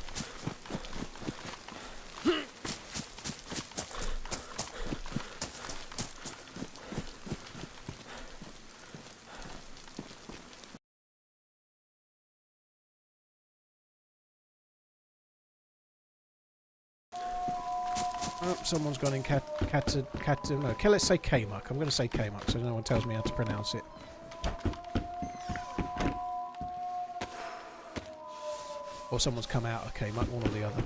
Oh, someone's gone in okay, let's say K-Muck. I'm going to say K-Muck so no one tells me how to pronounce it. Or someone's come out of K-Muck, one or the other.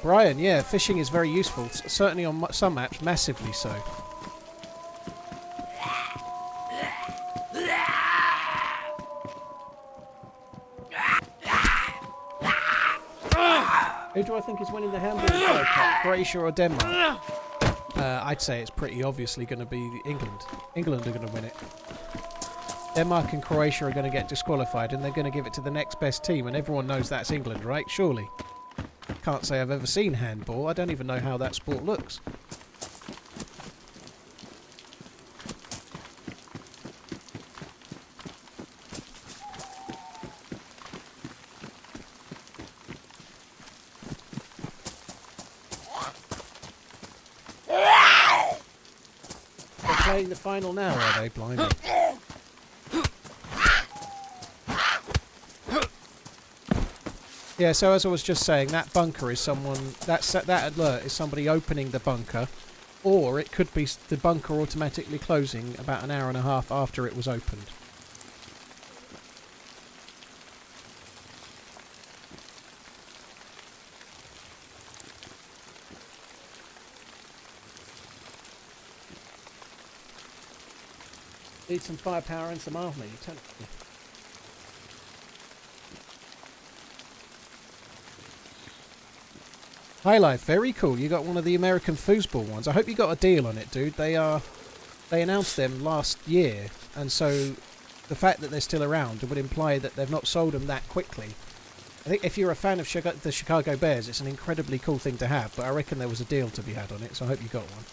Brian, yeah, fishing is very useful. Certainly on some maps, massively so. Who do I think is winning the handball World Cup? Croatia or Denmark? I'd say it's pretty obviously going to be England. England are going to win it. Denmark and Croatia are going to get disqualified and they're going to give it to the next best team, and everyone knows that's England, right? Surely. Can't say I've ever seen handball. I don't even know how that sport looks. They're playing the final now, are they? Blimey. Yeah, so as I was just saying, that bunker is someone... That alert is somebody opening the bunker, or it could be the bunker automatically closing about an hour and a half after it was opened. Need some firepower and some armour, you tell me. High Life, very cool. You got one of the American foosball ones. I hope you got a deal on it, dude. They announced them last year, and so the fact that they're still around would imply that they've not sold them that quickly. I think if you're a fan of the Chicago Bears, it's an incredibly cool thing to have, but I reckon there was a deal to be had on it, so I hope you got one.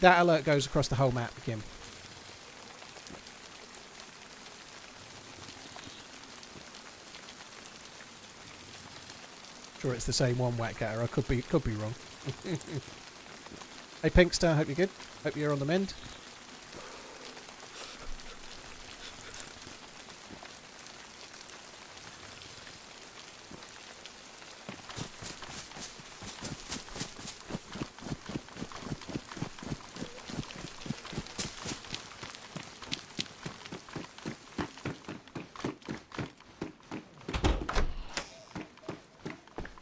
That alert goes across the whole map, Kim. Sure, it's the same one, Whackgatter. I could be wrong. Hey, Pinkster, hope you're good. Hope you're on the mend.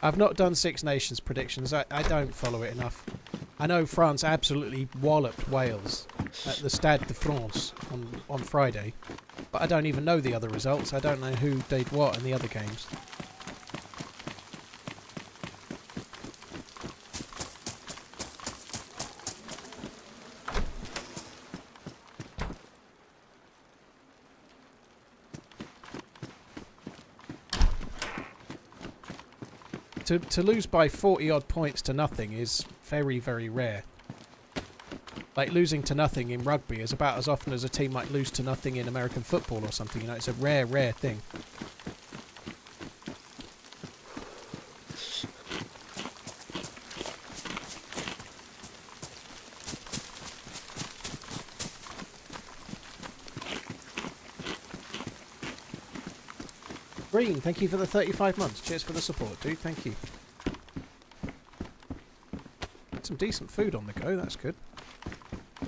I've not done Six Nations predictions. I don't follow it enough. I know France absolutely walloped Wales at the Stade de France on Friday, but I don't even know the other results. I don't know who did what in the other games. To lose by 40 odd points to nothing is very, very rare. Like losing to nothing in rugby is about as often as a team might lose to nothing in American football or something. You know, it's a rare, rare thing. Green, thank you for the 35 months. Cheers for the support, dude. Thank you. Some decent food on the go. That's good.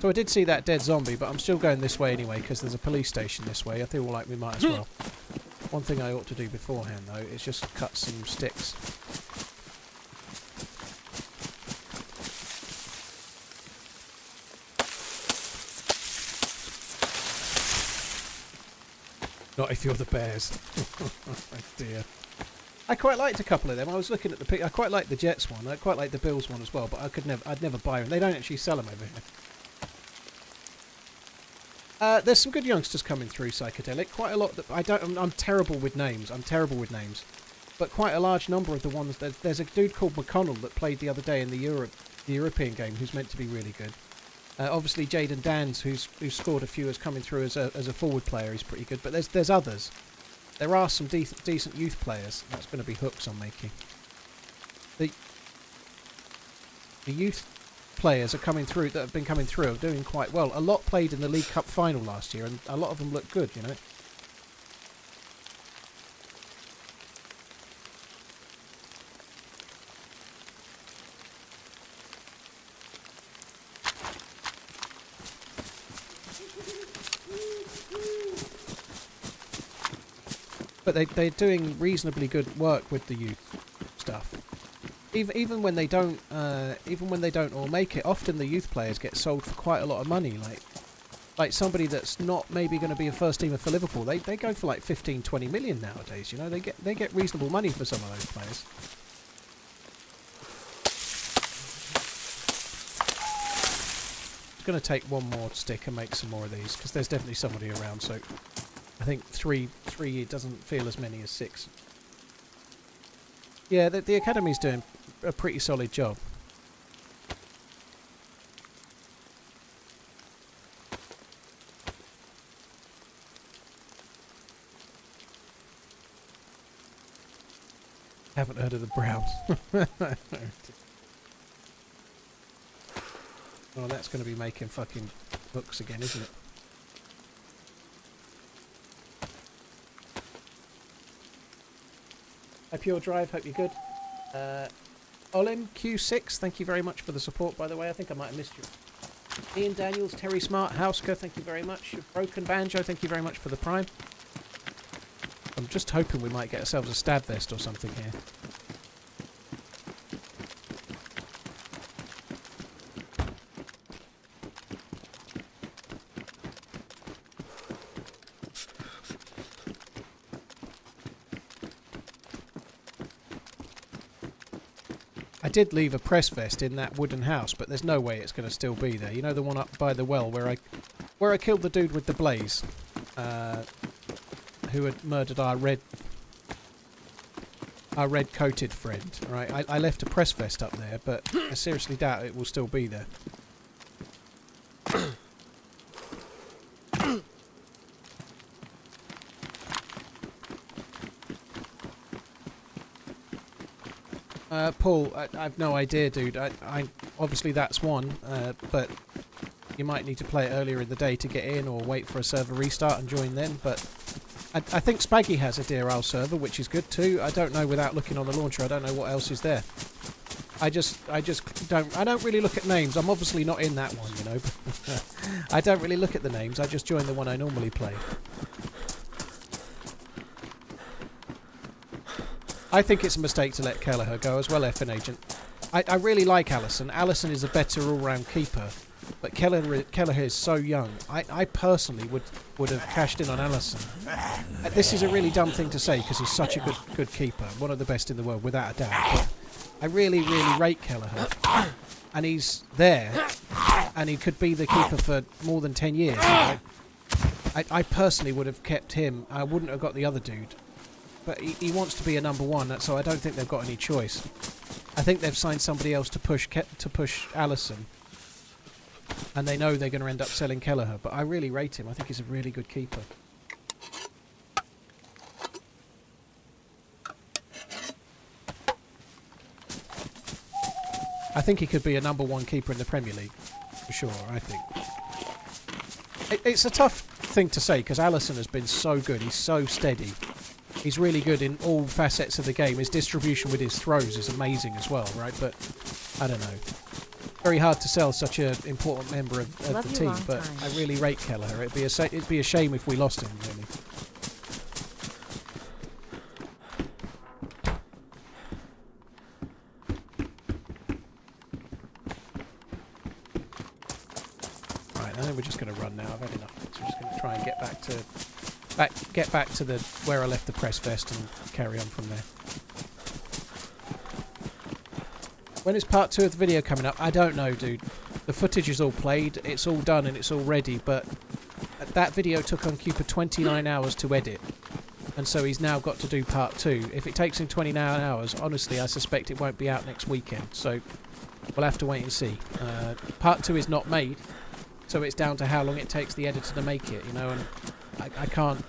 So I did see that dead zombie, but I'm still going this way anyway because there's a police station this way. I feel like we might as well. One thing I ought to do beforehand, though, is just cut some sticks. Not if you're the Bears. Oh dear. I quite liked a couple of them. I was looking at the pic. I quite liked the Jets one. I quite liked the Bills one as well. But I'd never buy them. They don't actually sell them over here. There's some good youngsters coming through Psychedelic. Quite a lot that I'm terrible with names. But quite a large number of the ones. There's a dude called McConnell that played the other day in the European game, who's meant to be really good. Obviously, Jaden Dans, who's scored a few, is coming through as a forward player. He's pretty good. But there's others. There are some decent youth players. That's going to be hooks I'm making. The youth players are coming through that have been coming through are doing quite well. A lot played in the League Cup final last year, and a lot of them look good. You know. But they're doing reasonably good work with the youth stuff. even when they don't all make it, often the youth players get sold for quite a lot of money. Like somebody that's not maybe going to be a first teamer for Liverpool, they go for like 15, 20 million nowadays. You know, they get reasonable money for some of those players. It's going to take one more stick and make some more of these because there's definitely somebody around. So I think three it doesn't feel as many as 6. Yeah, the academy's doing a pretty solid job. Haven't heard of the Browns. Oh, that's going to be making fucking books again, isn't it? Hi Pure Drive, hope you're good. Olim Q6, thank you very much for the support, by the way. I think I might have missed you. Ian Daniels, Terry Smart, Housker, thank you very much. Broken Banjo, thank you very much for the Prime. I'm just hoping we might get ourselves a stab vest or something here. I did leave a press vest in that wooden house, but there's no way it's going to still be there. You know the one up by the well where I killed the dude with the blaze? Who had murdered our red coated friend, right? I left a press vest up there, but I seriously doubt it will still be there. Paul, I've no idea, dude. I obviously that's one, but you might need to play it earlier in the day to get in, or wait for a server restart and join then. But I think Spaggy has a Deerisle server, which is good too. I don't know without looking on the launcher. I don't know what else is there. I don't really look at names. I'm obviously not in that one, you know. I don't really look at the names. I just join the one I normally play. I think it's a mistake to let Kelleher go as well, FN Agent. I really like Allison. Allison is a better all-round keeper, but Kelleher is so young. I personally would have cashed in on Allison. This is a really dumb thing to say because he's such a good keeper, one of the best in the world without a doubt. But I really rate Kelleher, and he's there, and he could be the keeper for more than 10 years. I personally would have kept him. I wouldn't have got the other dude. But he wants to be a number one, so I don't think they've got any choice. I think they've signed somebody else to push Allison, and they know they're going to end up selling Kelleher. But I really rate him. I think he's a really good keeper. I think he could be a number one keeper in the Premier League, for sure. I think it's a tough thing to say because Allison has been so good. He's so steady. He's really good in all facets of the game. His distribution with his throws is amazing as well, right? But I don't know. Very hard to sell such an important member of the team. But time. I really rate Kelleher. It'd be a shame if we lost him, really. Right, I think we're just going to run now. I've had enough. So we're just going to try and get back to the where I left the press vest and carry on from there. When is part 2 of the video coming up? I don't know, dude. The footage is all played, it's all done and it's all ready, but that video took on Cooper 29 hours to edit, and so he's now got to do part 2. If it takes him 29 hours, honestly I suspect it won't be out next weekend, so we'll have to wait and see. Part 2 is not made, so it's down to how long it takes the editor to make it, you know, and I can't...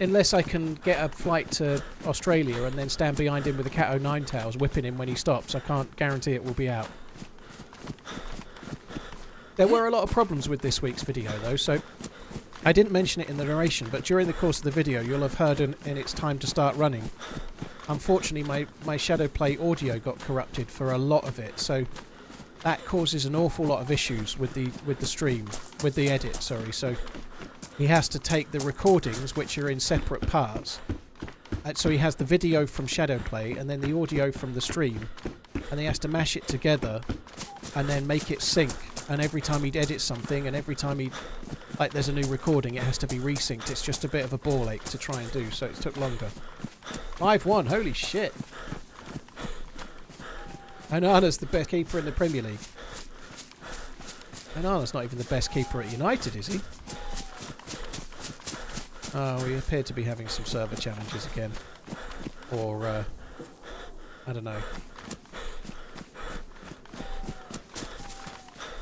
unless I can get a flight to Australia and then stand behind him with a cat o' nine tails whipping him when he stops, I can't guarantee it will be out. There were a lot of problems with this week's video though, so I didn't mention it in the narration, but during the course of the video you'll have heard in It's Time to Start Running. Unfortunately my Shadowplay audio got corrupted for a lot of it, so that causes an awful lot of issues with the stream, with the edit, sorry, so he has to take the recordings, which are in separate parts, So he has the video from Shadowplay and then the audio from the stream, and he has to mash it together and then make it sync. And every time he'd edit something, and every time like there's a new recording, it has to be resynced. It's just a bit of a ball ache to try and do, so it took longer. 5-1, holy shit. Onana's the best keeper in the Premier League. Onana's not even the best keeper at United, is he? Oh, we appear to be having some server challenges again. Or, I don't know.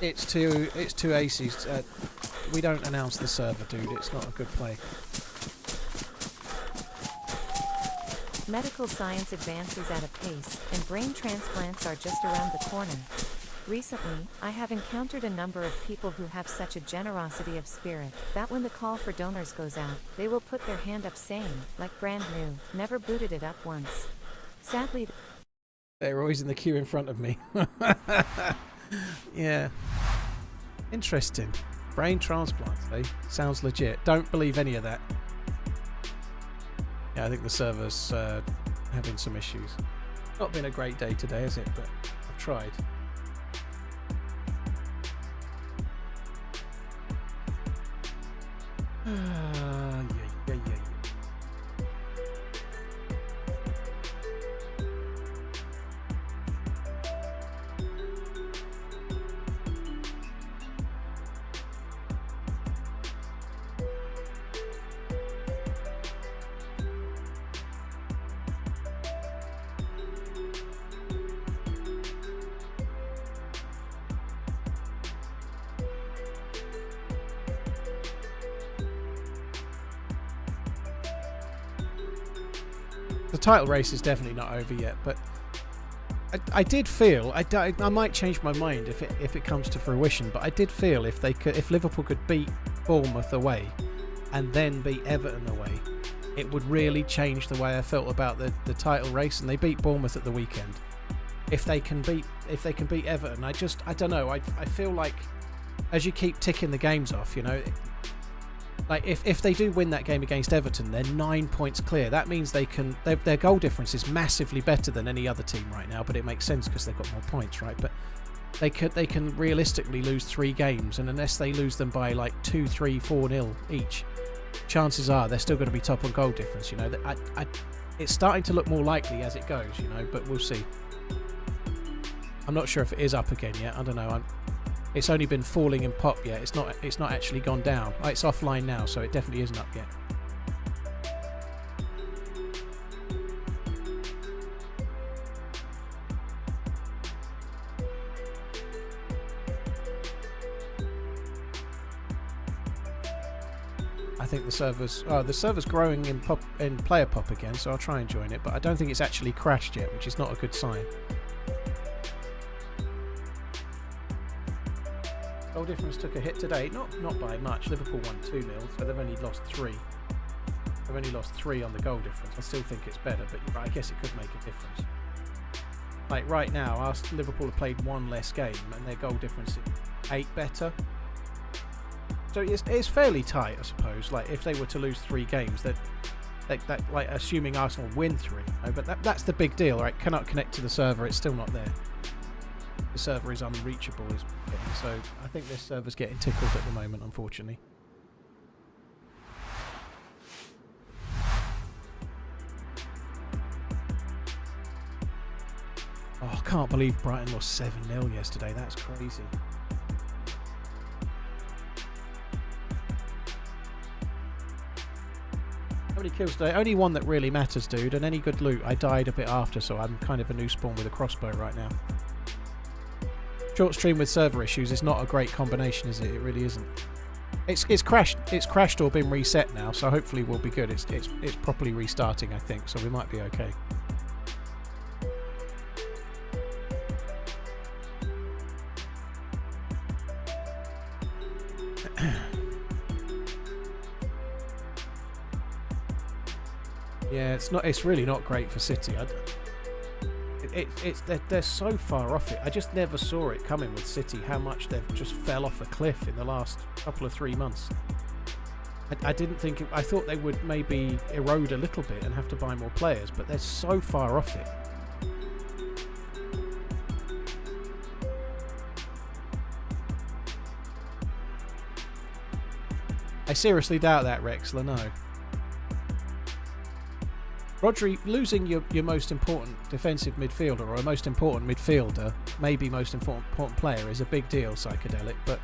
It's two aces. We don't announce the server, dude. It's not a good play. Medical science advances at a pace, and brain transplants are just around the corner. Recently, I have encountered a number of people who have such a generosity of spirit that when the call for donors goes out, they will put their hand up saying, like brand new, never booted it up once. Sadly, they're always in the queue in front of me. Yeah. Interesting. Brain transplants, eh? Sounds legit. Don't believe any of that. Yeah, I think the server's having some issues. Not been a great day today, has it? But I've tried. Yeah. The title race is definitely not over yet, but I did feel I might change my mind if it comes to fruition. But I did feel if Liverpool could beat Bournemouth away and then beat Everton away, it would really change the way I felt about the title race. And they beat Bournemouth at the weekend. If they can beat Everton, I don't know. I feel like as you keep ticking the games off, you know. Like if they do win that game against Everton, they're 9 points clear. That means their goal difference is massively better than any other team right now. But it makes sense because they've got more points, right? But they can realistically lose 3 games, and unless they lose them by like 2, 3, 4-0 each, chances are they're still going to be top on goal difference. You know, it's starting to look more likely as it goes. You know, but we'll see. I'm not sure if it is up again yet. I don't know. It's only been falling in pop yet. It's not actually gone down. It's offline now, so it definitely isn't up yet. I think the server's growing in player pop again, so I'll try and join it. But I don't think it's actually crashed yet, which is not a good sign. Goal difference took a hit today, not by much. Liverpool won 2-0, so they've only lost 3. They've only lost 3 on the goal difference. I still think it's better, but I guess it could make a difference. Like right now, Liverpool have played 1 less game, and their goal difference is 8 better. So it's fairly tight, I suppose. Like if they were to lose 3 games, that like assuming Arsenal win 3, but that's the big deal, right? Cannot connect to the server. It's still not there. The server is unreachable, so I think this server's getting tickled at the moment, unfortunately. Oh, I can't believe Brighton lost 7-0 yesterday. That's crazy. How many kills today? Only 1 that really matters, dude, and any good loot. I died a bit after, so I'm kind of a new spawn with a crossbow right now. Short stream with server issues is not a great combination, is it? It really isn't. It's crashed or been reset now, so hopefully we'll be good. It's properly restarting, I think, so we might be okay. Yeah, it's really not great for City. They're so far off it. I just never saw it coming with City, how much they've just fell off a cliff in the last couple of 3 months. I didn't think... I thought they would maybe erode a little bit and have to buy more players, but they're so far off it. I seriously doubt that, Rexler, no. Rodri, losing your most important defensive midfielder, or a most important midfielder, maybe most important player, is a big deal, Psychedelic, but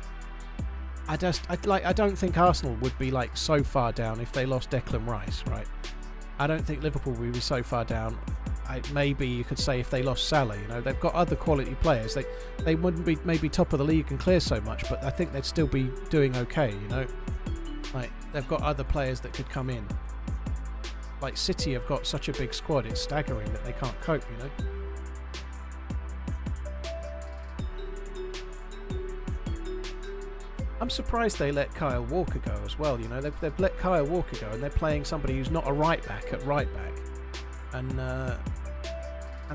I don't think Arsenal would be like so far down if they lost Declan Rice, right? I don't think Liverpool would be so far down. Maybe you could say if they lost Salah, you know, they've got other quality players. They wouldn't be maybe top of the league and clear so much, but I think they'd still be doing okay, you know. Like, they've got other players that could come in. Like, City have got such a big squad, it's staggering that they can't cope, you know. I'm surprised they let Kyle Walker go as well, you know. They've let Kyle Walker go and they're playing somebody who's not a right back at right back. And I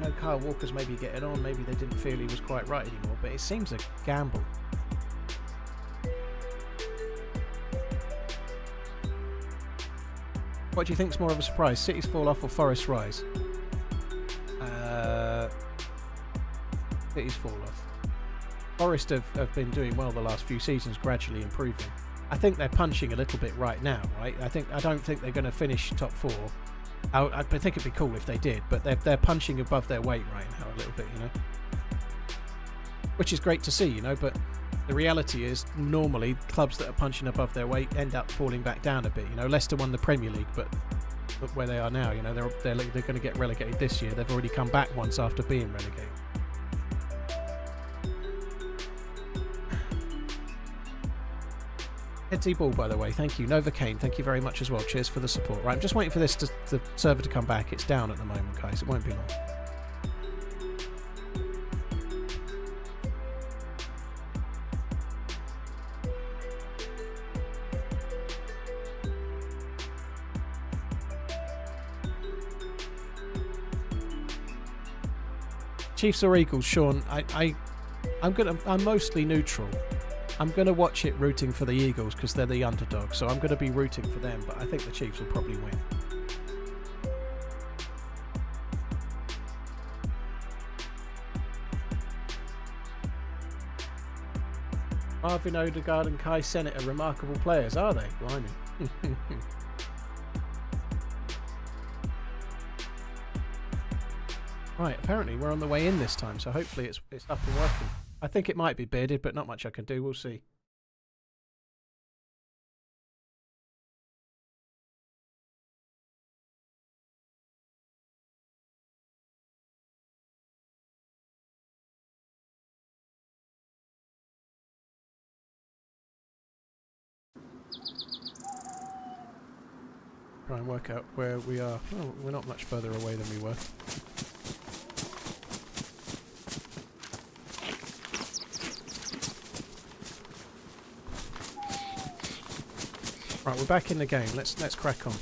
know Kyle Walker's maybe getting on, maybe they didn't feel he was quite right anymore, but it seems a gamble. What do you think's more of a surprise? City's fall off or Forest rise? City's fall off. Forest have been doing well the last few seasons, gradually improving. I think they're punching a little bit right now, right? I don't think they're going to finish top 4. I think it'd be cool if they did, but they're punching above their weight right now a little bit, you know. Which is great to see, you know, but the reality is normally clubs that are punching above their weight end up falling back down a bit. You know, Leicester won the Premier League, but look where they are now. You know, they're going to get relegated this year. They've already come back once after being relegated. Headsy Ball, by the way, thank you. Nova Kane, thank you very much as well. Cheers for the support. Right, I'm just waiting for the server to come back. It's down at the moment, guys. It won't be long. Chiefs or Eagles, Sean? I'm mostly neutral. I'm gonna watch it rooting for the Eagles because they're the underdog, so I'm gonna be rooting for them. But I think the Chiefs will probably win. Marvin Odegaard and Kai Sennett are remarkable players, are they? Blimey. Right, apparently we're on the way in this time, so hopefully it's up and working. I think it might be bearded, but not much I can do. We'll see. Try and work out where we are. Oh, we're not much further away than we were. Right, we're back in the game. Let's crack on.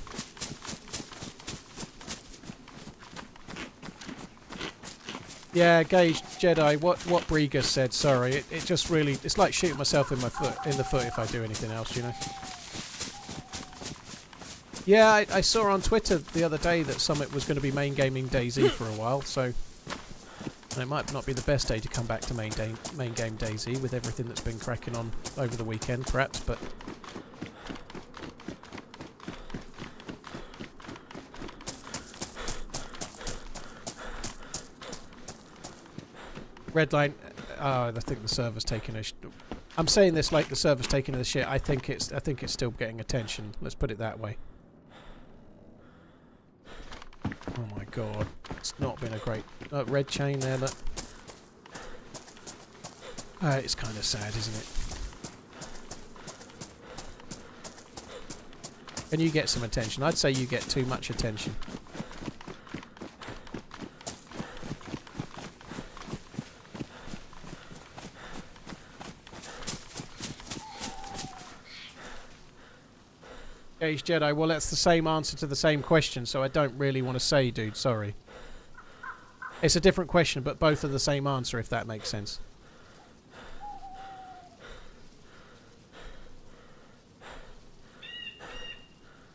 Yeah, Gage Jedi. What Briga said. Sorry, it just really. It's like shooting myself in the foot if I do anything else, you know. Yeah, I saw on Twitter the other day that Summit was going to be main gaming DayZ for a while, so it might not be the best day to come back to main game DayZ with everything that's been cracking on over the weekend, perhaps, but. Redline, I think the server's taking a. I'm saying this like the server's taking the shit. I think it's still getting attention. Let's put it that way. Oh my god, it's not been a great red chain there. Look, it's kind of sad, isn't it? And you get some attention. I'd say you get too much attention. Gage Jedi, well that's the same answer to the same question, so I don't really want to say, dude, sorry. It's a different question, but both are the same answer, if that makes sense.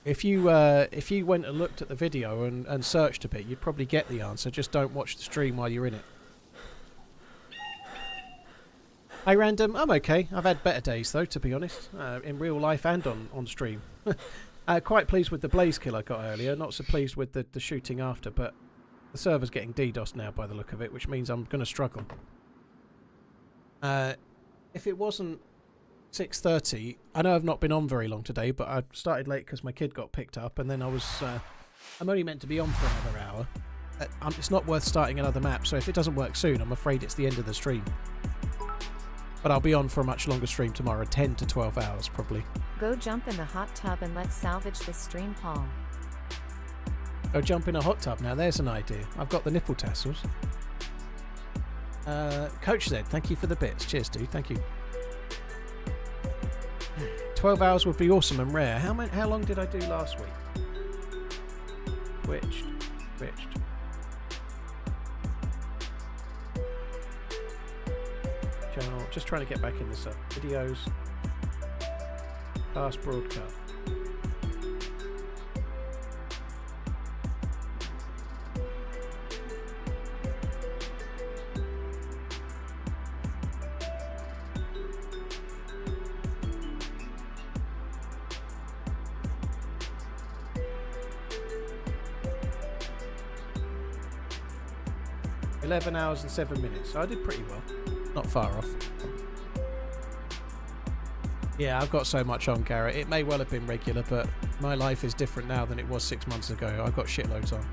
If you went and looked at the video and searched a bit, you'd probably get the answer. Just don't watch the stream while you're in it. Hey, Random, I'm okay. I've had better days, though, to be honest, in real life and on stream. Quite pleased with the blaze kill I got earlier. Not so pleased with the shooting after, but the server's getting DDoSed now by the look of it, which means I'm going to struggle. If it wasn't 6:30, I know I've not been on very long today, but I started late because my kid got picked up, and then I'm only meant to be on for another hour. It's not worth starting another map, so if it doesn't work soon, I'm afraid it's the end of the stream. But I'll be on for a much longer stream tomorrow, 10 to 12 hours probably. Go jump in the hot tub and let's salvage this stream, Paul. Go jump in a hot tub. Now there's an idea. I've got the nipple tassels. Coach Z, thank you for the bits. Cheers, dude. Thank you. 12 hours would be awesome and rare. How long did I do last week? Twitched. Channel. Just trying to get back in this up. Videos. Past broadcast. $11 hours and 7 minutes. So I did pretty well. Not far off. Yeah, I've got so much on, Garrett. It may well have been regular, but my life is different now than it was 6 months ago. I've got shitloads on.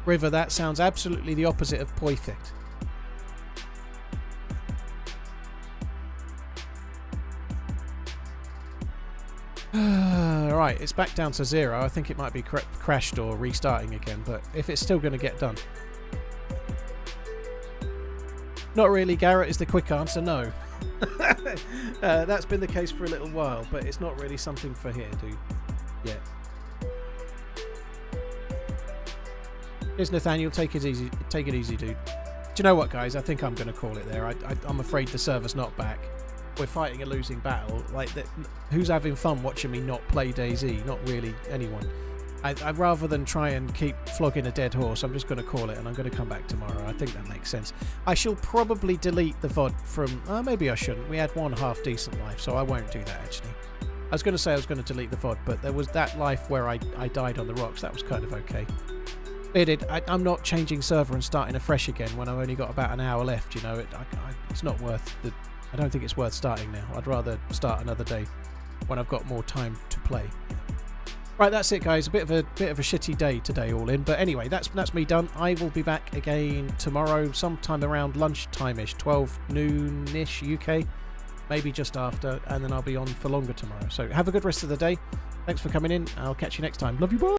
River, that sounds absolutely the opposite of perfect. Right, it's back down to 0. I think it might be crashed or restarting again, but if it's still going to get done. Not really, Garrett, is the quick answer, no. That's been the case for a little while, but it's not really something for here, dude. Yeah. Here's Nathaniel, take it easy, dude. Do you know what, guys? I think I'm going to call it there. I'm afraid the server's not back. We're fighting a losing battle. Like, who's having fun watching me not play DayZ? Not really anyone. I'd rather than try and keep flogging a dead horse, I'm just going to call it, and I'm going to come back tomorrow. I think that makes sense. I shall probably delete the VOD from... maybe I shouldn't. We had one half-decent life, so I won't do that, actually. I was going to say I was going to delete the VOD, but there was that life where I died on the rocks. That was kind of okay. Bearded, I'm not changing server and starting afresh again when I've only got about an hour left, you know. It's not worth the... I don't think it's worth starting now. I'd rather start another day when I've got more time to play. Right, that's it, guys. A bit of a shitty day today, all in. But anyway, that's me done. I will be back again tomorrow, sometime around lunchtime-ish, 12 noon-ish UK, maybe just after, and then I'll be on for longer tomorrow. So have a good rest of the day. Thanks for coming in. I'll catch you next time. Love you, bye.